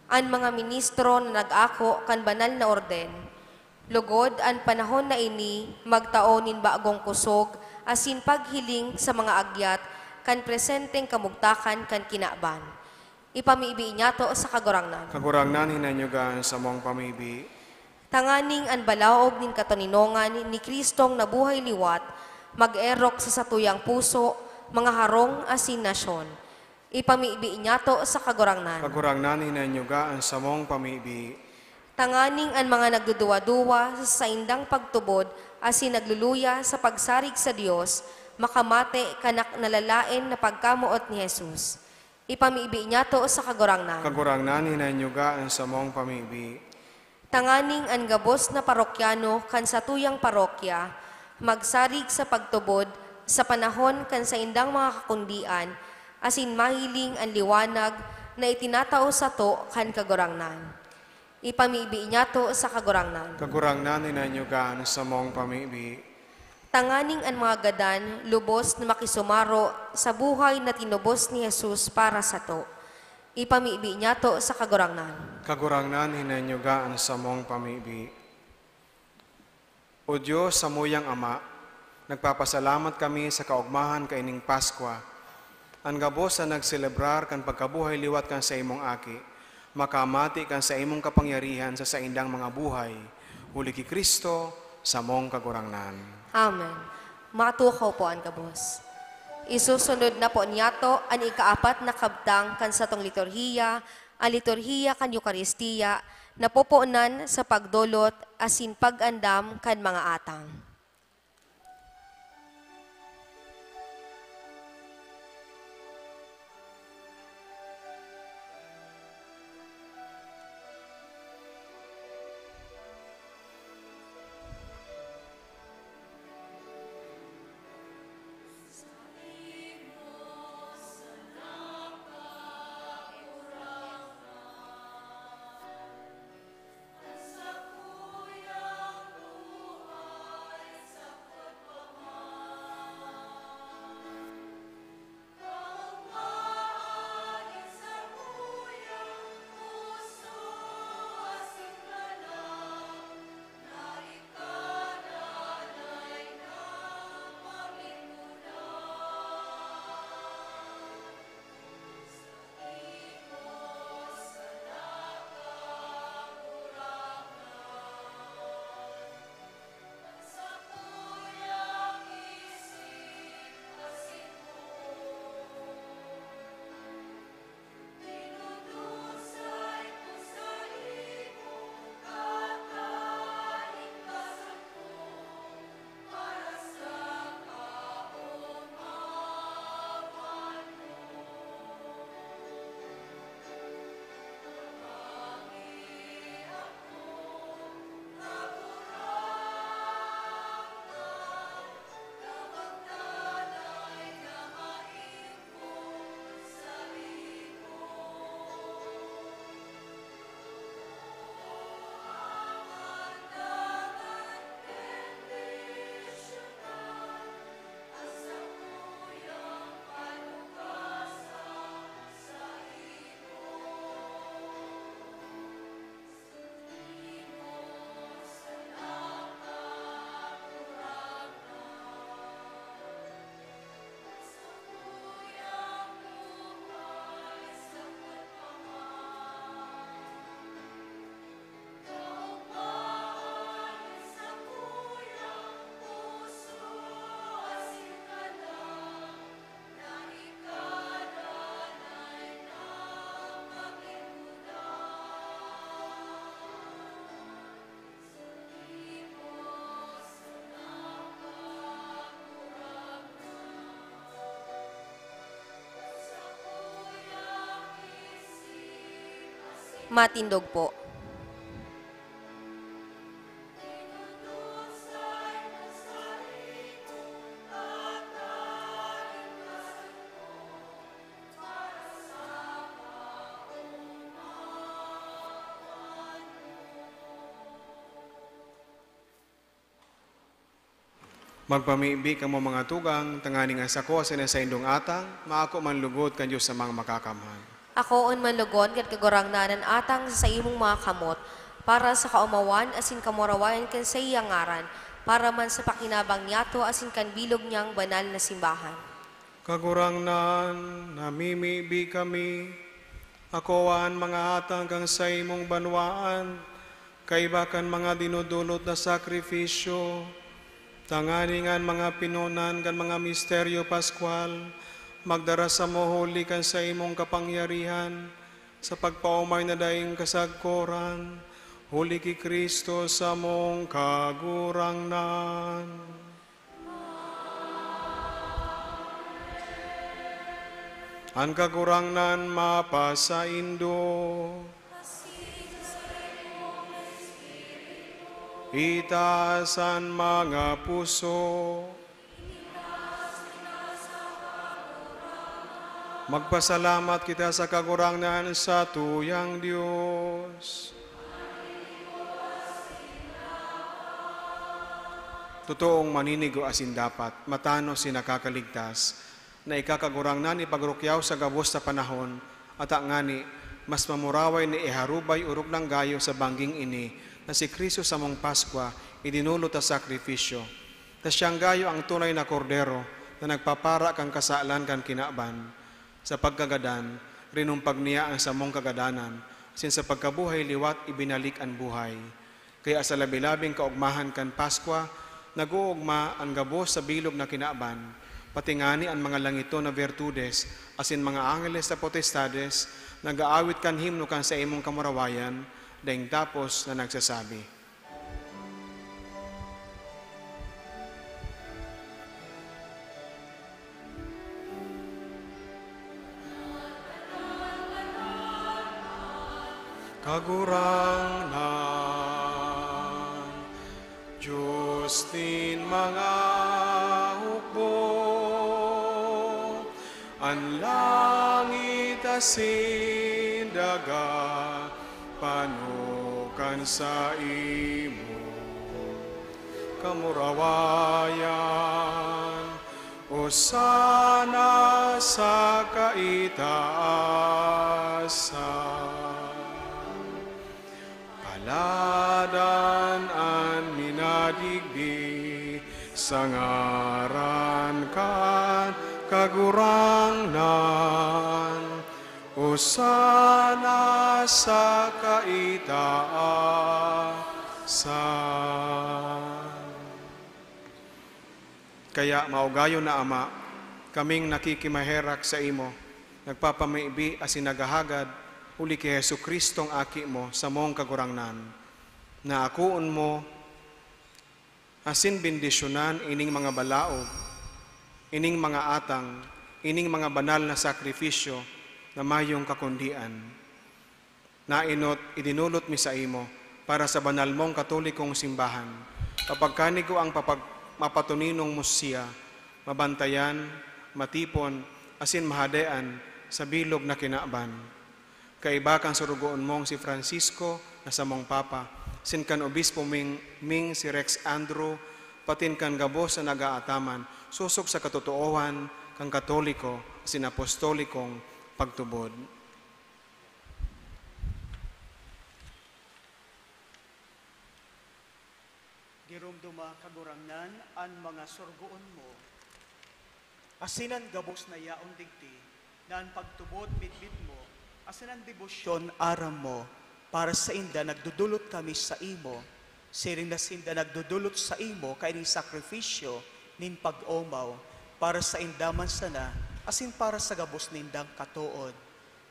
An mga ministro na nag-ako kan banal na orden. Lugod an panahon na ini magtaonin baagong kusog asin paghiling sa mga agyat kan presenteng kamugtakan kan kinaban. Ipamibi niya to sa kagurangnan. Kagurangnan hinanyugaan sa mong pamibi. Tanganing an balaog nin kataninongan ni Kristong nabuhay liwat, mag-erok sa satuyang puso, mga harong asin nasyon. Ipamibi niya to sa kagurangnan. Kagurangnan hinanyugaan sa mong pamibi. Tanganing an mga nagduduwa-duwa sa saindang pagtubod asin nagluluya sa pagsarig sa Dios, makamate kanak nalalain na pagkamuot ni Jesus. Ipamibi niya to sa kagurangnan. Kagurangnan hinanyugaan sa mong pamibi. Tanganing an gabos na parokyano kan sa tuyang parokya, magsarig sa pagtubod sa panahon kan sa indang mga kakundian, asin mahiling ang liwanag na itinatao sa to kan kagurangnan. Ipamibi niya to sa kagurangnan. Kagurangnan hinanyugaan sa mong pamibi. Tanganing an mga gadan, lubos na makisumaro sa buhay na tinubos ni Jesus para sa to. Ipamibi niya to sa kagurangnan. Kagurangnan hinanyugaan sa mong pamibi. O Diyos sa muyang Ama, nagpapasalamat kami sa kaugmahan kaining Paskwa, Ang gabos sa nagselebrar kan pagkabuhay liwat kan sa imong aki, makamati kan sa imong kapangyarihan sa saindang mga buhay. Huli ki Kristo sa mong kagurangnan. Amen. Matukaw po ang gabos. Isusunod na po niyato ang ikaapat na kabtang kan sa tong liturhiya, ang liturhiya kan Eucharistia, na pupuunan sa pagdulot asin pag-andam kan mga atang. Matindog po. Magpamibi ka mo mga tugang, tanganing ang sako sa indong atang, maako man lugod kan Diyos sa mga makakamhan. Ako on manlugon kat kagurangnanan atang sa imong mga kamot, para sa kaumawan asin kamurawayan kan sa iyang ngaran, para man sa pakinabang niyato asin kan bilog niyang banal na simbahan. Kagurangnan, namimibi kami, akoan mga atang kang sa imong banwaan, kaibakan mga dinudulot na sakripisyo, tanganingan mga pinunan kan mga misteryo paskwal, magdara sa mohuli kan sa imong kapangyarihan, sa pagpaumay na daing kasagkoran, huli ki Kristo sa mong kagurangnan. Ang kagurangnan mapasaindo, itaasan mga puso, magpasalamat kita sa kagurangnan sa tuyang Diyos. Totoong maninigo asin dapat, matano si nakakaligtas, na ikakagurangnan ipagrukyaw sa gabos sa panahon, at ngani, mas mamuraway ni iharubay urok ng gayo sa bangging ini, na si Kristo sa mong Paskwa, idinulot sa sakripisyo. Ta siyang gayo ang tunay na kordero, na nagpapara kang kasalan kan kinaban. sa pagkagadan, rinumpag niya ang samong kagadanan, sin sa pagkabuhay liwat ibinalik ang buhay. Kaya sa labi-labing kaugmahan kan Paskwa, nag-uugma ang gabos sa bilog na kinaaban, patingani ang mga langito na virtudes, asin mga angeles sa potestades, nag-aawit kan himno kan sa imong kamarawayan, daing tapos na nagsasabi, kagurangnan, Diyos din mga hukbo, ang langit asin daga, panukan sa imo, kamurawayan, o sana sa kaitaasan. Paladan an minadigdi sa ngaran kan kagurangnan, o sana sa kaitaasan. Kaya maugayo na Ama, kaming nakikimaherak sa imo, nagpapamaibi asin nagahagad, uli kay Hesu Kristong aki mo sa mong kagurangnan, na akuon mo asin bendisyonan ining mga balaog, ining mga atang, ining mga banal na sakripisyo na mayong kakundian. Nainot, idinulot mi sa imo para sa banal mong katolikong simbahan, kapag kanigo ang mapatuninong mo siya, mabantayan, matipon, asin mahadean sa bilog na kinaaban. Kaiba kang surugoon mong si Francisco na samong Papa, sin kan Obispo Ming si Rex Andrew, patin kan gabos sa nagaataman, susok sa katotoohan kang katoliko, sin apostolikong pagtubod. Dirumduma kagurangnan an mga surgoon mo, asinan gabos na yaon digti, na an pagtubod bitbit mo, asinan debosyon aram mo, para sa inda nagdudulot kami sa imo, siring na sinda nagdudulot sa imo, kaining sakrifisyo, nin pag-omaw, para sa inda man sana, asin para sa gabos nindang katuod,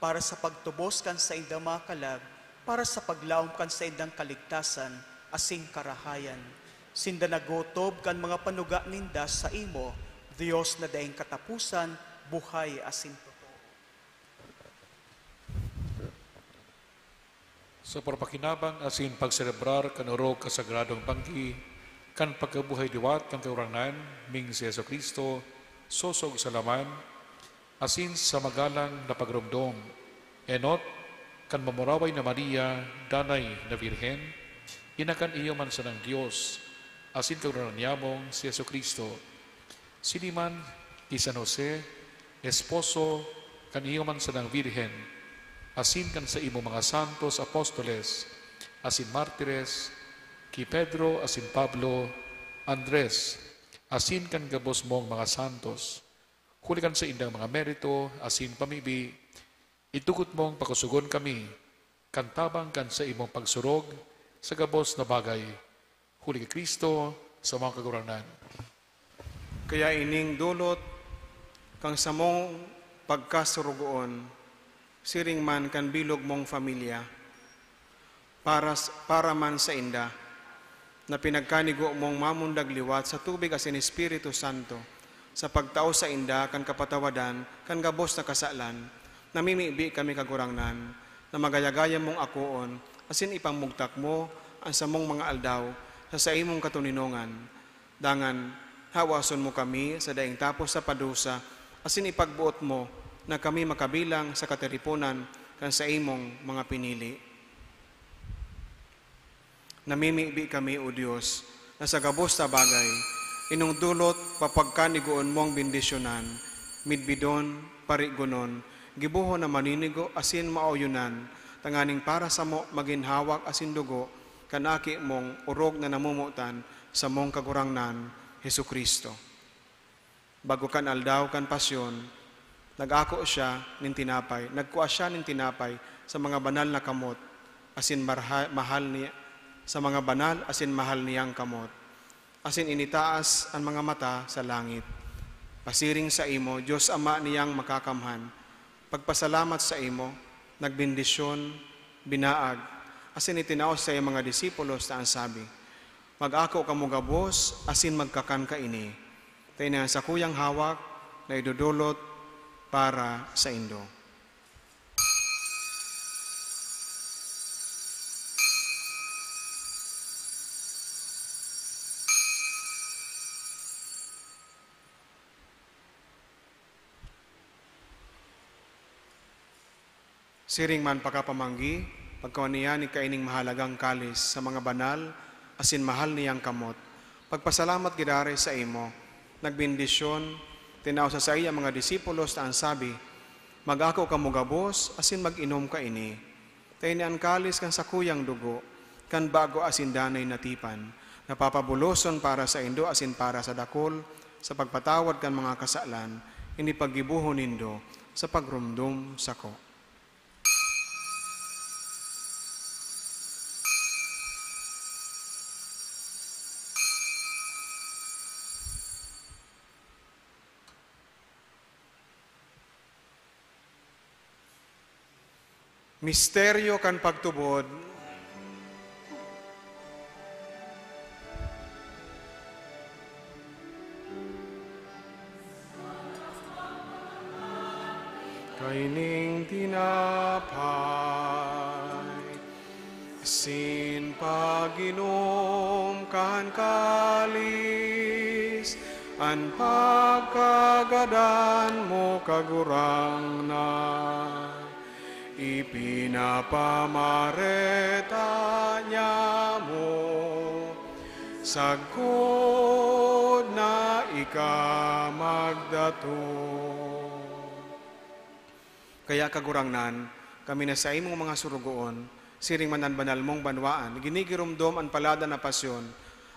para sa pagtubos kan sa indang mga kalag, para sa paglaom kan sa indang kaligtasan, asing karahayan. Sinda nagotob kan mga panuga ninda sa imo, Diyos na daing katapusan, buhay asin totoo. Sa parapakinabang asin pagselebrar kan orog kasagradong banggi, kan pagkabuhay diwat kan kaurangnan, ming si Yesu Kristo, sosog sa laman, asin sa magalang na pagrumdom, enot, kan mamuraway na Maria, danay na Virhen, inakan iyo man sa ng Diyos, asin kaurangnan niyamong si Yesu Kristo, siniman ki San Jose, esposo, kan iyo man sa ng Virhen, asin kan sa imo mga santos apostoles, asin martires, ki Pedro, asin Pablo, Andres, asin kan gabos mong mga santos, huli kan sa indang mga merito, asin pamibi, itugot mong pakusugon kami, kantabang kan sa imong pagsurog, sa gabos na bagay, huli kay Kristo, sa mga kaguranan. Kaya ining dulot, kang samong pagkasurugoon, siring man kan bilog mong familia, para man sa inda, na pinagkanigo mong mamundag liwat sa tubig asin Espiritu Santo, sa pagtao sa inda kan kapatawadan, kan gabos na kasalan, namimibi kami kagurangnan, na magayagaya mong akuon, asin ipamugtak mo ang samong mga aldaw, sa imong katuninongan, dangan hawason mo kami sa daing tapos sa padusa, asin ipagbuot mo, na kami makabilang sa katiripunan kan sa imong mga pinili. Namimibi kami, O Diyos, na sa gabos na bagay, inong dulot papagkanigoon mong bendisyonan, midbidon, parigunon, gibuho na maninigo asin maoyunan, tanganing para sa mo maginhawak asin dugo, kanaki mong urog na namumutan sa mong kagurangnan, Hesu Kristo. Bago kan aldaw kan pasyon, Nag-ako siya nin tinapay, nagkuha siya nin tinapay sa mga banal na kamot, asin mahal niya, sa mga banal asin mahal niyang kamot. Asin initaas ang mga mata sa langit. Pasiring sa imo, Diyos Ama niyang makakamhan. Pagpasalamat sa imo, nagbindisyon, binaag. Asin itinaos sa iyong mga disipulos na ang sabi, mag-ako ka mo gabos, asin magkakan ka ini. Tayo na sa kuyang hawak na idudulot para sa indo. Siring man pakapamanggi, pagkawaniya ni kaining mahalagang kalis sa mga banal, asin mahal niyang kamot. Pagpasalamat gidare sa imo, nagbindisyon, tinaw sa iya mga disipulos na ang sabi, mag-ako ka mo gabos, asin mag-inom ka ini. Tayo ni ang kalis kan sa kuyang dugo, kan bago asin danay natipan, napapabuloson para sa indo asin para sa dakol, sa pagpatawad kan mga kasalan, ini paggibuhon nindo sa pagrumdum sako. Misteryo kan pagtubod, kaining tinapay, asin paginom kan kalis, an pagkagadan mo kagurang na. Ipinapamareta niya mo, sagkod na ikamagdato. Kaya kagurangnan, kami na sa imong mga surugoon, siring manan banal mong banwaan, ginigirumdom ang palada na pasyon,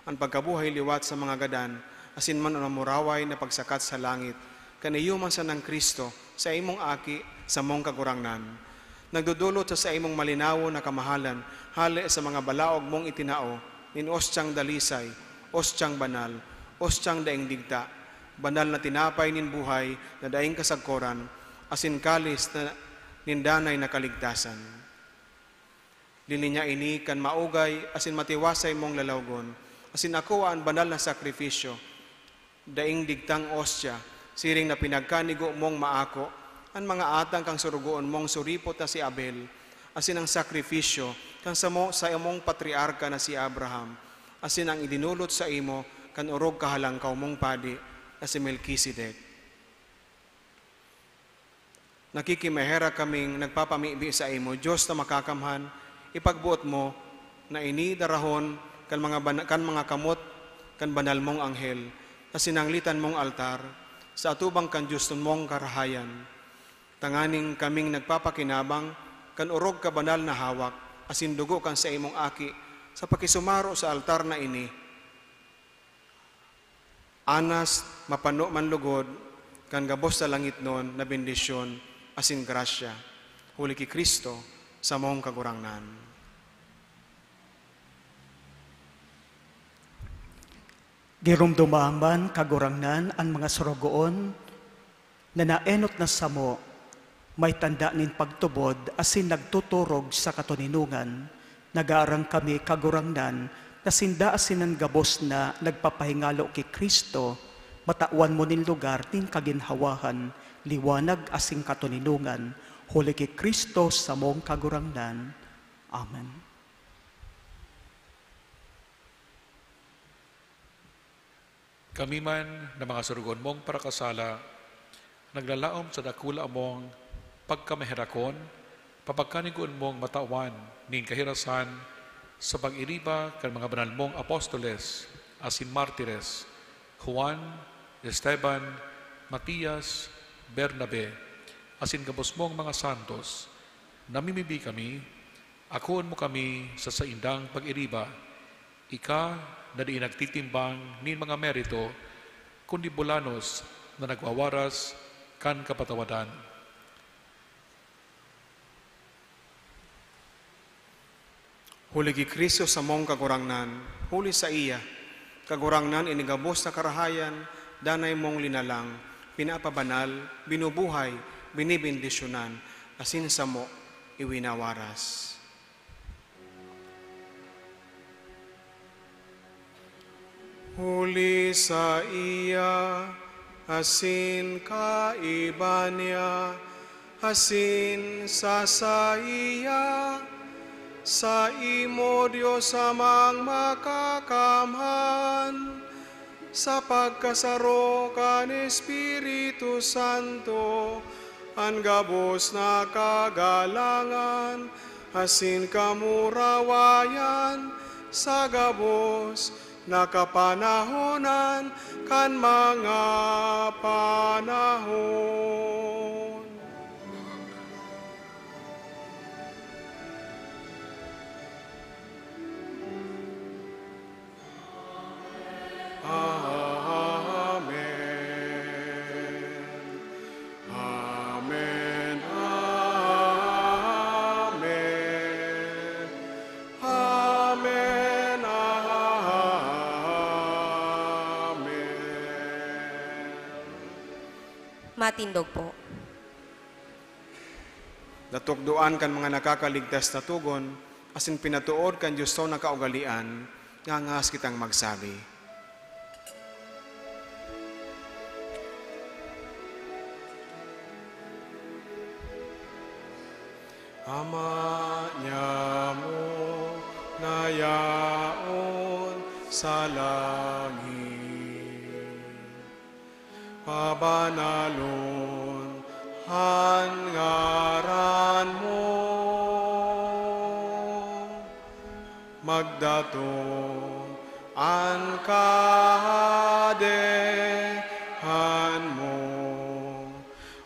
ang pagkabuhay liwat sa mga gadan, asin man ang muraway na pagsakat sa langit, kaniyuman sa ng Kristo, sa imong aki, sa mong kagurangnan. Nagdudulot sa imong malinawo na kamahalan, hali sa mga balaog mong itinao, nin ostyang dalisay, ostyang banal, ostyang daing digta, banal na tinapay nin buhay, na daing kasagkoran, asin kalis na nindanay na kaligtasan. Lilinya ini kan maugay, asin matiwasay mong lalawgon, asin ako ang banal na sakripisyo, daing digtang ostya, siring na pinagkanigo mong maako, ang mga atang kang surugoon mong suripot na si Abel, asin ang sakrifisyo kang sa imong patriarka na si Abraham, asin ang idinulot sa imo kan urog kahalangkaw mong padi na si Melchizedek. Nakikimahera kaming nagpapamibi sa imo, Diyos na makakamhan, ipagbuot mo na ini darahon kan mga kamot kan banal mong anghel, na sinanglitan mong altar, sa atubang kan Diyos mong karahayan. Tanganing kaming nagpapakinabang, kan urog ka banal na hawak, asin dugo kan sa imong aki, sa pakisumaro sa altar na ini. Anas, mapano man lugod, kan gabos sa langit nun na bendisyon, asin grasya. Huli ki Kristo, sa mong kagurangnan. Girumdumaman kagurangnan ang mga surugoon, na naenot na samo, may tanda nin pagtubod, asin nagtuturog sa katuninungan, nagaarang kami kagurangnan, na sinda asin ang gabos na nagpapahingalo kay Kristo, matawan mo nin lugar nin kaginhawahan, liwanag asing katuninungan, huli kay Kristo sa mong kagurangnan. Amen. Kami man na mga surugon mong parakasala, naglalaom sa dakula mong pagkamahirakon, papagkanigoon mong matawan ning kahirasan sa pag-iriba kan mga banal mong apostoles, asin martires, Juan, Esteban, Matias, Bernabe, asin gabos mong mga santos, namimibi kami, akoon mo kami sa saindang pag-iriba, ika na di nagtitimbang nin mga merito, kundi bulanos na nagwawaras kan kapatawadan. Huli ki Kristo sa mong kagurangnan, huli sa iya, kagurangnan inigabos na karahayan, danay mong linalang, pinapabanal, binubuhay, binibindisyonan, asin sa mo, iwinawaras. Huli sa iya, asin kaiba niya, asin sa iya, sa imo Diyos amang makakamhan, sa pagkasaro kan Espiritu Santo, ang gabos na kagalangan, asin kamurawayan, sa gabos na kapanahonan kan mga panahon. Amen. Amen. Amen. Amen. Amen. Matindog po. Natugduan kan mga nakakaligtas na tugon, asin pinatuod kan Diyos to na kaugalian, nga ngas kitang magsabi. Ama niya mo na yaon sa langit, pabanalon han ngaran mo, magdatong an kahadehan mo,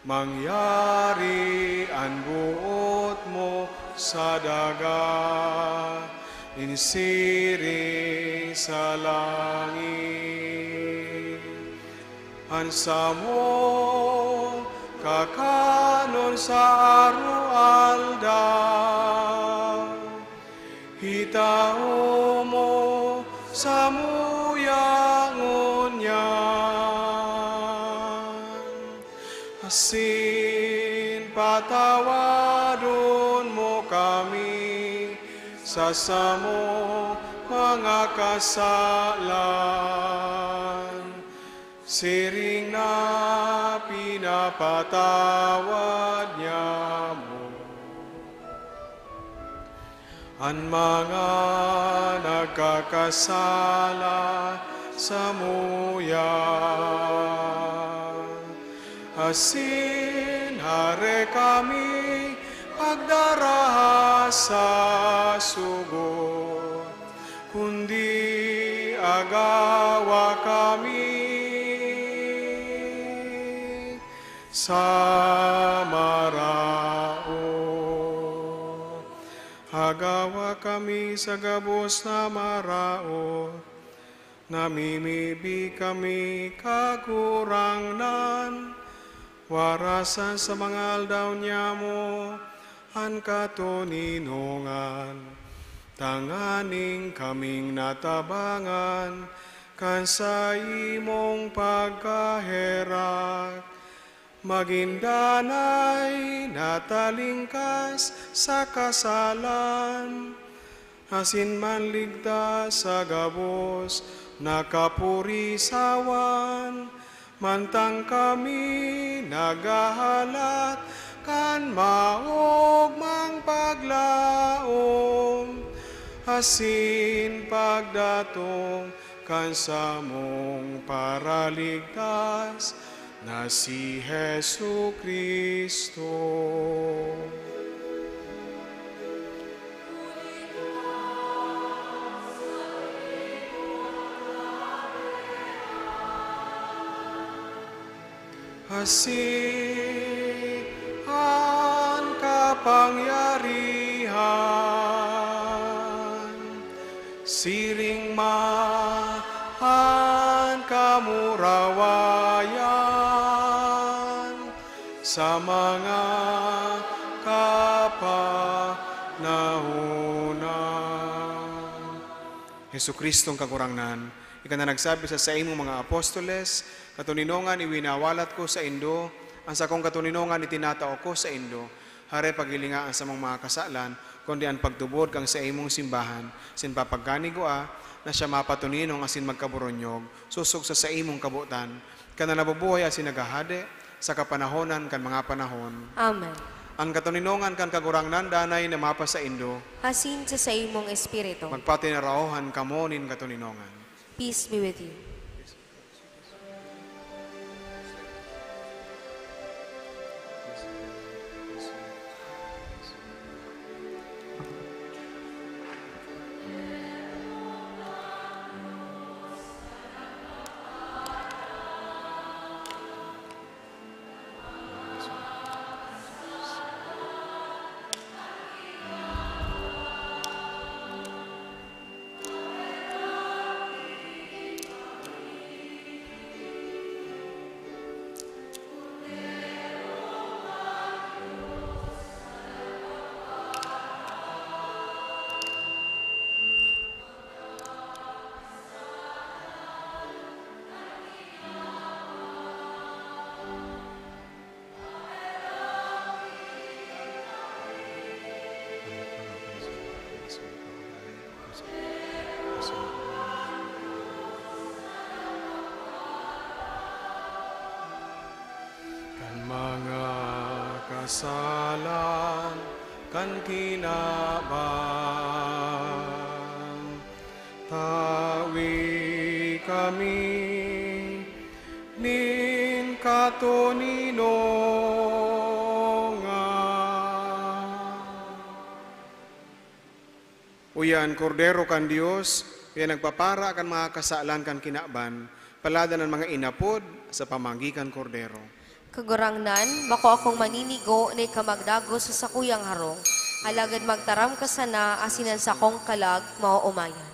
mangyari an buot mo sa daga, insiri sa langit. Ansa mo kakanon sa arualdaw, hitao mo sa muyangon yan, asin patawadon mo kami sa samo mga kasalan, siring na pinapatawad niya mo ang mga nagkakasala sa muyan. Asin hare kami pagdaraha sa sugot, kundi agawa kami sa marao. Agawa kami sa gabos na marao, namimibi kami kakurangnan, warasan sa mga aldaw niya mo, ang katuninungan, tanganing kaming natabangan, kan sa imong pagkaherak, magindanay natalingkas sa kasalan, asin man ligtas sa gabos nakapurisawan, mantang kami nagahalat kan maogmang paglaom, asin pagdatong kan sa mong paraligtas na si Jesu Kristo. Asin ang kapangyarihan, siring mahan kamurawayan, mga kapanahunan. Hesu Kristong kagurangnan, ika na nagsabi sa imong mga apostoles, katuninongan iwinawalat ko sa indo, ang sakong katuninongan itinatao ko sa indo, hare pagilingaan sa mga kasalan, kundi ang pagtubod kang sa imong simbahan, sin papagkanigua, na siya mapatuninong asin magkaburonyog, susog sa imong kabutan, kana nabubuhay asin nagahade, sa kapanahonan kan mga panahon. Amen. Ang katuninongan kan kagurangnan danay na mapa sa indo, Asin sa imong espiritu. magpatinaraohan kamo nin katuninongan. Peace be with you. Kan mga kasalan, kan kinaban, tawi kami nin katuninongan. Uyan, kordero kan Dios, kaya nagpapara kan mga kasalan kan kinaban, palada ng mga inapod sa pamanggikan kordero. Kagurangnan, mako akong maninigo ni kamagdago sa sakuyang harong. Alagad magtaram ka sana asinan sa kong kalag mauumayan.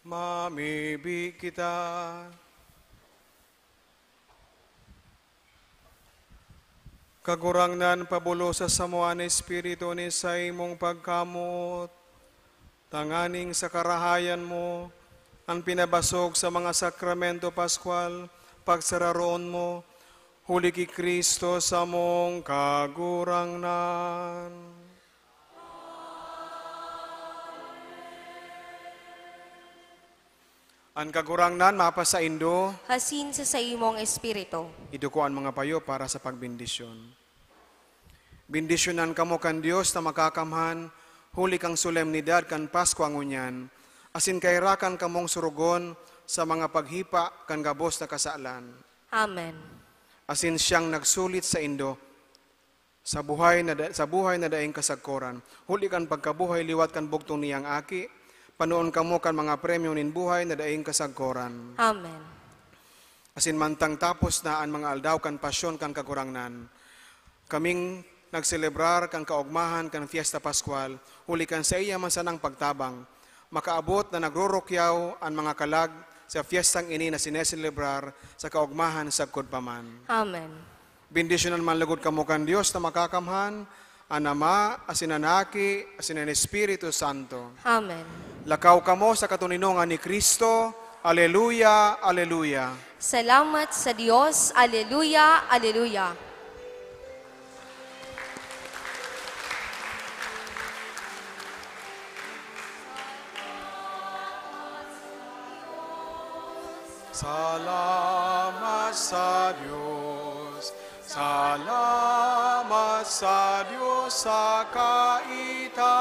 Mamibig kita. Kagurangnan pabulo sa samuan Espiritu ni sa imong pagkamot, tanganing sa karahayan mo, ang pinabasog sa mga sakramento Pascual, pagsararoon mo, huli ki Kristo sa mong kagurangnan. Ang kagurangnan mapasa indo, Hasin sa imong espiritu. iduko ang mga payo para sa pagbindisyon. Bindisyonan kamo kan Dios na makakamhan, huli kang solemnidad kan Pasko ang unyan, asin kairakan kamong surugon sa mga paghipa kan gabos na kasalan. Amen. Asin siyang nagsulit sa indo, sa buhay na daing kasagkoran. Huli kan pagkabuhay, liwat kan bugtong niyang aki, panoon kamo kan mga premyo nin buhay na daing kasagkoran. Amen. Asin mantang tapos na ang mga aldaw kan pasyon kan kagurangnan, kaming nagselebrar kan kaugmahan kan Fiesta Pascual, huli kan sa iya man sanang pagtabang, makaabot na nagrurukyaw ang mga kalag sa fiestang ini na sineselebrar sa kaugmahan sa kudpaman. Amen. Bindisyonan man lagod kamo kan Dios na makakamhan, ang Ama, asin Anaki, asin ang Espiritu Santo. Amen. Lakaw kamo sa katuninongan ni Kristo. Aleluya, aleluya. Salamat sa Diyos. Aleluya, aleluya. Salamat sa Diyos. Salamat sa Diyos sa kaitaasan.